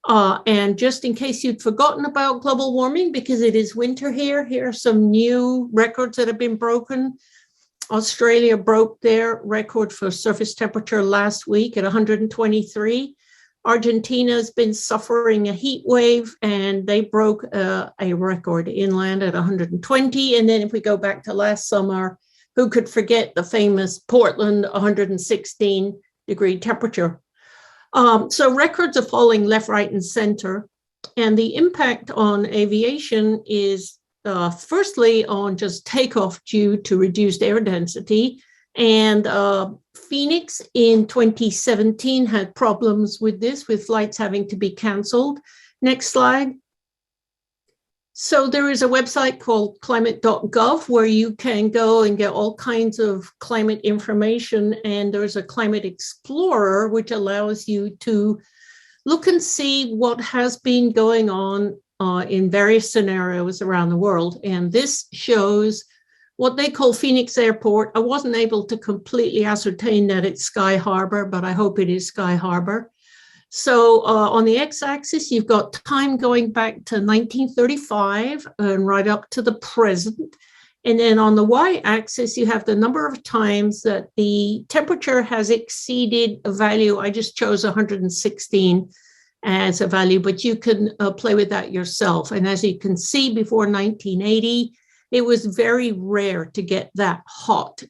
And just in case you'd forgotten about global warming, because it is winter here are some new records that have been broken. Australia broke their record for surface temperature last week at 123. Argentina has been suffering a heat wave, and they broke a record inland at 120. And then if we go back to last summer, who could forget the famous Portland 116-degree temperature? So records are falling left, right, and center. And the impact on aviation is firstly on just takeoff due to reduced air density. And Phoenix in 2017 had problems with this, with flights having to be canceled. Next slide. So there is a website called climate.gov where you can go and get all kinds of climate information. And there's a climate explorer, which allows you to look and see what has been going on in various scenarios around the world. And this shows what they call Phoenix Airport. I wasn't able to completely ascertain that it's Sky Harbor, but I hope it is Sky Harbor. So on the x-axis, you've got time going back to 1935 and right up to the present. And then on the y-axis, you have the number of times that the temperature has exceeded a value. I just chose 116 as a value, but you can play with that yourself. And as you can see, before 1980, it was very rare to get that hot.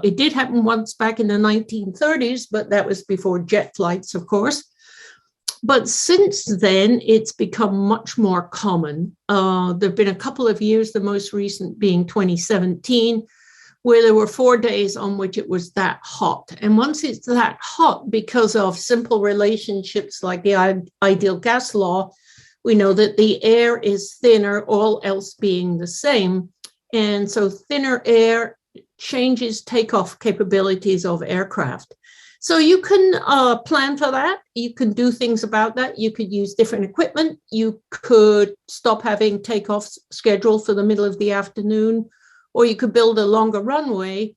It did happen once back in the 1930s, but that was before jet flights, of course. But since then, it's become much more common. There have been a couple of years, the most recent being 2017, where there were 4 days on which it was that hot. And once it's that hot, because of simple relationships like the ideal gas law, we know that the air is thinner, all else being the same. And so thinner air changes takeoff capabilities of aircraft. So you can plan for that. You can do things about that. You could use different equipment. You could stop having takeoffs scheduled for the middle of the afternoon, or you could build a longer runway.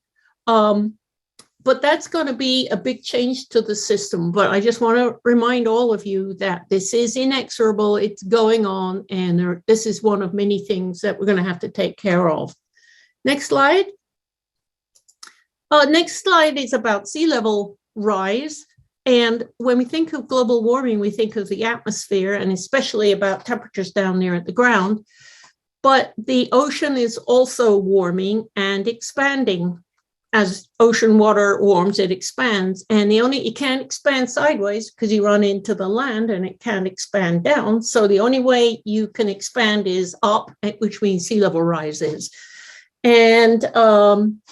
But that's going to be a big change to the system. But I just want to remind all of you that this is inexorable. It's going on, and this is one of many things that we're going to have to take care of. Next slide. Next slide is about sea level rise. And when we think of global warming, we think of the atmosphere and especially about temperatures down there at the ground. But the ocean is also warming and expanding. As ocean water warms, it expands. And it can't expand sideways because you run into the land, and it can't expand down. So the only way you can expand is up, which means sea level rises. And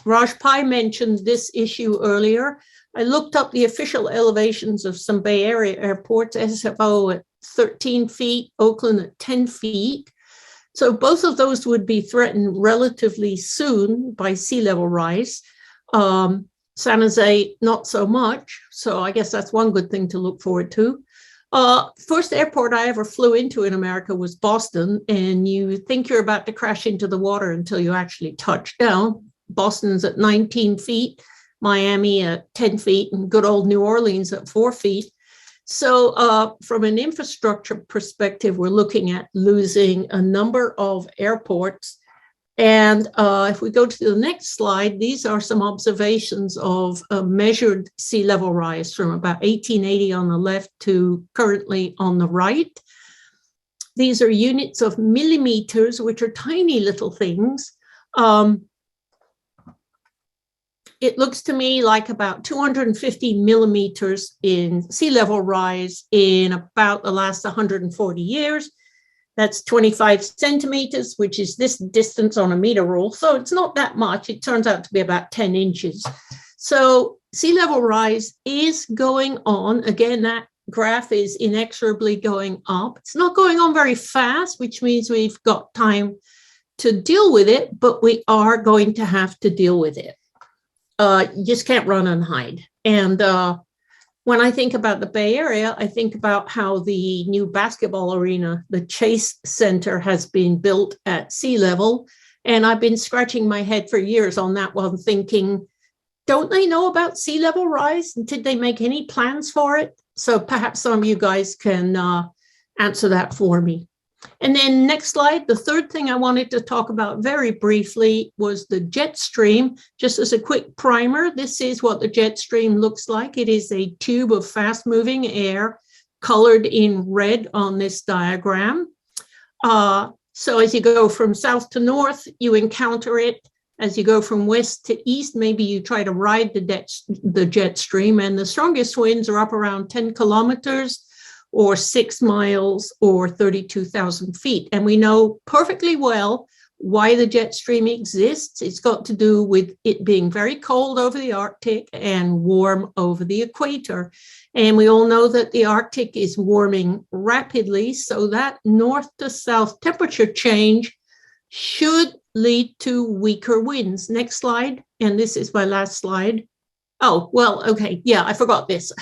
Raj Pai mentioned this issue earlier. I looked up the official elevations of some Bay Area airports, SFO at 13 feet, Oakland at 10 feet. So both of those would be threatened relatively soon by sea level rise. San Jose, not so much. So I guess that's one good thing to look forward to. First airport I ever flew into in America was Boston, and you think you're about to crash into the water until you actually touch down. Boston's at 19 feet, Miami at 10 feet, and good old New Orleans at 4 feet. So from an infrastructure perspective, we're looking at losing a number of airports. And if we go to the next slide, these are some observations of measured sea level rise from about 1880 on the left to currently on the right. These are units of millimeters, which are tiny little things. It looks to me like about 250 millimeters in sea level rise in about the last 140 years. That's 25 centimeters, which is this distance on a meter rule. So it's not that much. It turns out to be about 10 inches. So sea level rise is going on. Again, that graph is inexorably going up. It's not going on very fast, which means we've got time to deal with it, but we are going to have to deal with it. You just can't run and hide. And when I think about the Bay Area, I think about how the new basketball arena, the Chase Center, has been built at sea level. And I've been scratching my head for years on that one, thinking, don't they know about sea level rise? Did they make any plans for it? So perhaps some of you guys can answer that for me. And then next slide, the third thing I wanted to talk about very briefly was the jet stream. Just as a quick primer, this is what the jet stream looks like. It is a tube of fast-moving air colored in red on this diagram. So as you go from south to north, you encounter it. As you go from west to east, maybe you try to ride the jet stream, and the strongest winds are up around 10 kilometers or 6 miles or 32,000 feet. And we know perfectly well why the jet stream exists. It's got to do with it being very cold over the Arctic and warm over the equator. And we all know that the Arctic is warming rapidly, so that north to south temperature change should lead to weaker winds. Next slide. And this is my last slide. Oh, well, okay. Yeah, I forgot this.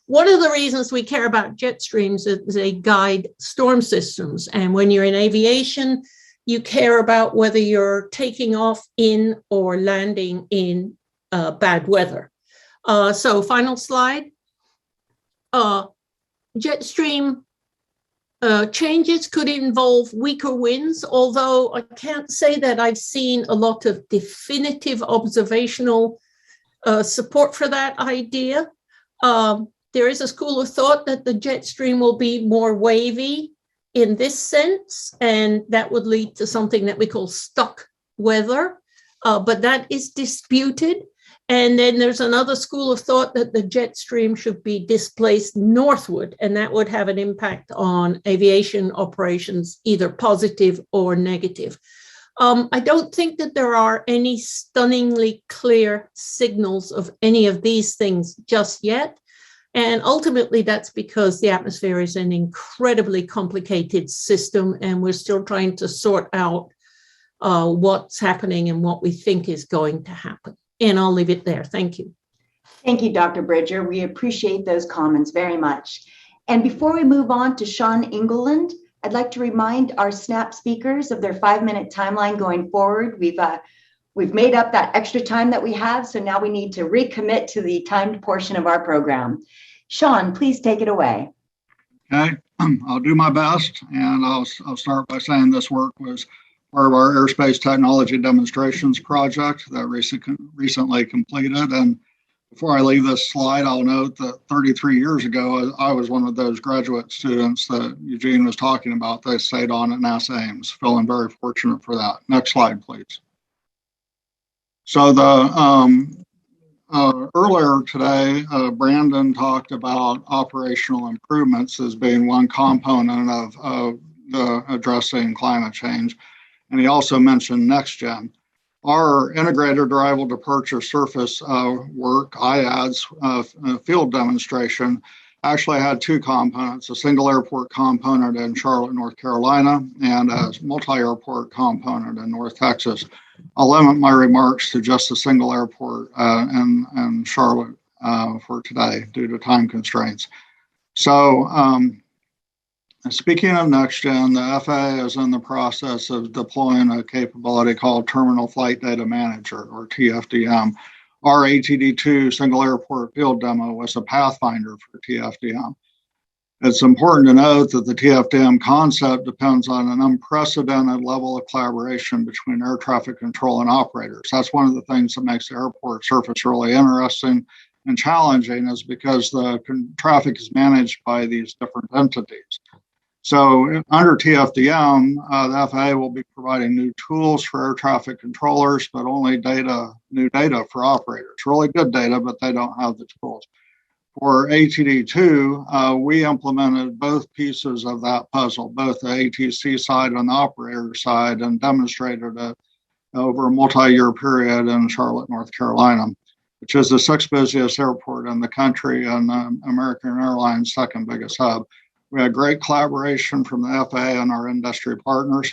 One of the reasons we care about jet streams is they guide storm systems. And when you're in aviation, you care about whether you're taking off in or landing in bad weather. So final slide. Jet stream changes could involve weaker winds, although I can't say that I've seen a lot of definitive observational support for that idea. There is a school of thought that the jet stream will be more wavy in this sense, and that would lead to something that we call stuck weather, but that is disputed. And then there's another school of thought that the jet stream should be displaced northward, and that would have an impact on aviation operations, either positive or negative. I don't think that there are any stunningly clear signals of any of these things just yet. And ultimately, that's because the atmosphere is an incredibly complicated system, and we're still trying to sort out what's happening and what we think is going to happen. And I'll leave it there. Thank you. Thank you, Dr. Bridger. We appreciate those comments very much. And before we move on to Sean England, I'd like to remind our SNAP speakers of their 5-minute timeline going forward. We've made up that extra time that we have, so now we need to recommit to the timed portion of our program. Sean, please take it away. Okay, I'll do my best, and I'll start by saying this work was part of our airspace technology demonstrations project that recently completed. And before I leave this slide, I'll note that 33 years ago, I was one of those graduate students that Eugene was talking about. They stayed on at NASA Ames, feeling very fortunate for that. Next slide, please. So earlier today, Brandon talked about operational improvements as being one component of the addressing climate change. And he also mentioned NextGen. our integrated arrival departure surface work, IADS field demonstration, actually had two components, a single airport component in Charlotte, North Carolina, and a multi-airport component in North Texas. I'll limit my remarks to just a single airport in Charlotte for today due to time constraints. So speaking of next-gen, the FAA is in the process of deploying a capability called Terminal Flight Data Manager, or TFDM. Our ATD2 single airport field demo was a pathfinder for TFDM. It's important to note that the TFDM concept depends on an unprecedented level of collaboration between air traffic control and operators. That's one of the things that makes the airport surface really interesting and challenging, is because the traffic is managed by these different entities. So under TFDM, the FAA will be providing new tools for air traffic controllers, but only new data for operators. Really good data, but they don't have the tools. For ATD2, we implemented both pieces of that puzzle, both the ATC side and the operator side, and demonstrated it over a multi-year period in Charlotte, North Carolina, which is the sixth busiest airport in the country and American Airlines' second biggest hub. We had great collaboration from the FAA and our industry partners.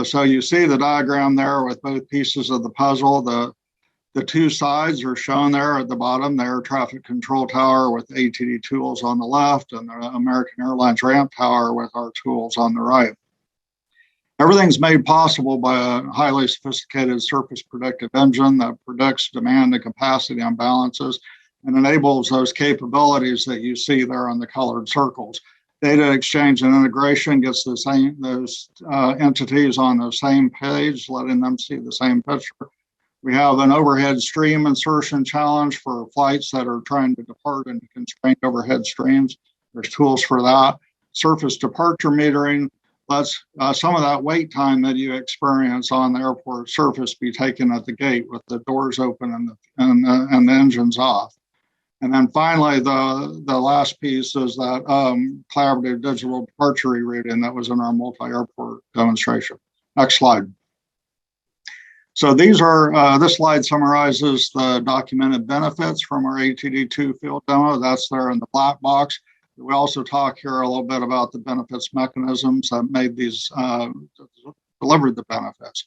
So you see the diagram there with both pieces of the puzzle. The two sides are shown there at the bottom, the air traffic control tower with ATD tools on the left, and the American Airlines ramp tower with our tools on the right. Everything's made possible by a highly sophisticated surface predictive engine that predicts demand and capacity imbalances and enables those capabilities that you see there on the colored circles. Data exchange and integration gets those entities on the same page, letting them see the same picture. We have an overhead stream insertion challenge for flights that are trying to depart into constrained overhead streams. There's tools for that. Surface departure metering lets some of that wait time that you experience on the airport surface be taken at the gate with the doors open and the engines off. And then finally, the last piece is that collaborative digital departure rerouting that was in our multi-airport demonstration. Next slide. So this slide summarizes the documented benefits from our ATD2 field demo. That's there in the black box. We also talk here a little bit about the benefits mechanisms that made these, delivered the benefits.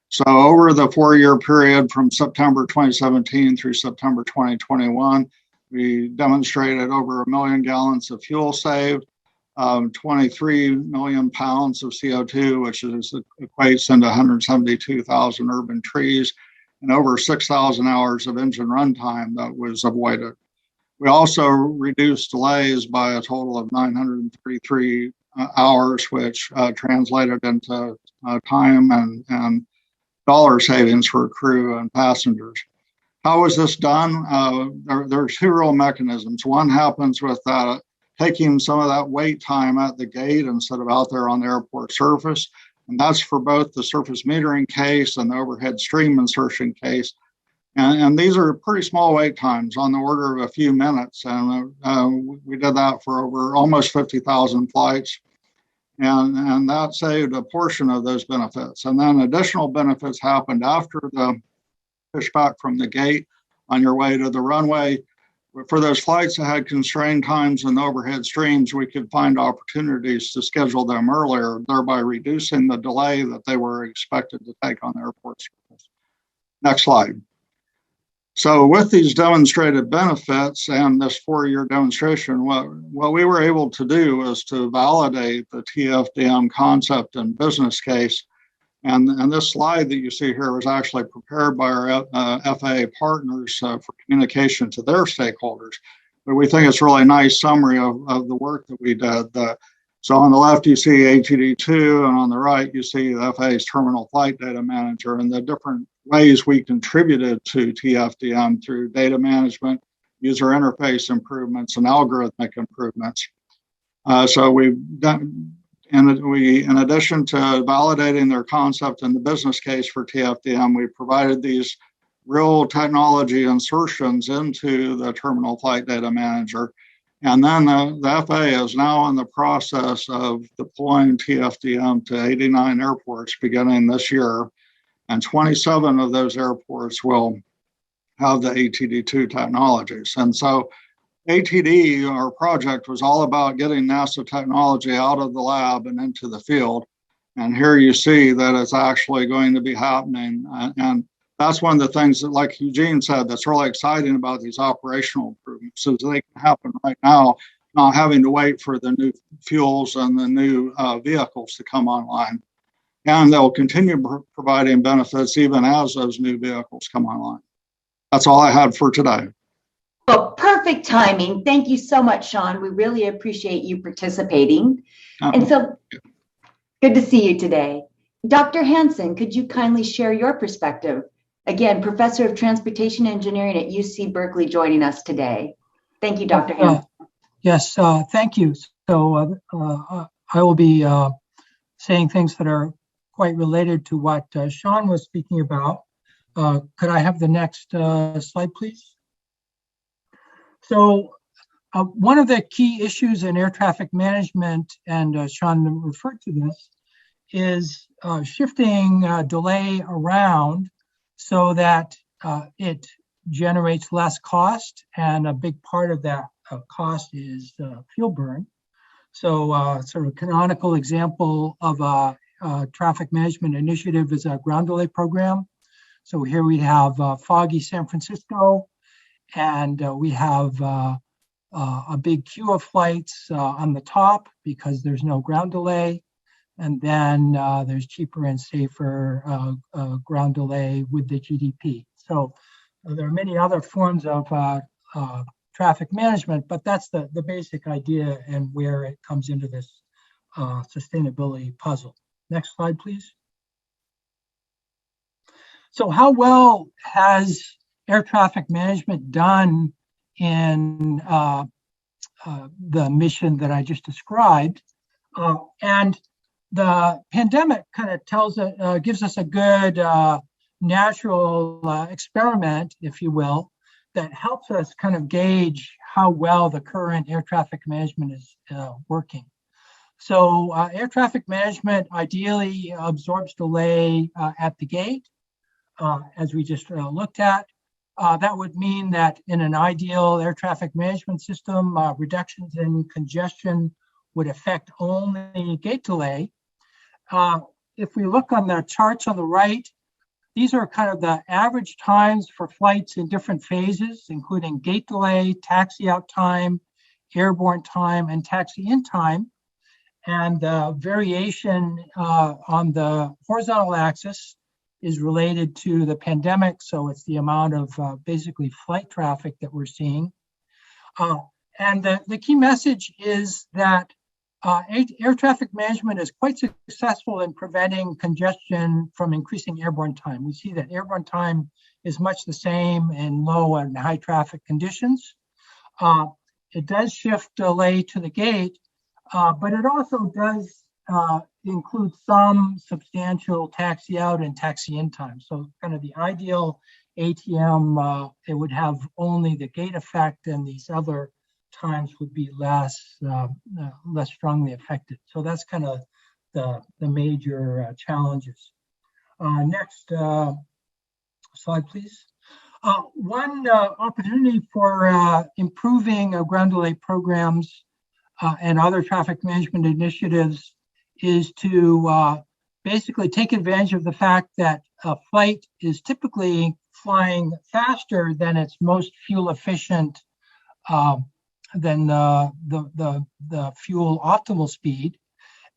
So over the 4-year period from September 2017 through September 2021, we demonstrated over 1 million gallons of fuel saved, 23 million pounds of CO2, which equates into 172,000 urban trees, and over 6,000 hours of engine runtime that was avoided. We also reduced delays by a total of 933 hours, which translated into time and dollar savings for crew and passengers. How was this done? There are two real mechanisms. One happens with taking some of that wait time at the gate instead of out there on the airport surface. And that's for both the surface metering case and the overhead stream insertion case. And these are pretty small wait times on the order of a few minutes. And we did that for over almost 50,000 flights. And that saved a portion of those benefits. And then additional benefits happened after the pushback from the gate on your way to the runway. For those flights that had constrained times in the overhead streams, we could find opportunities to schedule them earlier, thereby reducing the delay that they were expected to take on the airport surface. Next slide. So with these demonstrated benefits and this 4-year demonstration, what we were able to do was to validate the TFDM concept and business case. And this slide that you see here was actually prepared by our FAA partners for communication to their stakeholders. But we think it's a really nice summary of the work that we did. So on the left, you see ATD2, and on the right, you see the FAA's Terminal Flight Data Manager and the different ways we contributed to TFDM through data management, user interface improvements, and algorithmic improvements. So we've done. And in addition to validating their concept and the business case for TFDM, we provided these real technology insertions into the Terminal Flight Data Manager. And then the FAA is now in the process of deploying TFDM to 89 airports beginning this year. and 27 of those airports will have the ATD2 technologies. And so ATD, our project, was all about getting NASA technology out of the lab and into the field. And here you see that it's actually going to be happening. And that's one of the things that, like Eugene said, that's really exciting about these operational improvements, is they can happen right now, not having to wait for the new fuels and the new vehicles to come online. And they'll continue providing benefits even as those new vehicles come online. That's all I had for today. Well, perfect timing. Thank you so much, Sean. We really appreciate you participating. And so good to see you today. Dr. Hansen, could you kindly share your perspective? Again, Professor of Transportation Engineering at UC Berkeley, joining us today. Thank you, Dr. Hansen. Yes, thank you. So I will be saying things that are quite related to what Sean was speaking about. Could I have the next slide, please? So one of the key issues in air traffic management, and Sean referred to this, is shifting delay around so that it generates less cost, and a big part of that cost is fuel burn. So sort of a canonical example of a traffic management initiative is a ground delay program. So here we have foggy San Francisco, and we have a big queue of flights on the top because there's no ground delay. And then there's cheaper and safer ground delay with the GDP. So there are many other forms of traffic management, but that's the basic idea and where it comes into this sustainability puzzle. Next slide, please. So how well has air traffic management done in the mission that I just described? And the pandemic kind of gives us a good natural experiment, if you will, that helps us kind of gauge how well the current air traffic management is working. So air traffic management ideally absorbs delay at the gate, as we just looked at. That would mean that in an ideal air traffic management system, reductions in congestion would affect only gate delay. If we look on the charts on the right, these are kind of the average times for flights in different phases, including gate delay, taxi out time, airborne time, and taxi in time. And the variation on the horizontal axis is related to the pandemic. So it's the amount of basically flight traffic that we're seeing. And the key message is that air traffic management is quite successful in preventing congestion from increasing airborne time. We see that airborne time is much the same in low and high traffic conditions. It does shift delay to the gate, but it also does include some substantial taxi out and taxi in time. So kind of the ideal ATM, it would have only the gate effect, and these other times would be less strongly affected. So that's kind of the major challenges. Next slide, please. One opportunity for improving ground delay programs and other traffic management initiatives is to basically take advantage of the fact that a flight is typically flying faster than its most fuel efficient than the fuel optimal speed.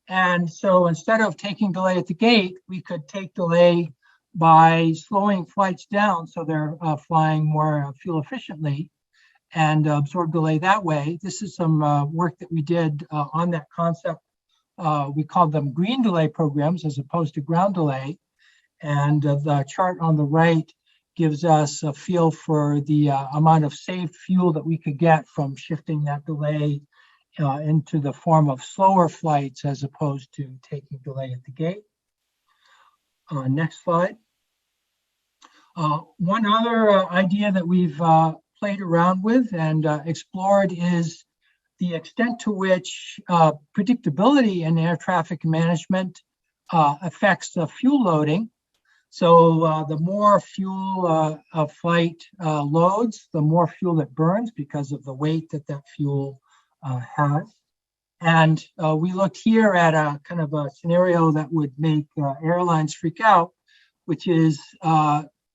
And so instead of taking delay at the gate, we could take delay by slowing flights down so they're flying more fuel efficiently and absorb delay that way. This is some work that we did on that concept. We called them green delay programs as opposed to ground delay. And the chart on the right gives us a feel for the amount of saved fuel that we could get from shifting that delay into the form of slower flights as opposed to taking delay at the gate. Next slide. One other idea that we've played around with and explored is the extent to which predictability in air traffic management affects fuel loading. So the more fuel a flight loads, the more fuel it burns because of the weight that that fuel has. And we looked here at a kind of a scenario that would make airlines freak out, which is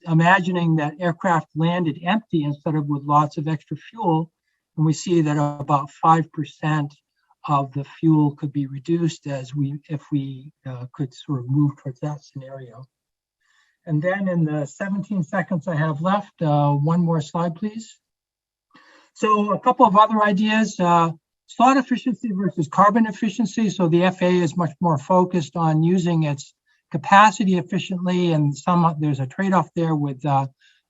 imagining that aircraft landed empty instead of with lots of extra fuel. And we see that about 5% of the fuel could be reduced if we could sort of move towards that scenario. And then in the 17 seconds I have left, one more slide, please. So a couple of other ideas, slot efficiency versus carbon efficiency. So the FAA is much more focused on using its capacity efficiently, and there's a trade-off there with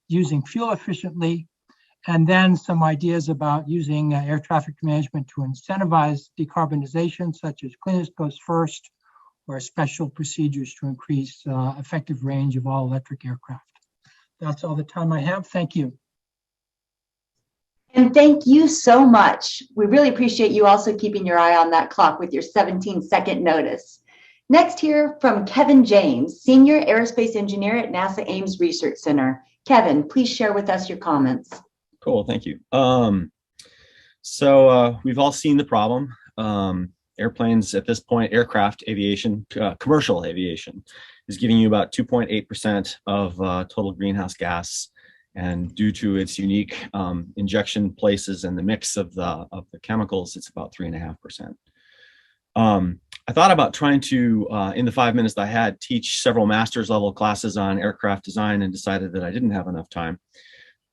using fuel efficiently. And then some ideas about using air traffic management to incentivize decarbonization, such as cleanest goes first, or special procedures to increase effective range of all electric aircraft. That's all the time I have. Thank you. And thank you so much. We really appreciate you also keeping your eye on that clock with your 17-second notice. Next, hear from Kevin James, Senior Aerospace Engineer at NASA Ames Research Center. Kevin, please share with us your comments. Cool, thank you. So we've all seen the problem. Airplanes at this point, aircraft aviation, commercial aviation, is giving you about 2.8% of total greenhouse gas. And due to its unique injection places and the mix of the chemicals, it's about 3.5%. I thought about trying to, in the 5 minutes that I had, teach several master's level classes on aircraft design, and decided that I didn't have enough time.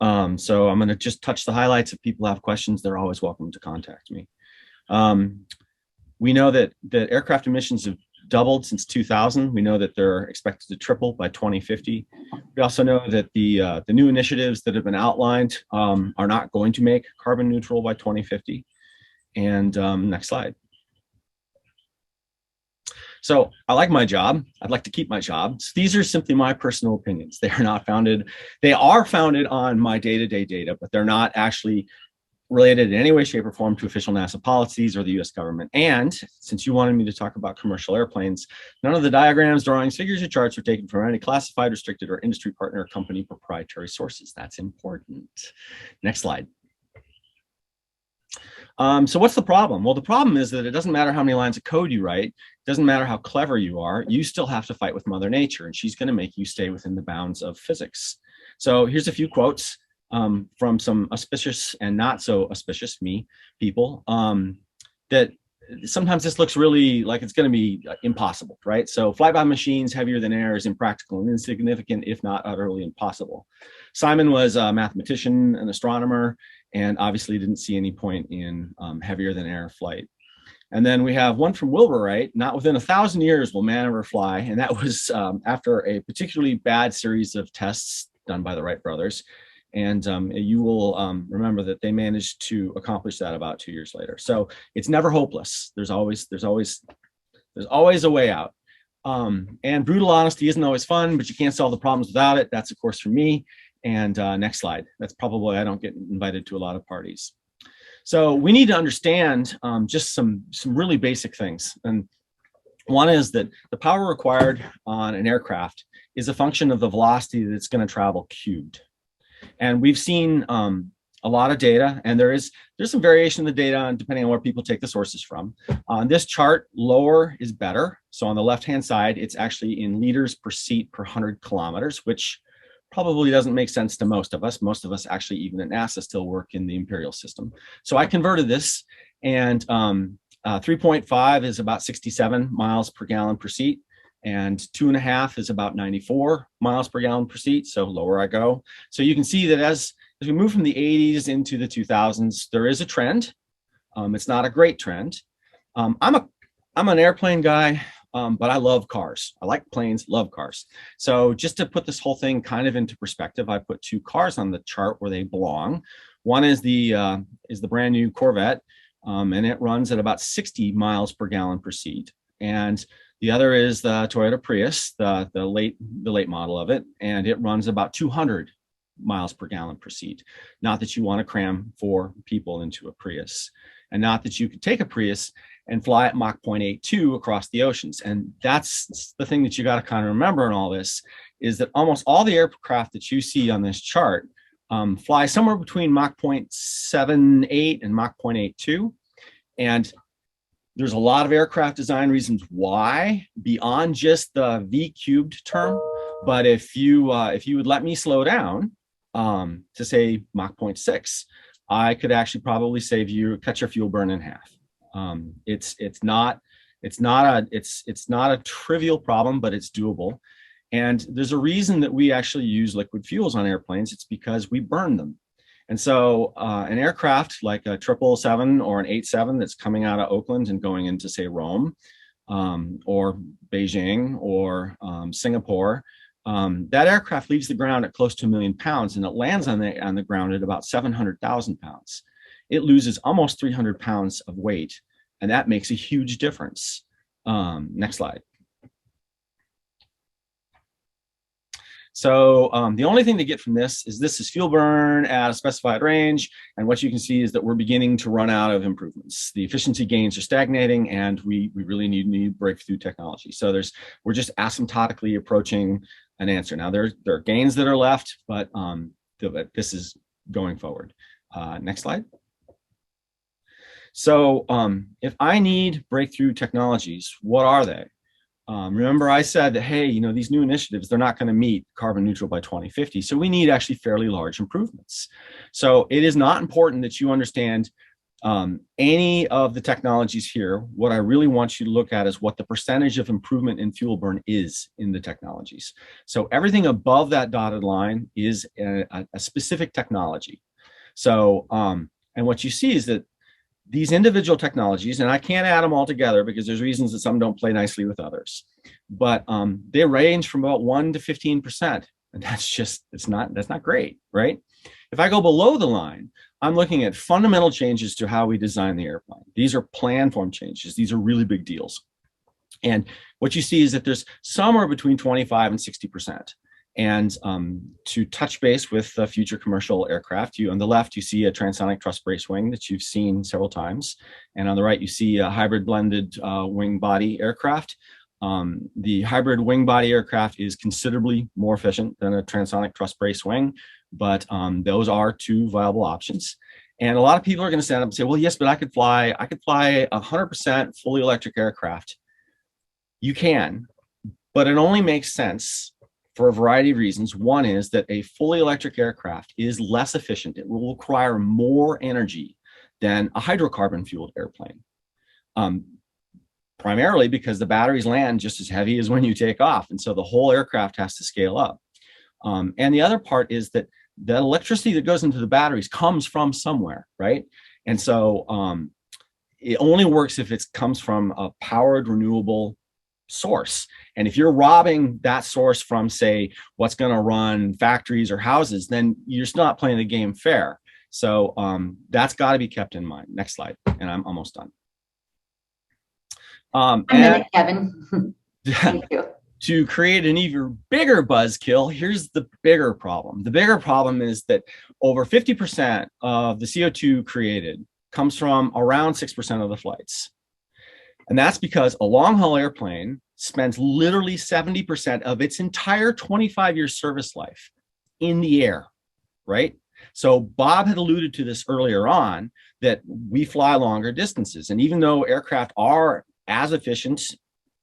So I'm going to just touch the highlights. If people have questions, they're always welcome to contact me. We know that aircraft emissions have doubled since 2000. We know that they're expected to triple by 2050. We also know that the new initiatives that have been outlined are not going to make carbon neutral by 2050. And next slide. So I like my job. I'd like to keep my job. So these are simply my personal opinions. They are not founded. They are founded on my day-to-day data, but they're not actually related in any way, shape, or form to official NASA policies or the US government. And since you wanted me to talk about commercial airplanes, none of the diagrams, drawings, figures, or charts are taken from any classified, restricted, or industry partner or company proprietary sources. That's important. Next slide. So what's the problem? Well, the problem is that it doesn't matter how many lines of code you write, it doesn't matter how clever you are, you still have to fight with Mother Nature, and she's going to make you stay within the bounds of physics. So here's a few quotes from some auspicious and not so auspicious people that sometimes this looks really like it's going to be impossible, right? So flyby machines heavier than air is impractical and insignificant, if not utterly impossible. Simon was a mathematician, an astronomer, and obviously didn't see any point in heavier than air flight. And then we have one from Wilbur Wright, not within 1,000 years will man ever fly. And that was after a particularly bad series of tests done by the Wright brothers. And you will remember that they managed to accomplish that about 2 years later. So it's never hopeless. There's always a way out. And brutal honesty isn't always fun, but you can't solve the problems without it. That's of course for me. And next slide. That's probably why I don't get invited to a lot of parties. So we need to understand just some really basic things. And one is that the power required on an aircraft is a function of the velocity that it's going to travel cubed. And we've seen a lot of data, and there's some variation in the data depending on where people take the sources from. On this chart, lower is better. So on the left-hand side, it's actually in liters per seat per 100 kilometers, which probably doesn't make sense to most of us. Most of us actually, even at NASA, still work in the imperial system. So I converted this, and 3.5 is about 67 miles per gallon per seat. And 2.5 is about 94 miles per gallon per seat, so lower I go. So you can see that as we move from the 80s into the 2000s, there is a trend. It's not a great trend. I'm an airplane guy, but I love cars. I like planes, love cars. So just to put this whole thing kind of into perspective, I put two cars on the chart where they belong. One is the brand new Corvette, and it runs at about 60 miles per gallon per seat. And the other is the Toyota Prius, the late model of it, and it runs about 200 miles per gallon per seat. Not that you want to cram 4 people into a Prius, and not that you could take a Prius and fly at Mach 0.82 across the oceans. And that's the thing that you got to kind of remember in all this, is that almost all the aircraft that you see on this chart fly somewhere between Mach 0.78 and Mach 0.82. And there's a lot of aircraft design reasons why, beyond just the V cubed term. But if you would let me slow down to say Mach 0.6, I could actually probably cut your fuel burn in half. It's not a trivial problem, but it's doable. And there's a reason that we actually use liquid fuels on airplanes. It's because we burn them. And so an aircraft like a 777 or an 87 that's coming out of Oakland and going into, say, Rome or Beijing or Singapore, that aircraft leaves the ground at close to 1 million pounds, and it lands on the ground at about 700,000 pounds. It loses almost 300 pounds of weight, and that makes a huge difference. Next slide. So the only thing to get from this is fuel burn at a specified range. And what you can see is that we're beginning to run out of improvements. The efficiency gains are stagnating, and we really need breakthrough technology. So we're just asymptotically approaching an answer. Now there are gains that are left, but this is going forward. Next slide. So if I need breakthrough technologies, what are they? Remember I said that, hey, these new initiatives, they're not going to meet carbon neutral by 2050. So we need actually fairly large improvements. So it is not important that you understand any of the technologies here. What I really want you to look at is what the percentage of improvement in fuel burn is in the technologies. So everything above that dotted line is a specific technology. So, and what you see is that these individual technologies, and I can't add them all together because there's reasons that some don't play nicely with others, but they range from about 1 to 15%, and that's not great, right? If I go below the line, I'm looking at fundamental changes to how we design the airplane. These are plan form changes. These are really big deals. And what you see is that there's somewhere between 25 and 60%. And to touch base with future commercial aircraft, on the left, you see a transonic truss brace wing that you've seen several times. And on the right, you see a hybrid blended wing body aircraft. The hybrid wing body aircraft is considerably more efficient than a transonic truss brace wing, but those are two viable options. And a lot of people are going to stand up and say, well, yes, but I could fly 100% fully electric aircraft. You can, but it only makes sense for a variety of reasons. One is that a fully electric aircraft is less efficient. It will require more energy than a hydrocarbon fueled airplane. Primarily because the batteries land just as heavy as when you take off. And so the whole aircraft has to scale up. And the other part is that the electricity that goes into the batteries comes from somewhere, right? And so it only works if it comes from a powered renewable source. And if you're robbing that source from, say, what's going to run factories or houses, then you're still not playing the game fair. So that's got to be kept in mind. Next slide, and I'm almost done. A minute, Kevin. Thank you. To create an even bigger buzzkill, here's the bigger problem. The bigger problem is that over 50% of the CO2 created comes from around 6% of the flights. And that's because a long-haul airplane spends literally 70% of its entire 25-year service life in the air, right? So Bob had alluded to this earlier on, that we fly longer distances. And even though aircraft are as efficient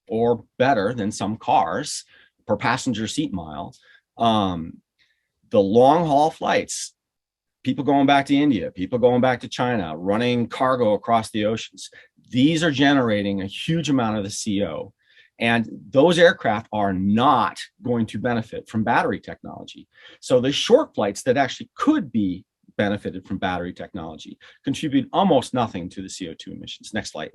or better than some cars per passenger seat mile, the long-haul flights, people going back to India, people going back to China, running cargo across the oceans, these are generating a huge amount of the CO. And those aircraft are not going to benefit from battery technology. So the short flights that actually could be benefited from battery technology contribute almost nothing to the CO2 emissions. Next slide.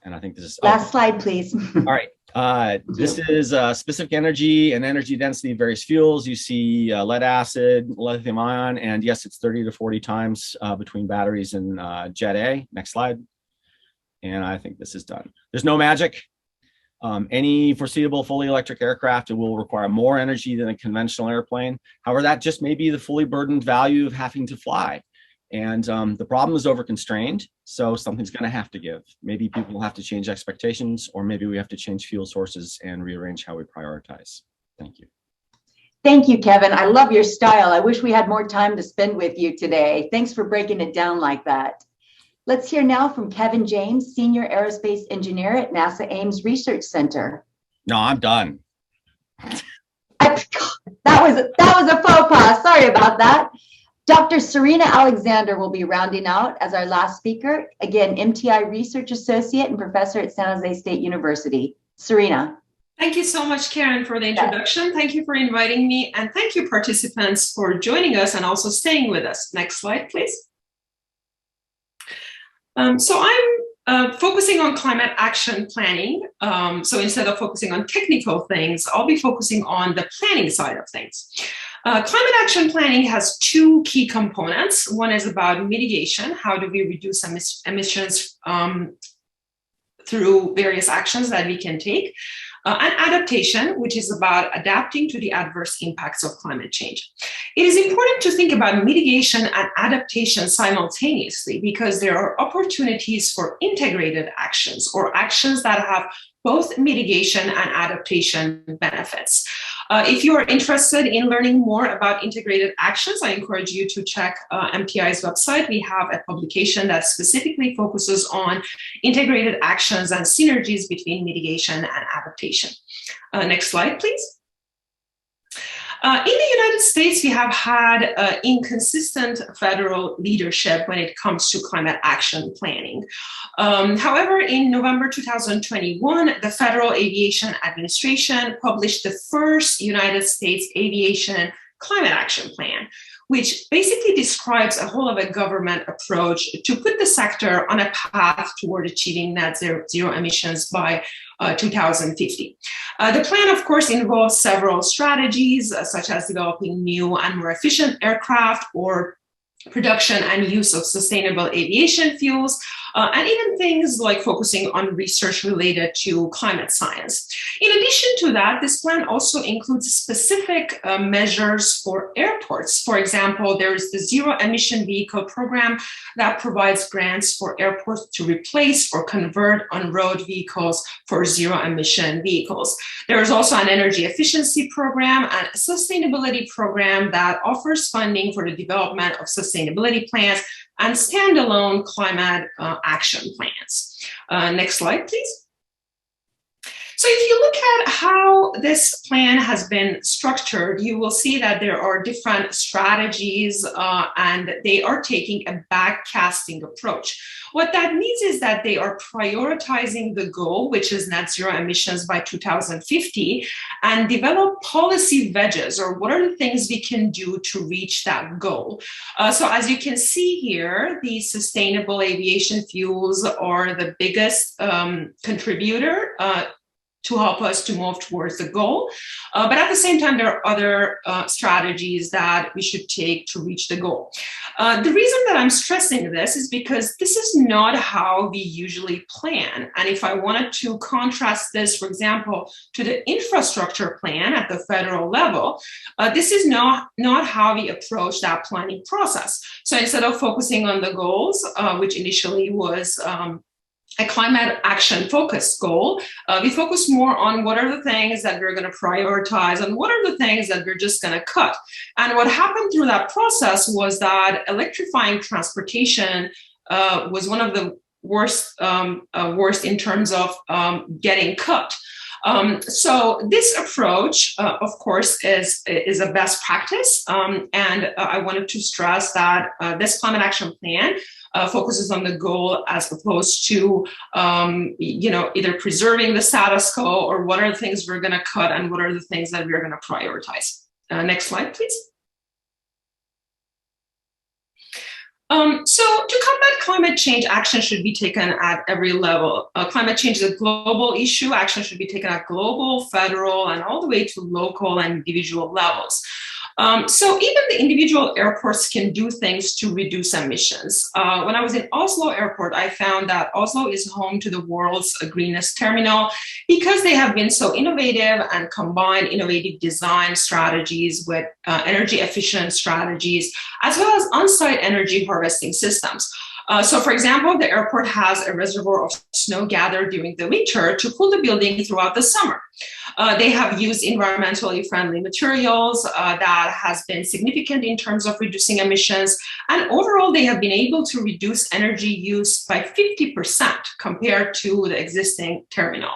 And I think this is last slide, please. All right. This is specific energy and energy density of various fuels. You see lead acid, lithium ion, and yes, it's 30 to 40 times between batteries and Jet A. Next slide. And I think this is done. There's no magic. Any foreseeable fully electric aircraft, it will require more energy than a conventional airplane. However, that just may be the fully burdened value of having to fly. And the problem is overconstrained, so something's going to have to give. Maybe people will have to change expectations, or maybe we have to change fuel sources and rearrange how we prioritize. Thank you. Thank you, Kevin. I love your style. I wish we had more time to spend with you today. Thanks for breaking it down like that. Let's hear now from Kevin James, Senior Aerospace Engineer at NASA Ames Research Center. No, I'm done. That was a faux pas. Sorry about that. Dr. Serena Alexander will be rounding out as our last speaker. Again, MTI Research Associate and Professor at San Jose State University. Serena. Thank you so much, Karen, for the introduction. Thank you for inviting me, and thank you, participants, for joining us and also staying with us. Next slide, please. So I'm focusing on climate action planning. So instead of focusing on technical things, I'll be focusing on the planning side of things. Climate action planning has two key components. One is about mitigation. How do we reduce emissions through various actions that we can take? And adaptation, which is about adapting to the adverse impacts of climate change. It is important to think about mitigation and adaptation simultaneously because there are opportunities for integrated actions or actions that have both mitigation and adaptation benefits. If you are interested in learning more about integrated actions, I encourage you to check MTI's website. We have a publication that specifically focuses on integrated actions and synergies between mitigation and adaptation. Next slide, please. In the United States, we have had inconsistent federal leadership when it comes to climate action planning. However, in November 2021, the Federal Aviation Administration published the first United States Aviation Climate Action Plan, which basically describes a whole of a government approach to put the sector on a path toward achieving net zero emissions by 2050. The plan, of course, involves several strategies, such as developing new and more efficient aircraft or production and use of sustainable aviation fuels, and even things like focusing on research related to climate science. In addition to that, this plan also includes specific measures for airports. For example, there is the Zero Emission Vehicle Program that provides grants for airports to replace or convert on-road vehicles for zero emission vehicles. There is also an energy efficiency program and a sustainability program that offers funding for the development of sustainability plans and standalone climate action plans. Next slide, please. So if you look at how this plan has been structured, you will see that there are different strategies and they are taking a backcasting approach. What that means is that they are prioritizing the goal, which is net zero emissions by 2050, and develop policy wedges, or what are the things we can do to reach that goal. So as you can see here, the sustainable aviation fuels are the biggest contributor to help us to move towards the goal. But at the same time, there are other strategies that we should take to reach the goal. The reason that I'm stressing this is because this is not how we usually plan. And if I wanted to contrast this, for example, to the infrastructure plan at the federal level, this is not how we approach that planning process. So instead of focusing on the goals, which initially was a climate action focused goal, we focus more on what are the things that we're going to prioritize and what are the things that we're just going to cut. And what happened through that process was that electrifying transportation was one of the worst in terms of getting cut. So this approach, of course, is a best practice. And I wanted to stress that this climate action plan focuses on the goal as opposed to, either preserving the status quo or what are the things we're going to cut and what are the things that we're going to prioritize. Next slide, please. So to combat climate change, action should be taken at every level. Climate change is a global issue. Action should be taken at global, federal, and all the way to local and individual levels. So even the individual airports can do things to reduce emissions. When I was in Oslo Airport, I found that Oslo is home to the world's greenest terminal because they have been so innovative and combined innovative design strategies with energy efficient strategies, as well as on-site energy harvesting systems. So for example, the airport has a reservoir of snow gathered during the winter to cool the building throughout the summer. They have used environmentally friendly materials that has been significant in terms of reducing emissions. And overall, they have been able to reduce energy use by 50% compared to the existing terminal.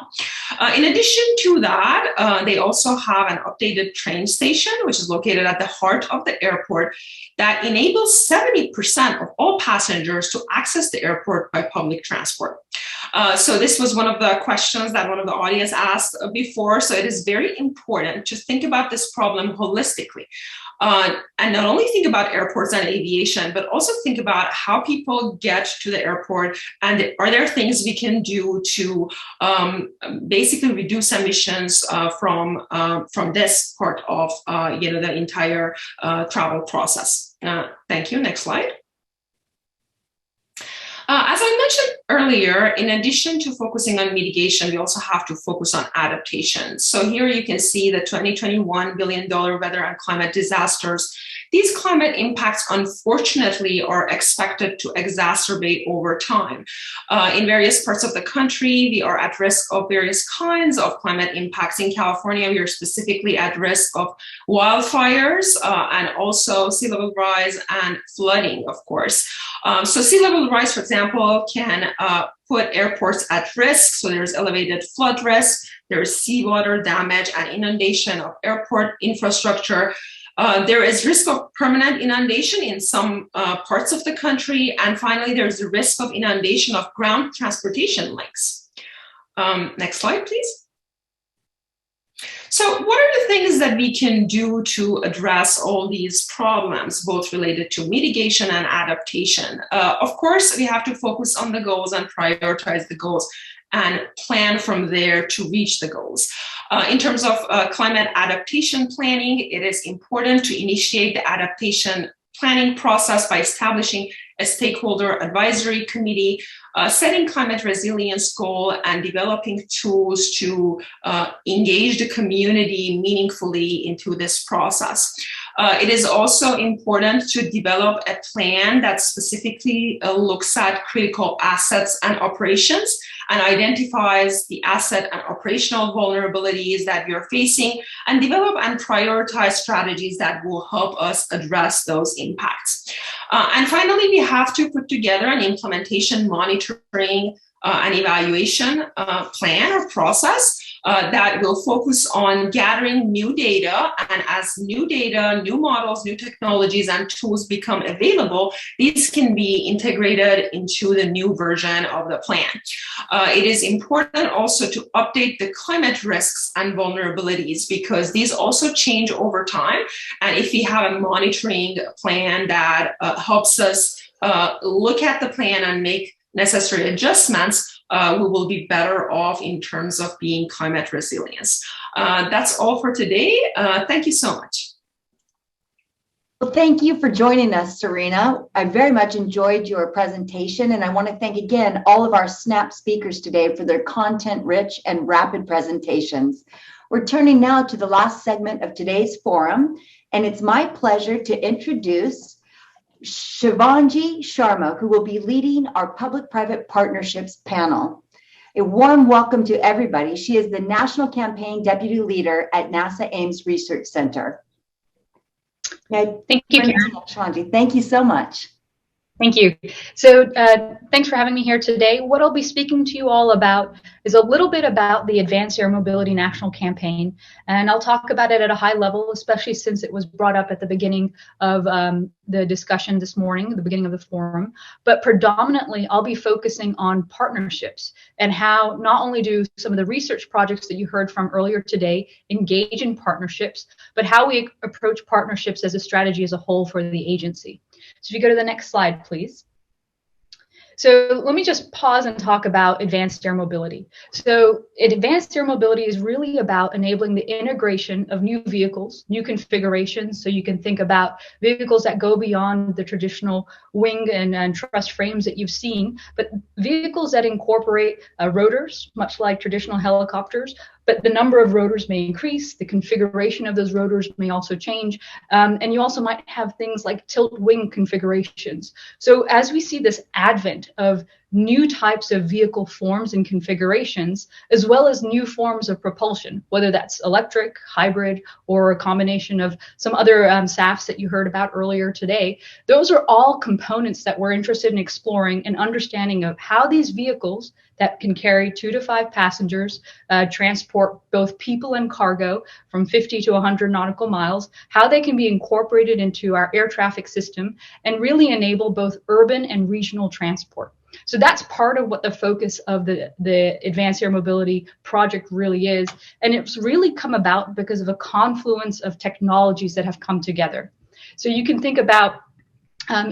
In addition to that, they also have an updated train station, which is located at the heart of the airport, that enables 70% of all passengers to access the airport by public transport. So this was one of the questions that one of the audience asked before. So it is very important to think about this problem holistically. And not only think about airports and aviation, but also think about how people get to the airport, and are there things we can do to basically reduce emissions from this part of the entire travel process. Thank you. Next slide. As I mentioned earlier, in addition to focusing on mitigation, we also have to focus on adaptation. So here you can see the $2021 billion weather and climate disasters. These climate impacts, unfortunately, are expected to exacerbate over time. In various parts of the country, we are at risk of various kinds of climate impacts. In California, we are specifically at risk of wildfires and also sea level rise and flooding, of course. So sea level rise, for example, can put airports at risk. So there's elevated flood risk, there's seawater damage and inundation of airport infrastructure. There is risk of permanent inundation in some parts of the country. And finally, there's the risk of inundation of ground transportation links. Next slide, please. So what are the things that we can do to address all these problems, both related to mitigation and adaptation? Of course, we have to focus on the goals and prioritize the goals and plan from there to reach the goals. In terms of climate adaptation planning, it is important to initiate the adaptation planning process by establishing a stakeholder advisory committee, setting climate resilience goal, and developing tools to engage the community meaningfully into this process. It is also important to develop a plan that specifically looks at critical assets and operations and identifies the asset and operational vulnerabilities that we are facing, and develop and prioritize strategies that will help us address those impacts. And finally, we have to put together an implementation, monitoring, and evaluation plan or process that will focus on gathering new data. And as new data, new models, new technologies, and tools become available, these can be integrated into the new version of the plan. It is important also to update the climate risks and vulnerabilities, because these also change over time. And if we have a monitoring plan that helps us look at the plan and make necessary adjustments, we will be better off in terms of being climate resilience. That's all for today. Thank you so much. Well, thank you for joining us, Serena. I very much enjoyed your presentation, and I want to thank again all of our SNAP speakers today for their content-rich and rapid presentations. We're turning now to the last segment of today's forum, and it's my pleasure to introduce Shivangi Sharma, who will be leading our public-private partnerships panel. A warm welcome to everybody. She is the National Campaign Deputy Leader at NASA Ames Research Center. Thank you, Karen. Shivangi, thank you so much. Thank you. So thanks for having me here today. What I'll be speaking to you all about is a little bit about the Advanced Air Mobility National Campaign. And I'll talk about it at a high level, especially since it was brought up at the beginning of the discussion this morning, the beginning of the forum. But predominantly, I'll be focusing on partnerships and how not only do some of the research projects that you heard from earlier today engage in partnerships, but how we approach partnerships as a strategy as a whole for the agency. So if you go to the next slide, please. So let me just pause and talk about advanced air mobility. So advanced air mobility is really about enabling the integration of new vehicles, new configurations. So you can think about vehicles that go beyond the traditional wing and truss frames that you've seen, but vehicles that incorporate rotors, much like traditional helicopters, but the number of rotors may increase, the configuration of those rotors may also change, and you also might have things like tilt wing configurations. So as we see this advent of new types of vehicle forms and configurations, as well as new forms of propulsion, whether that's electric, hybrid, or a combination of some other SAFs that you heard about earlier today. Those are all components that we're interested in exploring and understanding of how these vehicles that can carry 2 to 5 passengers, transport both people and cargo from 50 to 100 nautical miles, how they can be incorporated into our air traffic system and really enable both urban and regional transport. So that's part of what the focus of the Advanced Air Mobility project really is. And it's really come about because of a confluence of technologies that have come together. So you can think about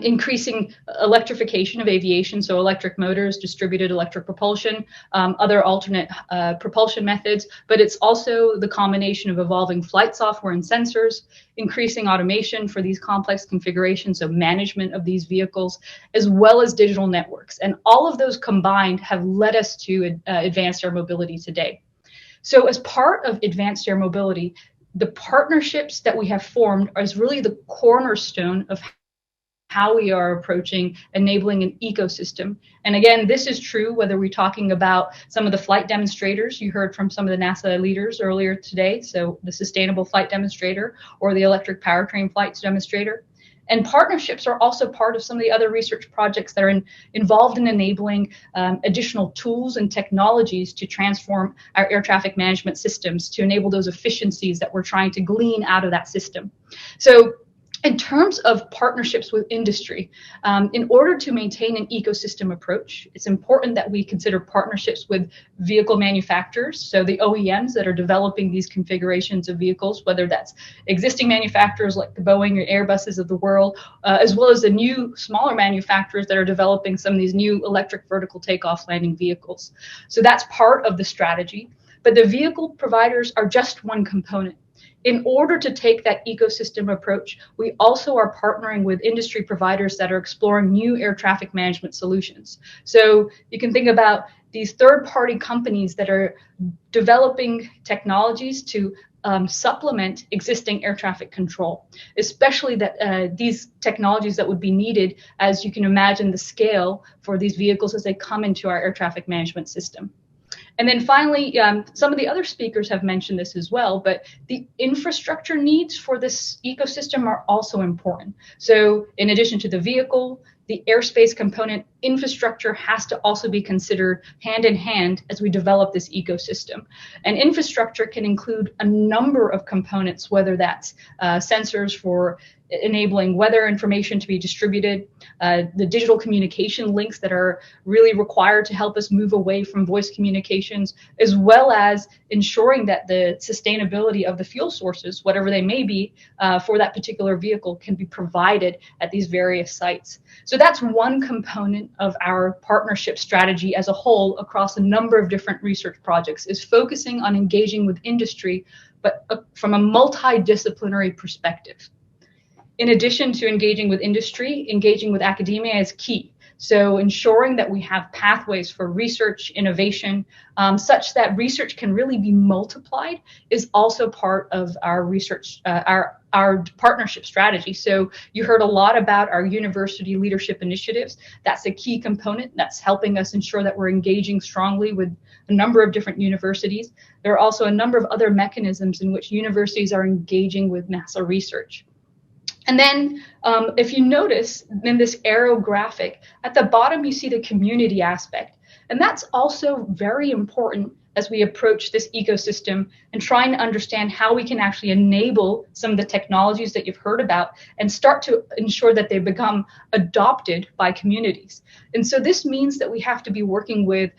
increasing electrification of aviation, so electric motors, distributed electric propulsion, other alternate propulsion methods, but it's also the combination of evolving flight software and sensors, increasing automation for these complex configurations of management of these vehicles, as well as digital networks. And all of those combined have led us to advanced air mobility today. So as part of advanced air mobility, the partnerships that we have formed is really the cornerstone of how we are approaching enabling an ecosystem. And again, this is true whether we're talking about some of the flight demonstrators you heard from some of the NASA leaders earlier today, so the sustainable flight demonstrator or the electric powertrain flights demonstrator. And partnerships are also part of some of the other research projects that are involved in enabling additional tools and technologies to transform our air traffic management systems to enable those efficiencies that we're trying to glean out of that system. So in terms of partnerships with industry, in order to maintain an ecosystem approach, it's important that we consider partnerships with vehicle manufacturers, so the OEMs that are developing these configurations of vehicles, whether that's existing manufacturers like the Boeing or Airbuses of the world, as well as the new smaller manufacturers that are developing some of these new electric vertical takeoff landing vehicles. So that's part of the strategy, but the vehicle providers are just one component. In order to take that ecosystem approach, we also are partnering with industry providers that are exploring new air traffic management solutions. So you can think about these third-party companies that are developing technologies to supplement existing air traffic control, especially that these technologies that would be needed, as you can imagine the scale for these vehicles as they come into our air traffic management system. And then finally, some of the other speakers have mentioned this as well, but the infrastructure needs for this ecosystem are also important. So in addition to the vehicle, the airspace component infrastructure has to also be considered hand in hand as we develop this ecosystem. And infrastructure can include a number of components, whether that's sensors for enabling weather information to be distributed, the digital communication links that are really required to help us move away from voice communications, as well as ensuring that the sustainability of the fuel sources, whatever they may be, for that particular vehicle can be provided at these various sites. So that's one component of our partnership strategy as a whole across a number of different research projects, is focusing on engaging with industry, but from a multidisciplinary perspective. In addition to engaging with industry, engaging with academia is key. So ensuring that we have pathways for research, innovation, such that research can really be multiplied is also part of our research, our partnership strategy. So you heard a lot about our university leadership initiatives. That's a key component that's helping us ensure that we're engaging strongly with a number of different universities. There are also a number of other mechanisms in which universities are engaging with NASA research. And then if you notice in this arrow graphic, at the bottom you see the community aspect. And that's also very important as we approach this ecosystem and trying to understand how we can actually enable some of the technologies that you've heard about and start to ensure that they become adopted by communities. And so this means that we have to be working with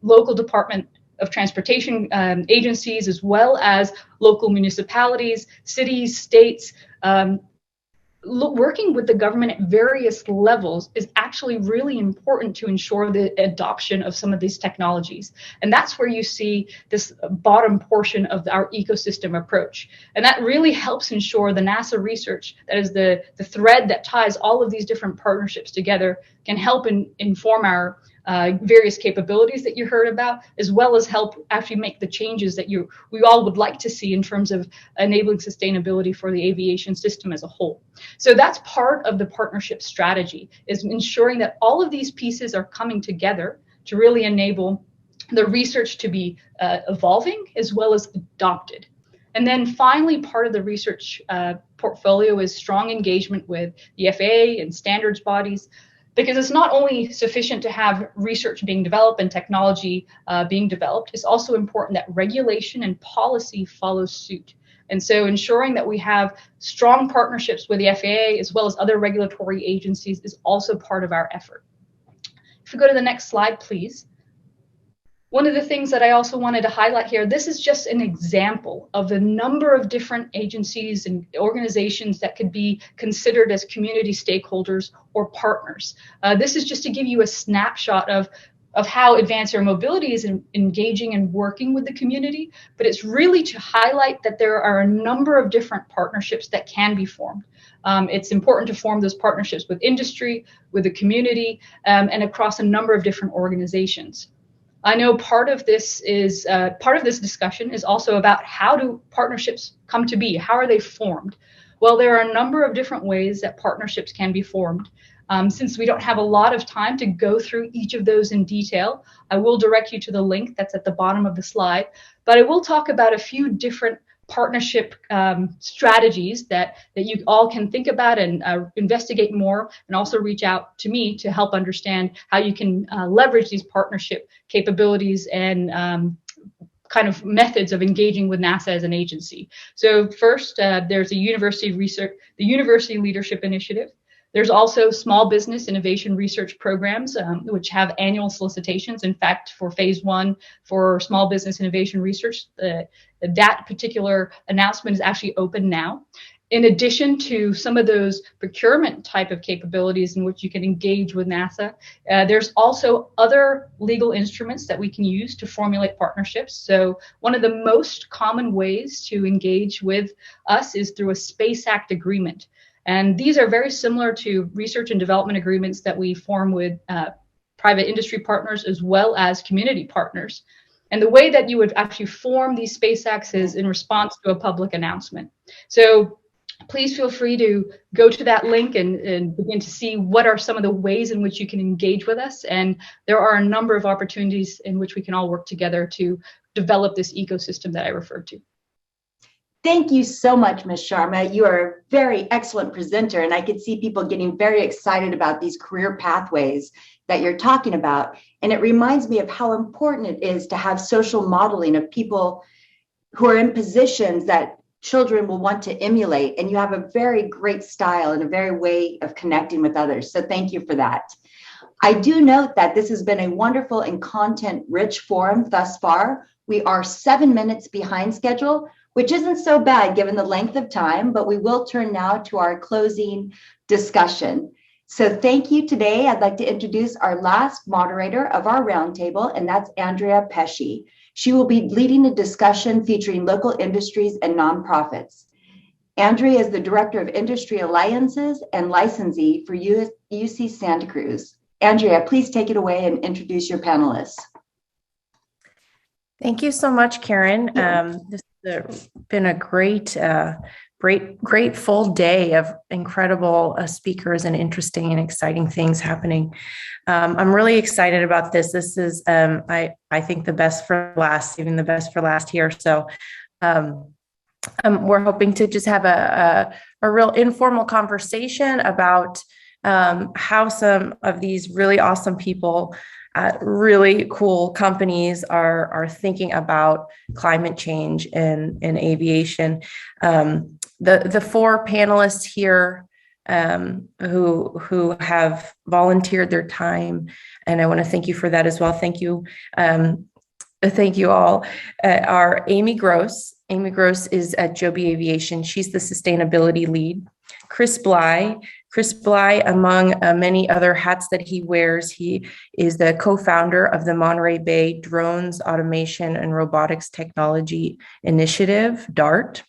local Department of Transportation agencies, as well as local municipalities, cities, states. Working with the government at various levels is actually really important to ensure the adoption of some of these technologies. And that's where you see this bottom portion of our ecosystem approach. And that really helps ensure the NASA research, that is the thread that ties all of these different partnerships together, can help inform our various capabilities that you heard about, as well as help actually make the changes that we all would like to see in terms of enabling sustainability for the aviation system as a whole. So that's part of the partnership strategy, is ensuring that all of these pieces are coming together to really enable the research to be evolving as well as adopted. And then finally, part of the research portfolio is strong engagement with the FAA and standards bodies, because it's not only sufficient to have research being developed and technology being developed, it's also important that regulation and policy follow suit. And so ensuring that we have strong partnerships with the FAA as well as other regulatory agencies is also part of our effort. If we go to the next slide, please. One of the things that I also wanted to highlight here, this is just an example of the number of different agencies and organizations that could be considered as community stakeholders or partners. This is just to give you a snapshot of how advanced air mobility is engaging and working with the community, but it's really to highlight that there are a number of different partnerships that can be formed. It's important to form those partnerships with industry, with the community, and across a number of different organizations. I know part of this discussion is also about how do partnerships come to be? How are they formed? Well, there are a number of different ways that partnerships can be formed. Since we don't have a lot of time to go through each of those in detail, I will direct you to the link that's at the bottom of the slide, but I will talk about a few different partnership strategies that you all can think about and investigate more, and also reach out to me to help understand how you can leverage these partnership capabilities and kind of methods of engaging with NASA as an agency. So first, there's the University Leadership Initiative. There's also small business innovation research programs, which have annual solicitations. In fact, for phase 1 for small business innovation research, that particular announcement is actually open now. In addition to some of those procurement type of capabilities in which you can engage with NASA, there's also other legal instruments that we can use to formulate partnerships. So one of the most common ways to engage with us is through a Space Act agreement. And these are very similar to research and development agreements that we form with private industry partners as well as community partners. And the way that you would actually form these Space Acts is in response to a public announcement. So please feel free to go to that link and begin to see what are some of the ways in which you can engage with us. And there are a number of opportunities in which we can all work together to develop this ecosystem that I referred to. Thank you so much, Ms. Sharma. You are a very excellent presenter, and I could see people getting very excited about these career pathways that you're talking about. And it reminds me of how important it is to have social modeling of people who are in positions that children will want to emulate. And you have a very great style and a very way of connecting with others. So thank you for that. I do note that this has been a wonderful and content-rich forum thus far. We are 7 minutes behind schedule, which isn't so bad given the length of time, but we will turn now to our closing discussion. So thank you today. I'd like to introduce our last moderator of our roundtable, and that's Andrea Pesci. She will be leading a discussion featuring local industries and nonprofits. Andrea is the Director of Industry Alliances and licensee for UC Santa Cruz. Andrea, please take it away and introduce your panelists. Thank you so much, Karen. This has been a great full day of incredible speakers and interesting and exciting things happening. I'm really excited about this. This is, I think, the best for last, even the best for last here. So we're hoping to just have a real informal conversation about how some of these really awesome people at really cool companies are thinking about climate change in aviation. The 4 panelists here who have volunteered their time, and I want to thank you for that as well. Thank you all. Are Amy Gross. Amy Gross is at Joby Aviation. She's the sustainability lead. Chris Bly, among many other hats that he wears, he is the co-founder of the Monterey Bay Drones Automation and Robotics Technology Initiative, DART.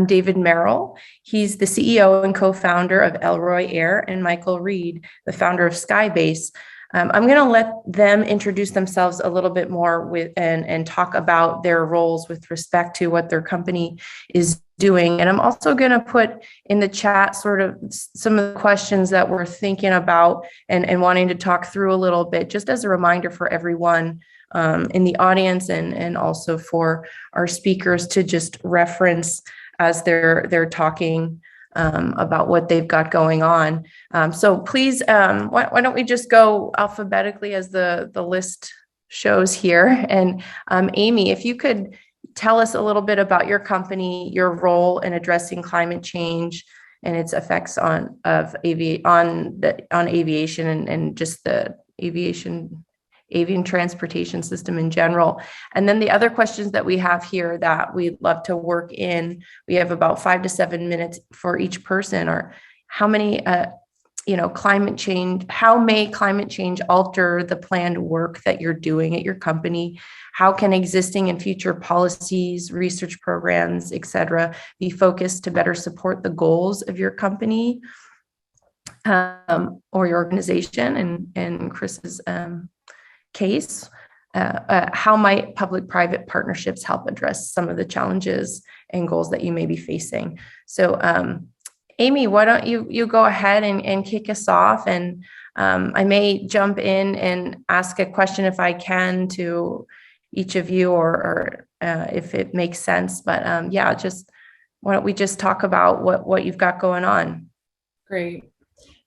David Merrill, he's the CEO and co-founder of Elroy Air, and Michael Reed, the founder of Skybase. I'm going to let them introduce themselves a little bit more with and talk about their roles with respect to what their company is doing. And I'm also going to put in the chat sort of some of the questions that we're thinking about and wanting to talk through a little bit, just as a reminder for everyone in the audience and also for our speakers to just reference as they're talking about what they've got going on. So please, why don't we just go alphabetically as the list shows here. And Amy, if you could tell us a little bit about your company, your role in addressing climate change and its effects on aviation and just the aviation transportation system in general. And then the other questions that we have here that we'd love to work in, we have about 5 to 7 minutes for each person, or how many, climate change, how may climate change alter the planned work that you're doing at your company? How can existing and future policies, research programs, et cetera, be focused to better support the goals of your company or your organization? And Chris's case, how might public-private partnerships help address some of the challenges and goals that you may be facing? So Amy, why don't you go ahead and kick us off, and I may jump in and ask a question if I can to each of you, or if it makes sense, but just why don't we just talk about what you've got going on? Great.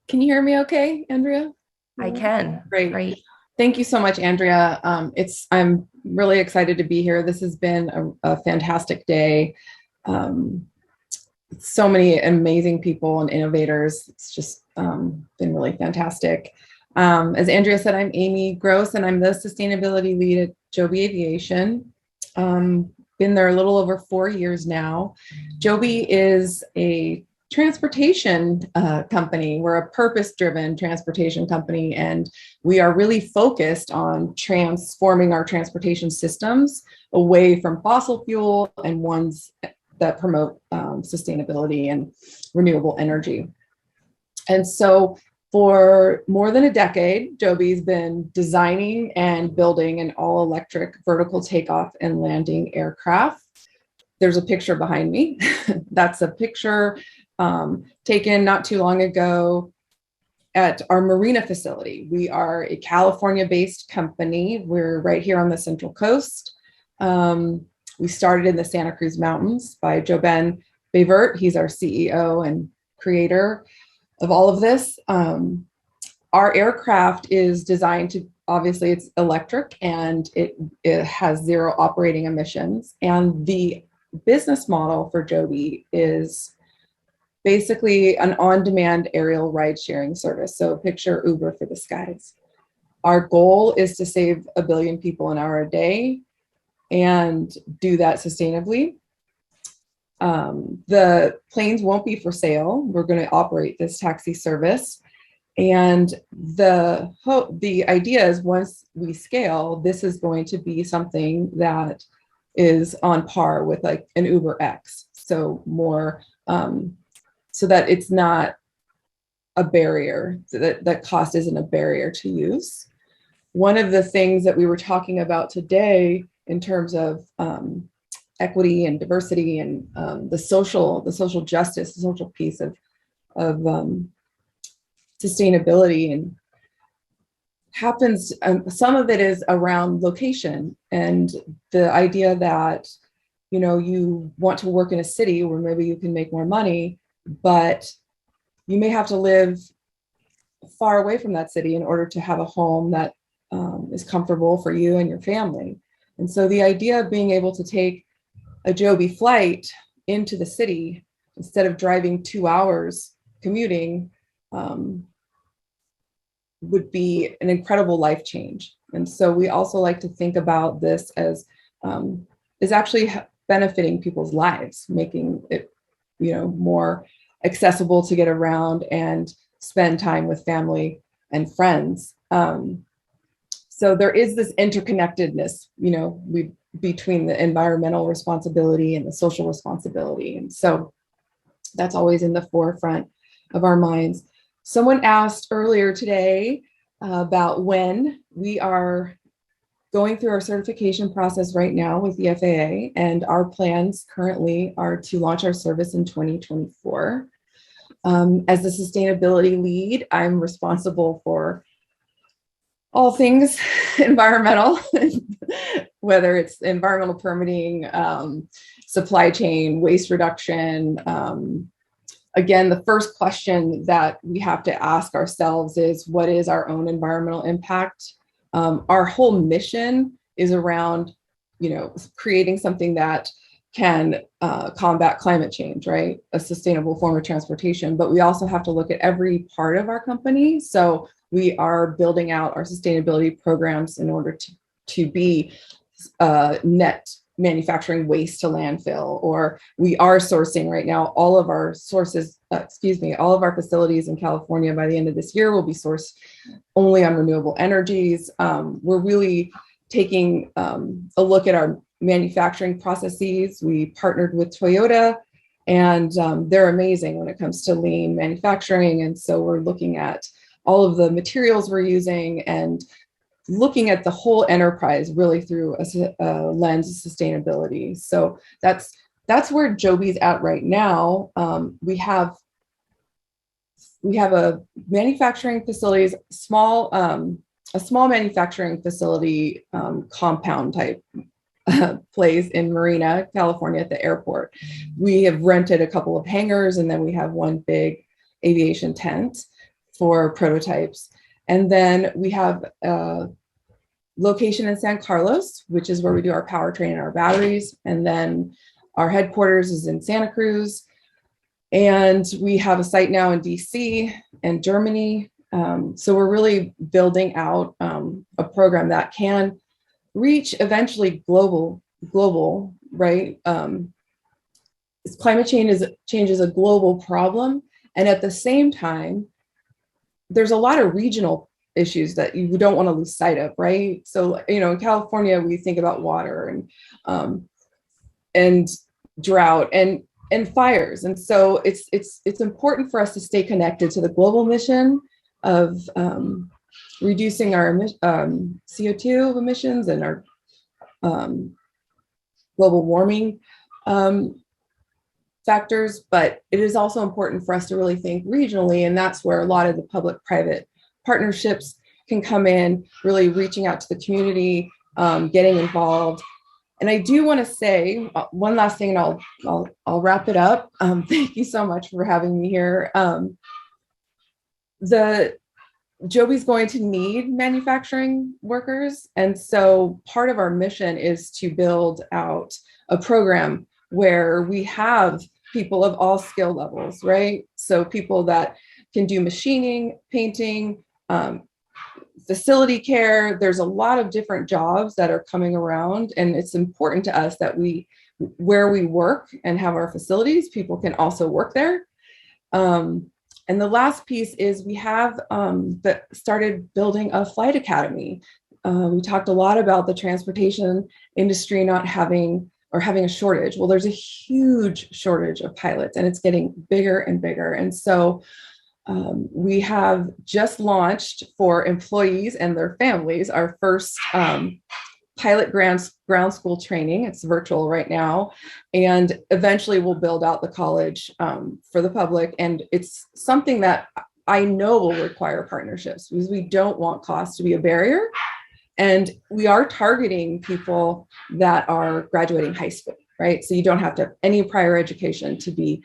Can you hear me okay, Andrea? I can. Great. Thank you so much, Andrea. I'm really excited to be here. This has been a fantastic day. So many amazing people and innovators. It's just been really fantastic. As Andrea said, I'm Amy Gross, and I'm the sustainability lead at Joby Aviation. Been there a little over 4 years now. Joby is a transportation company. We're a purpose-driven transportation company, and we are really focused on transforming our transportation systems away from fossil fuel and ones that promote sustainability and renewable energy. And so for more than a decade, Joby's been designing and building an all-electric vertical takeoff and landing aircraft. There's a picture behind me. That's a picture taken not too long ago at our Marina facility. We are a California-based company. We're right here on the Central Coast. We started in the Santa Cruz Mountains by Joben Bevert. He's our CEO and creator of all of this. Our aircraft is designed to, obviously it's electric, and it has 0 operating emissions. And the business model for Joby is basically an on-demand aerial ride-sharing service. So picture Uber for the skies. Our goal is to save 1 billion people an hour a day and do that sustainably. The planes won't be for sale. We're going to operate this taxi service. And the idea is, once we scale, this is going to be something that is on par with like an Uber X. So more, so that it's not a barrier, so that cost isn't a barrier to use. One of the things that we were talking about today in terms of equity and diversity and the social justice, the social piece of sustainability, and happens, some of it is around location and the idea that, you want to work in a city where maybe you can make more money, but you may have to live far away from that city in order to have a home that is comfortable for you and your family. And so the idea of being able to take a Joby flight into the city instead of driving 2 hours commuting would be an incredible life change. And so we also like to think about this as is actually benefiting people's lives, making it more accessible to get around and spend time with family and friends. So there is this interconnectedness, between the environmental responsibility and the social responsibility. And so that's always in the forefront of our minds. Someone asked earlier today, about when. We are going through our certification process right now with the FAA, and our plans currently are to launch our service in 2024. As the sustainability lead, I'm responsible for all things environmental, whether it's environmental permitting, supply chain, waste reduction. Again, the first question that we have to ask ourselves is, what is our own environmental impact? Our whole mission is around, creating something that can combat climate change, right? A sustainable form of transportation, but we also have to look at every part of our company. So we are building out our sustainability programs in order to be net manufacturing waste to landfill, or we are sourcing right now, all of our all of our facilities in California by the end of this year will be sourced only on renewable energies. We're really taking a look at our manufacturing processes. We partnered with Toyota, and they're amazing when it comes to lean manufacturing. And so we're looking at all of the materials we're using and looking at the whole enterprise really through a lens of sustainability. So that's where Joby's at right now. We have a manufacturing facilities, a small manufacturing facility compound type place in Marina, California at the airport. We have rented a couple of hangars, and then we have one big aviation tent for prototypes. And then we have a location in San Carlos, which is where we do our powertrain and our batteries. And then our headquarters is in Santa Cruz. And we have a site now in DC and Germany. So we're really building out a program that can reach eventually global, right? Climate change is a global problem. And at the same time, there's a lot of regional issues that you don't want to lose sight of, right? So, in California, we think about water and drought and fires. And so it's important for us to stay connected to the global mission of reducing our CO2 emissions and our global warming factors, but it is also important for us to really think regionally, and that's where a lot of the public-private partnerships can come in, really reaching out to the community, getting involved. And I do want to say one last thing, and I'll wrap it up. Thank you so much for having me here. Joby's going to need manufacturing workers, and so part of our mission is to build out a program where we have people of all skill levels, right? So people that can do machining, painting, facility care. There's a lot of different jobs that are coming around, and it's important to us that where we work and have our facilities, people can also work there. And the last piece is we have started building a flight academy. We talked a lot about the transportation industry not having a shortage. Well, there's a huge shortage of pilots, and it's getting bigger and bigger. And so we have just launched for employees and their families our first pilot ground school training. It's virtual right now, and eventually we'll build out the college for the public. And it's something that I know will require partnerships, because we don't want cost to be a barrier. And we are targeting people that are graduating high school, right? So you don't have to have any prior education to be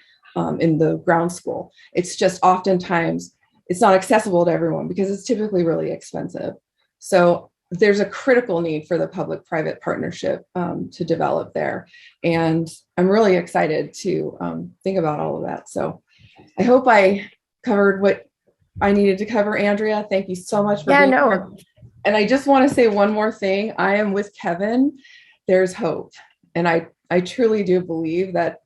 in the ground school. It's just oftentimes it's not accessible to everyone because it's typically really expensive. So there's a critical need for the public-private partnership to develop there. And I'm really excited to think about all of that. So I hope I covered what I needed to cover, Andrea. Thank you so much for being here. And I just want to say one more thing. I am with Kevin. There's hope. And I truly do believe that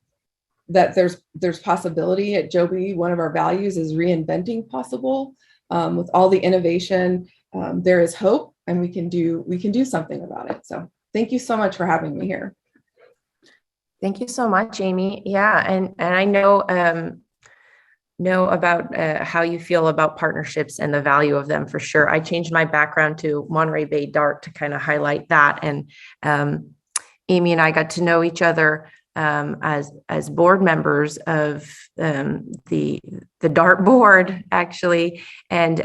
there's possibility at Joby. One of our values is reinventing possible. With all the innovation, there is hope, and we can do something about it. So thank you so much for having me here. Thank you so much, Amy. Yeah, and I know know about how you feel about partnerships and the value of them for sure. I changed my background to Monterey Bay DART to kind of highlight that. And Amy and I got to know each other as board members of the DART board, actually. And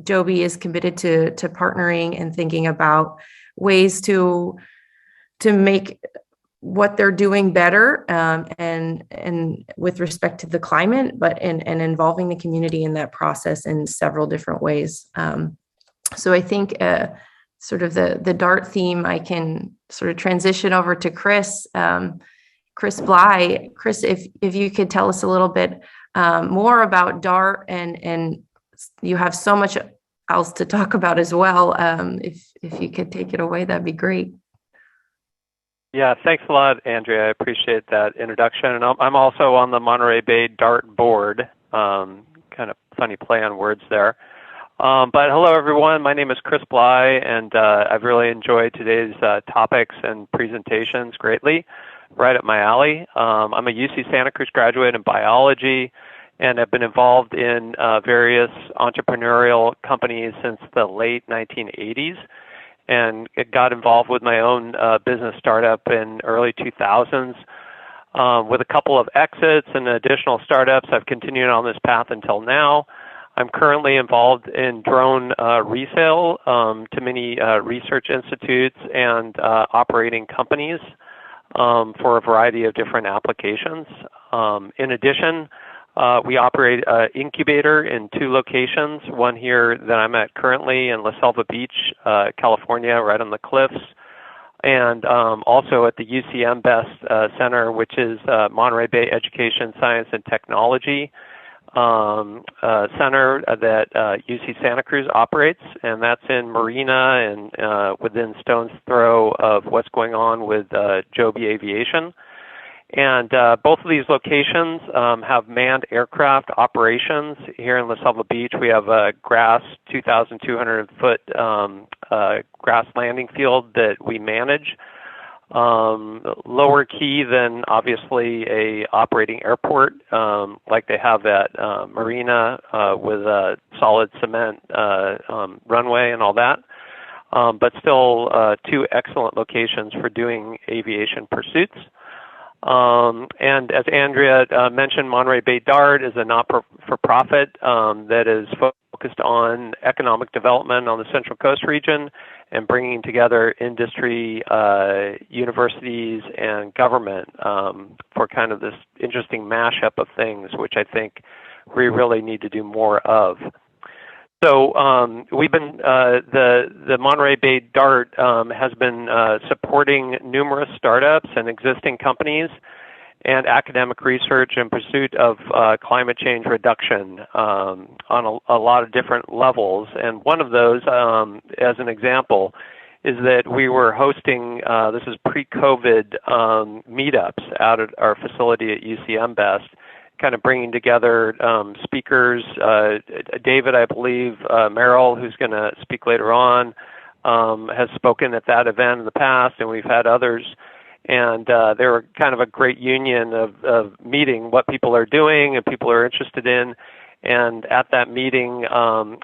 Joby is committed to partnering and thinking about ways to make what they're doing better, and with respect to the climate, but and involving the community in that process in several different ways. So I think sort of the DART theme, I can sort of transition over to Chris. Chris Bly. Chris, if you could tell us a little bit more about DART, and you have so much else to talk about as well. If you could take it away, that'd be great. Yeah, thanks a lot, Andrea. I appreciate that introduction. And I'm also on the Monterey Bay DART board. Kind of funny play on words there. But hello, everyone. My name is Chris Bly, and I've really enjoyed today's topics and presentations greatly. Right up my alley. I'm a UC Santa Cruz graduate in biology, and have been involved in various entrepreneurial companies since the late 1980s. And got involved with my own business startup in early 2000s. With a couple of exits and additional startups, I've continued on this path until now. I'm currently involved in drone resale to many research institutes and operating companies for a variety of different applications. In addition, we operate an incubator in 2 locations, one here that I'm at currently in La Selva Beach, California, right on the cliffs, and also at the UC Best Center, which is Monterey Bay Education, Science, and Technology Center that UC Santa Cruz operates, and that's in Marina and within stone's throw of what's going on with Joby Aviation. And both of these locations have manned aircraft operations. Here in La Selva Beach, we have a grass 2,200-foot grass landing field that we manage. Lower key than obviously a operating airport like they have at Marina with a solid cement runway and all that. But still 2 excellent locations for doing aviation pursuits. And as Andrea mentioned, Monterey Bay DART is a not-for-profit that is focused on economic development on the Central Coast region and bringing together industry, universities, and government for kind of this interesting mashup of things, which I think we really need to do more of. So we've been, the Monterey Bay DART has been supporting numerous startups and existing companies and academic research in pursuit of climate change reduction on a lot of different levels. And one of those, as an example, is that we were hosting, this is pre-COVID, meetups out at our facility at UC Best, kind of bringing together speakers. David, I believe, Merrill, who's going to speak later on, has spoken at that event in the past, and we've had others. And they were kind of a great union of meeting what people are doing and people are interested in. And at that meeting,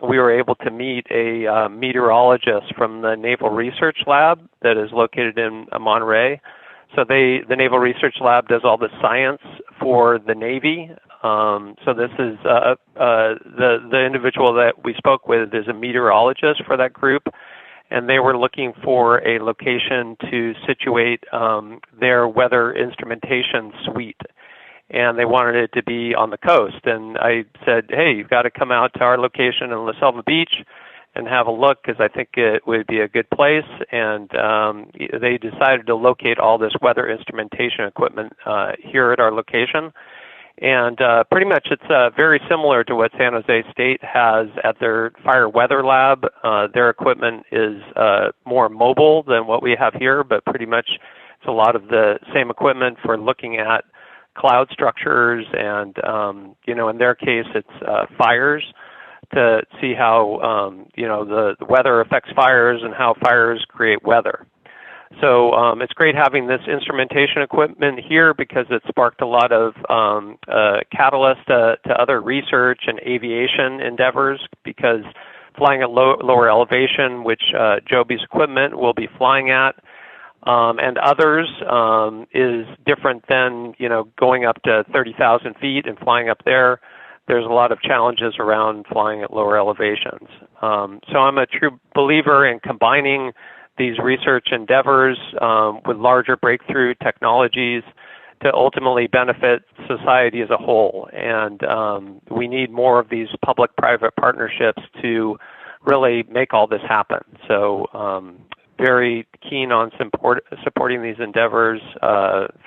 we were able to meet a meteorologist from the Naval Research Lab that is located in Monterey. So the Naval Research Lab does all the science for the Navy. So this is the individual that we spoke with is a meteorologist for that group, and they were looking for a location to situate their weather instrumentation suite. And they wanted it to be on the coast. And I said, hey, you've got to come out to our location in La Selva Beach and have a look, because I think it would be a good place. And they decided to locate all this weather instrumentation equipment here at our location. And pretty much it's very similar to what San Jose State has at their fire weather lab. Their equipment is more mobile than what we have here, but pretty much it's a lot of the same equipment for looking at cloud structures and, in their case, it's fires, to see how, the weather affects fires and how fires create weather. So it's great having this instrumentation equipment here because it sparked a lot of catalyst to other research and aviation endeavors, because flying at lower elevation, which Joby's equipment will be flying at, and others is different than, going up to 30,000 feet and flying up there. There's a lot of challenges around flying at lower elevations. So I'm a true believer in combining these research endeavors with larger breakthrough technologies to ultimately benefit society as a whole. And we need more of these public-private partnerships to really make all this happen. So very keen on supporting these endeavors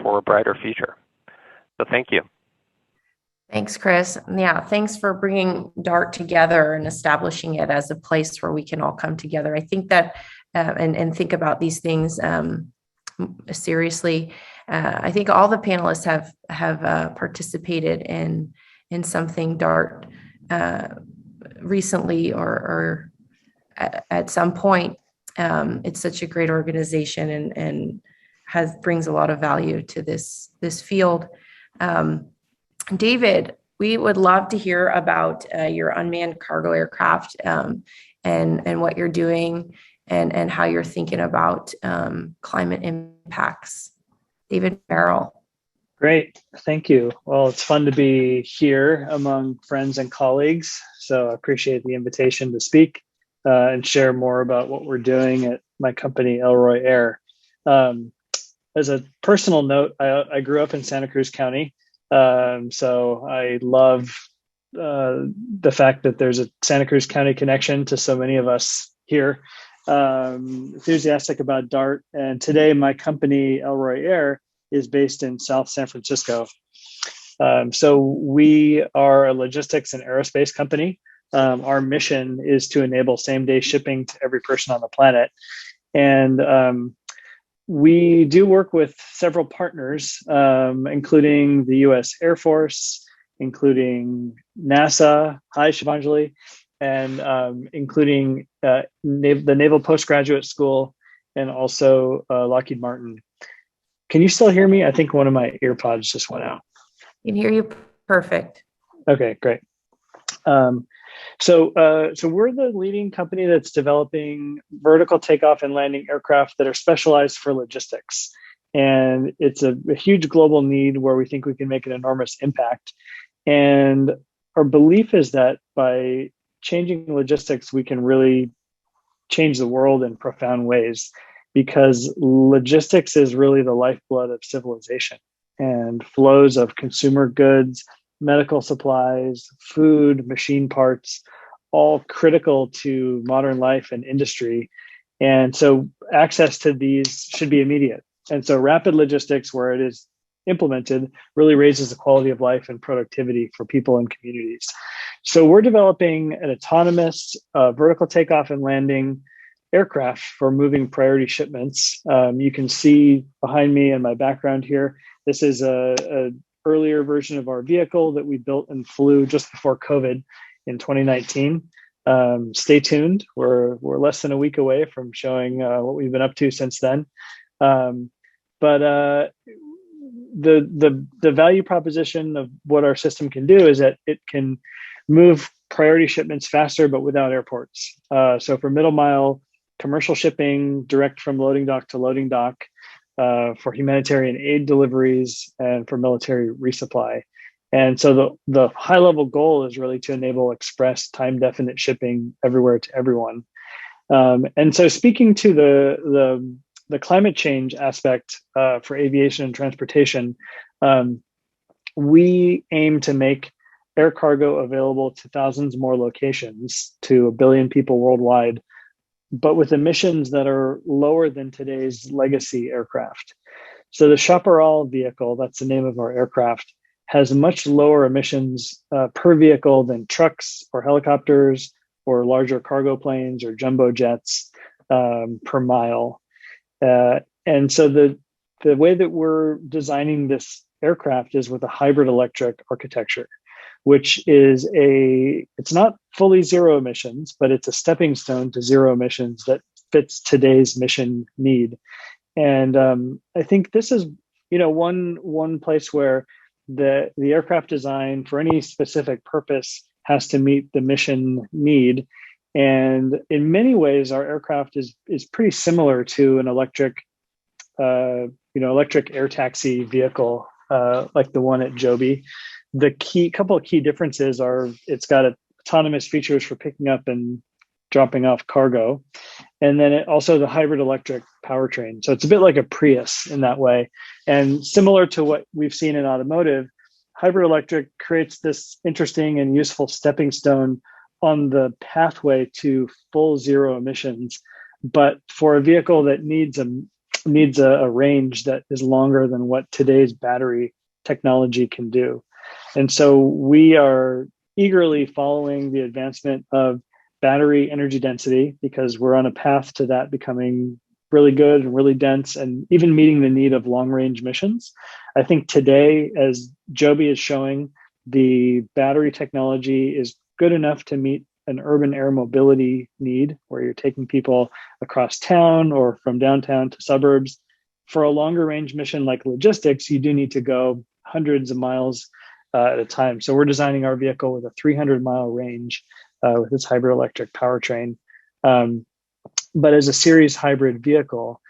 for a brighter future. So thank you. Thanks, Chris. Yeah, thanks for bringing DART together and establishing it as a place where we can all come together. I think that and think about these things seriously. I think all the panelists have participated in something DART recently or at some point. It's such a great organization and brings a lot of value to this field. David, we would love to hear about your unmanned cargo aircraft and what you're doing and how you're thinking about climate impacts. David Merrill. Great, thank you. Well, it's fun to be here among friends and colleagues, so I appreciate the invitation to speak and share more about what we're doing at my company, Elroy Air. As a personal note, I grew up in Santa Cruz County. So I love the fact that there's a Santa Cruz County connection to so many of us here. Enthusiastic about DART. And today my company, Elroy Air, is based in South San Francisco. So we are a logistics and aerospace company. Our mission is to enable same-day shipping to every person on the planet. And we do work with several partners, including the U.S. Air Force, including NASA, hi Shivanjali, and including the Naval Postgraduate School, and also Lockheed Martin. Can you still hear me? I think one of my earpods just went out. I can hear you perfect. Okay, great. So we're the leading company that's developing vertical takeoff and landing aircraft that are specialized for logistics. And it's a huge global need where we think we can make an enormous impact. And our belief is that by changing logistics, we can really change the world in profound ways, because logistics is really the lifeblood of civilization, and flows of consumer goods, medical supplies, food, machine parts, all critical to modern life and industry. And so access to these should be immediate. And so rapid logistics, where it is implemented, really raises the quality of life and productivity for people and communities. So we're developing an autonomous vertical takeoff and landing aircraft for moving priority shipments. You can see behind me in my background here, this is a earlier version of our vehicle that we built and flew just before COVID in 2019. Stay tuned. We're less than a week away from showing what we've been up to since then. But the value proposition of what our system can do is that it can move priority shipments faster, but without airports. So for middle mile commercial shipping, direct from loading dock to loading dock, for humanitarian aid deliveries, and for military resupply. And so the high level goal is really to enable express time definite shipping everywhere to everyone. And so speaking to the climate change aspect for aviation and transportation, we aim to make air cargo available to thousands more locations, to 1 billion people worldwide, but with emissions that are lower than today's legacy aircraft. So the Chaparral vehicle, that's the name of our aircraft, has much lower emissions per vehicle than trucks or helicopters or larger cargo planes or jumbo jets per mile. And so the way that we're designing this aircraft is with a hybrid electric architecture, which is it's not fully zero emissions, but it's a stepping stone to zero emissions that fits today's mission need. And I think this is, one place where the aircraft design for any specific purpose has to meet the mission need. And in many ways, our aircraft is pretty similar to an electric air taxi vehicle, like the one at Joby. The couple of key differences are it's got autonomous features for picking up and dropping off cargo, and then also the hybrid electric powertrain. So it's a bit like a Prius in that way. And similar to what we've seen in automotive, hybrid electric creates this interesting and useful stepping stone on the pathway to full zero emissions, but for a vehicle that needs a range that is longer than what today's battery technology can do. And so we are eagerly following the advancement of battery energy density, because we're on a path to that becoming really good and really dense, and even meeting the need of long range missions. I think today, as Joby is showing, the battery technology is good enough to meet an urban air mobility need, where you're taking people across town or from downtown to suburbs. For a longer range mission like logistics, you do need to go hundreds of miles at a time. So we're designing our vehicle with a 300-mile range with its hybrid electric powertrain. But as a series hybrid vehicle,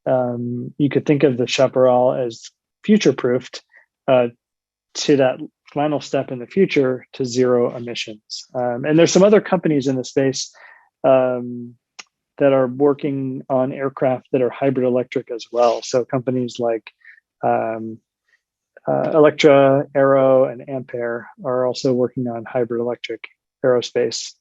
you could think of the Chaparral as future-proofed to that final step in the future to zero emissions. And there's some other companies in the space that are working on aircraft that are hybrid electric as well. So companies like Electra, Aero, and Ampere are also working on hybrid electric aerospace.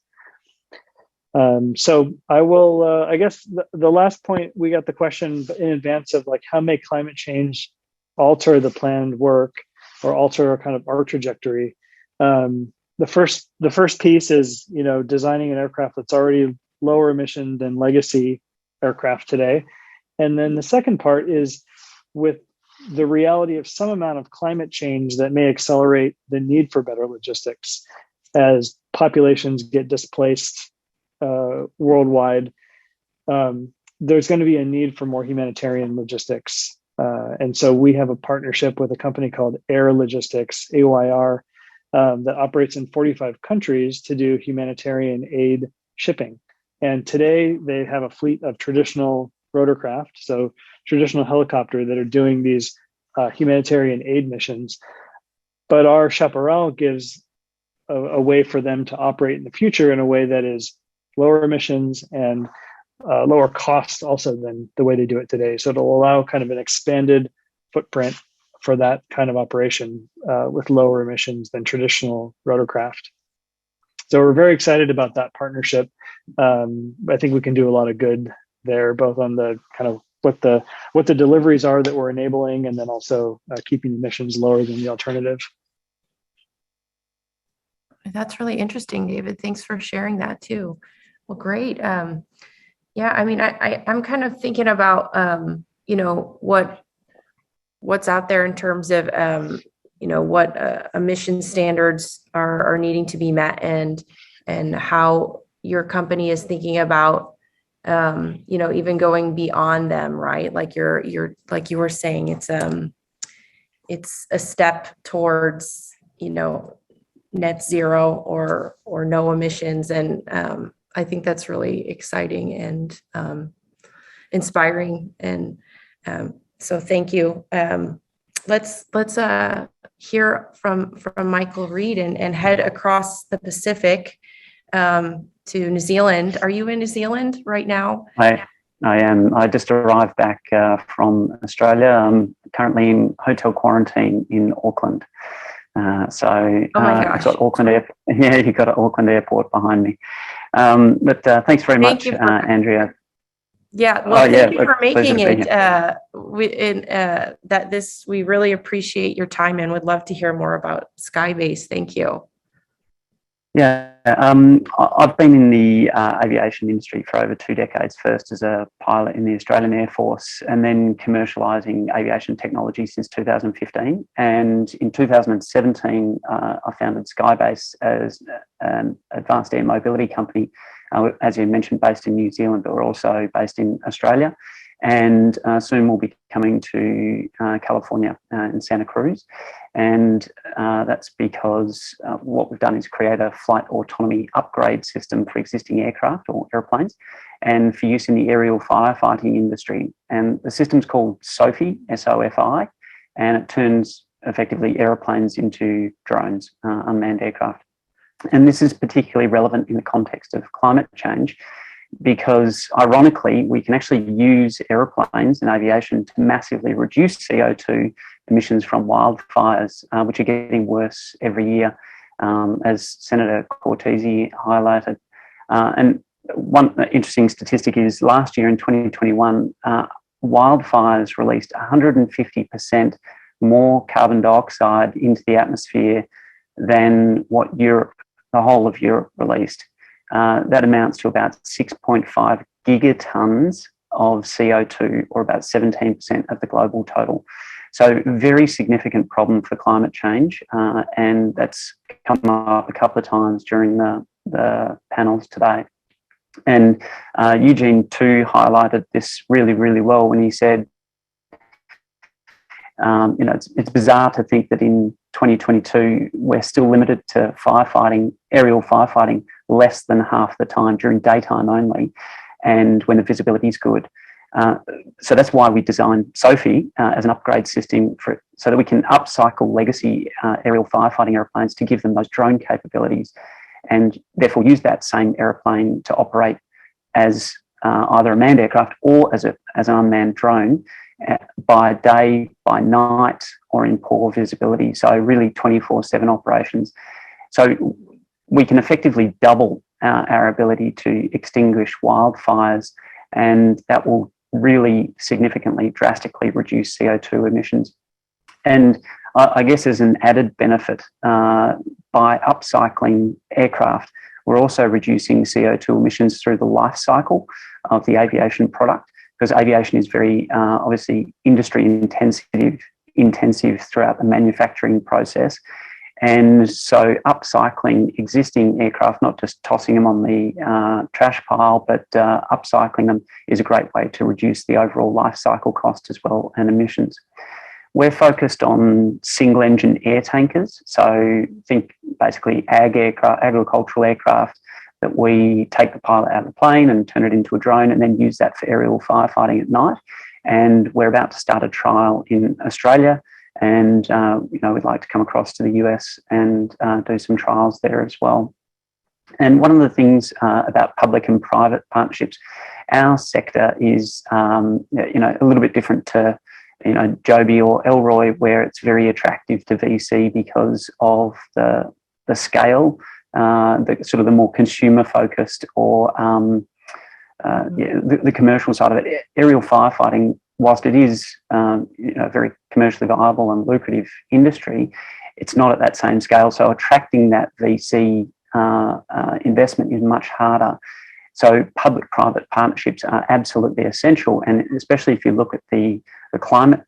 So I will, I guess the last point, we got the question in advance of like, how may climate change alter the planned work or alter kind of our trajectory? The first piece is, designing an aircraft that's already lower emission than legacy aircraft today. And then the second part is with the reality of some amount of climate change that may accelerate the need for better logistics as populations get displaced worldwide. There's going to be a need for more humanitarian logistics. And so we have a partnership with a company called Air Logistics, AYR, that operates in 45 countries to do humanitarian aid shipping. And today they have a fleet of traditional rotorcraft, so traditional helicopter, that are doing these humanitarian aid missions. But our Chaparral gives a way for them to operate in the future in a way that is lower emissions and lower cost also than the way they do it today. So it'll allow kind of an expanded footprint for that kind of operation with lower emissions than traditional rotorcraft. So we're very excited about that partnership. I think we can do a lot of good there, both on the kind of what the deliveries are that we're enabling, and then also keeping emissions lower than the alternative. That's really interesting, David. Thanks for sharing that too. Well, great. Yeah, I mean, I'm kind of thinking about, what's out there in terms of, what emission standards are needing to be met, and how your company is thinking about, even going beyond them, right? Like like you were saying, it's a step towards, net zero or no emissions. And I think that's really exciting and inspiring. And so thank you. Let's hear from Michael Reed and head across the Pacific to New Zealand. Are you in New Zealand right now? I am. I just arrived back from Australia. I'm currently in hotel quarantine in Auckland. I've got Auckland Airport. Yeah, you've got Auckland Airport behind me. But thanks very much, Andrea. Yeah, well, thank you for making it. We really appreciate your time and would love to hear more about Skybase. Thank you. Yeah, I've been in the aviation industry for over 2 decades, first as a pilot in the Australian Air Force and then commercialising aviation technology since 2015. And in 2017, I founded Skybase as an advanced air mobility company, as you mentioned, based in New Zealand, but we're also based in Australia. and soon we'll be coming to California in Santa Cruz. And that's because what we've done is create a flight autonomy upgrade system for existing aircraft or airplanes and for use in the aerial firefighting industry. And the system's called SOFI, S-O-F-I, and it turns effectively aeroplanes into drones, unmanned aircraft. And this is particularly relevant in the context of climate change because, ironically, we can actually use aeroplanes and aviation to massively reduce CO2 emissions from wildfires, which are getting worse every year, as Senator Cortese highlighted. And one interesting statistic is last year in 2021, wildfires released 150% more carbon dioxide into the atmosphere than what Europe, the whole of Europe, released. That amounts to about 6.5 gigatons of CO2, or about 17% of the global total. So very significant problem for climate change, and that's come up a couple of times during the panels today. And Eugene too highlighted this really, really well when he said, it's bizarre to think that in 2022 we're still limited to aerial firefighting less than half the time during daytime only, and when the visibility is good. So that's why we designed SOFI as an upgrade system so that we can upcycle legacy aerial firefighting airplanes to give them those drone capabilities, and therefore use that same airplane to operate as either a manned aircraft or as an unmanned drone by day, by night, or in poor visibility. So really 24/7 operations. So we can effectively double our ability to extinguish wildfires, and that will really significantly, drastically reduce CO2 emissions. And I guess as an added benefit, by upcycling aircraft, we're also reducing CO2 emissions through the life cycle of the aviation product, because aviation is very obviously industry intensive throughout the manufacturing process. And so upcycling existing aircraft, not just tossing them on the trash pile, but upcycling them is a great way to reduce the overall life cycle cost as well, and emissions. We're focused on single engine air tankers. So think basically agricultural aircraft that we take the pilot out of the plane and turn it into a drone and then use that for aerial firefighting at night. And we're about to start a trial in Australia, and we'd like to come across to the US and do some trials there as well. And one of the things about public and private partnerships, our sector is a little bit different to Joby or Elroy, where it's very attractive to VC because of the scale, the sort of the more consumer focused or the commercial side of it. Aerial firefighting, whilst it is a very commercially viable and lucrative industry, it's not at that same scale. So attracting that VC investment is much harder. So public-private partnerships are absolutely essential, and especially if you look at the climate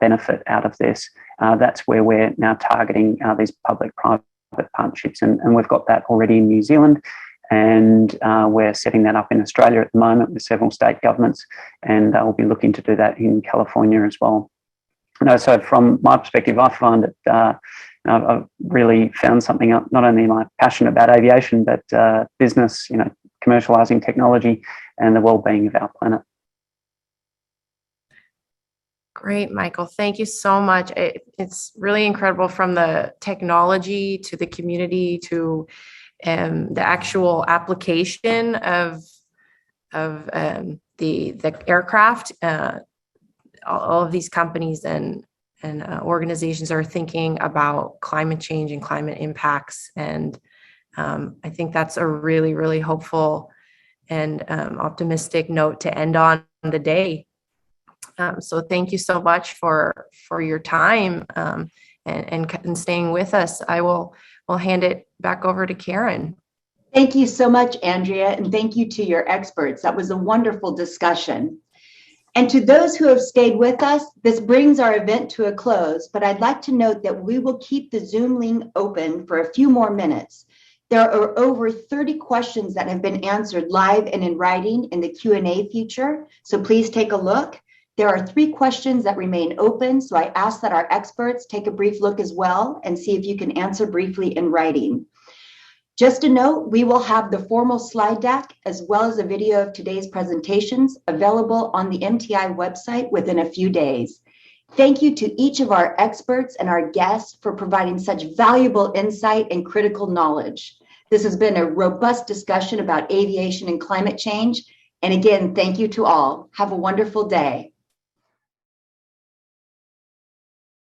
benefit out of this, that's where we're now targeting these public-private partnerships, and we've got that already in New Zealand, and we're setting that up in Australia at the moment with several state governments, and we'll be looking to do that in California as well. So from my perspective, I find that I've really found something. Not only am I passionate about aviation, but business, commercializing technology and the well-being of our planet. Great, Michael. Thank you so much. It's really incredible, from the technology to the community to the actual application of the aircraft. All of these companies and organizations are thinking about climate change and climate impacts, and I think that's a really, really hopeful and optimistic note to end on the day. So thank you so much for your time and staying with us. We'll hand it back over to Karen. Thank you so much, Andrea, and thank you to your experts. That was a wonderful discussion. And to those who have stayed with us, this brings our event to a close, but I'd like to note that we will keep the Zoom link open for a few more minutes. There are over 30 questions that have been answered live and in writing in the Q&A feature, so please take a look. There are 3 questions that remain open, so I ask that our experts take a brief look as well and see if you can answer briefly in writing. Just a note, we will have the formal slide deck as well as a video of today's presentations available on the MTI website within a few days. Thank you to each of our experts and our guests for providing such valuable insight and critical knowledge. This has been a robust discussion about aviation and climate change. And again, thank you to all. Have a wonderful day.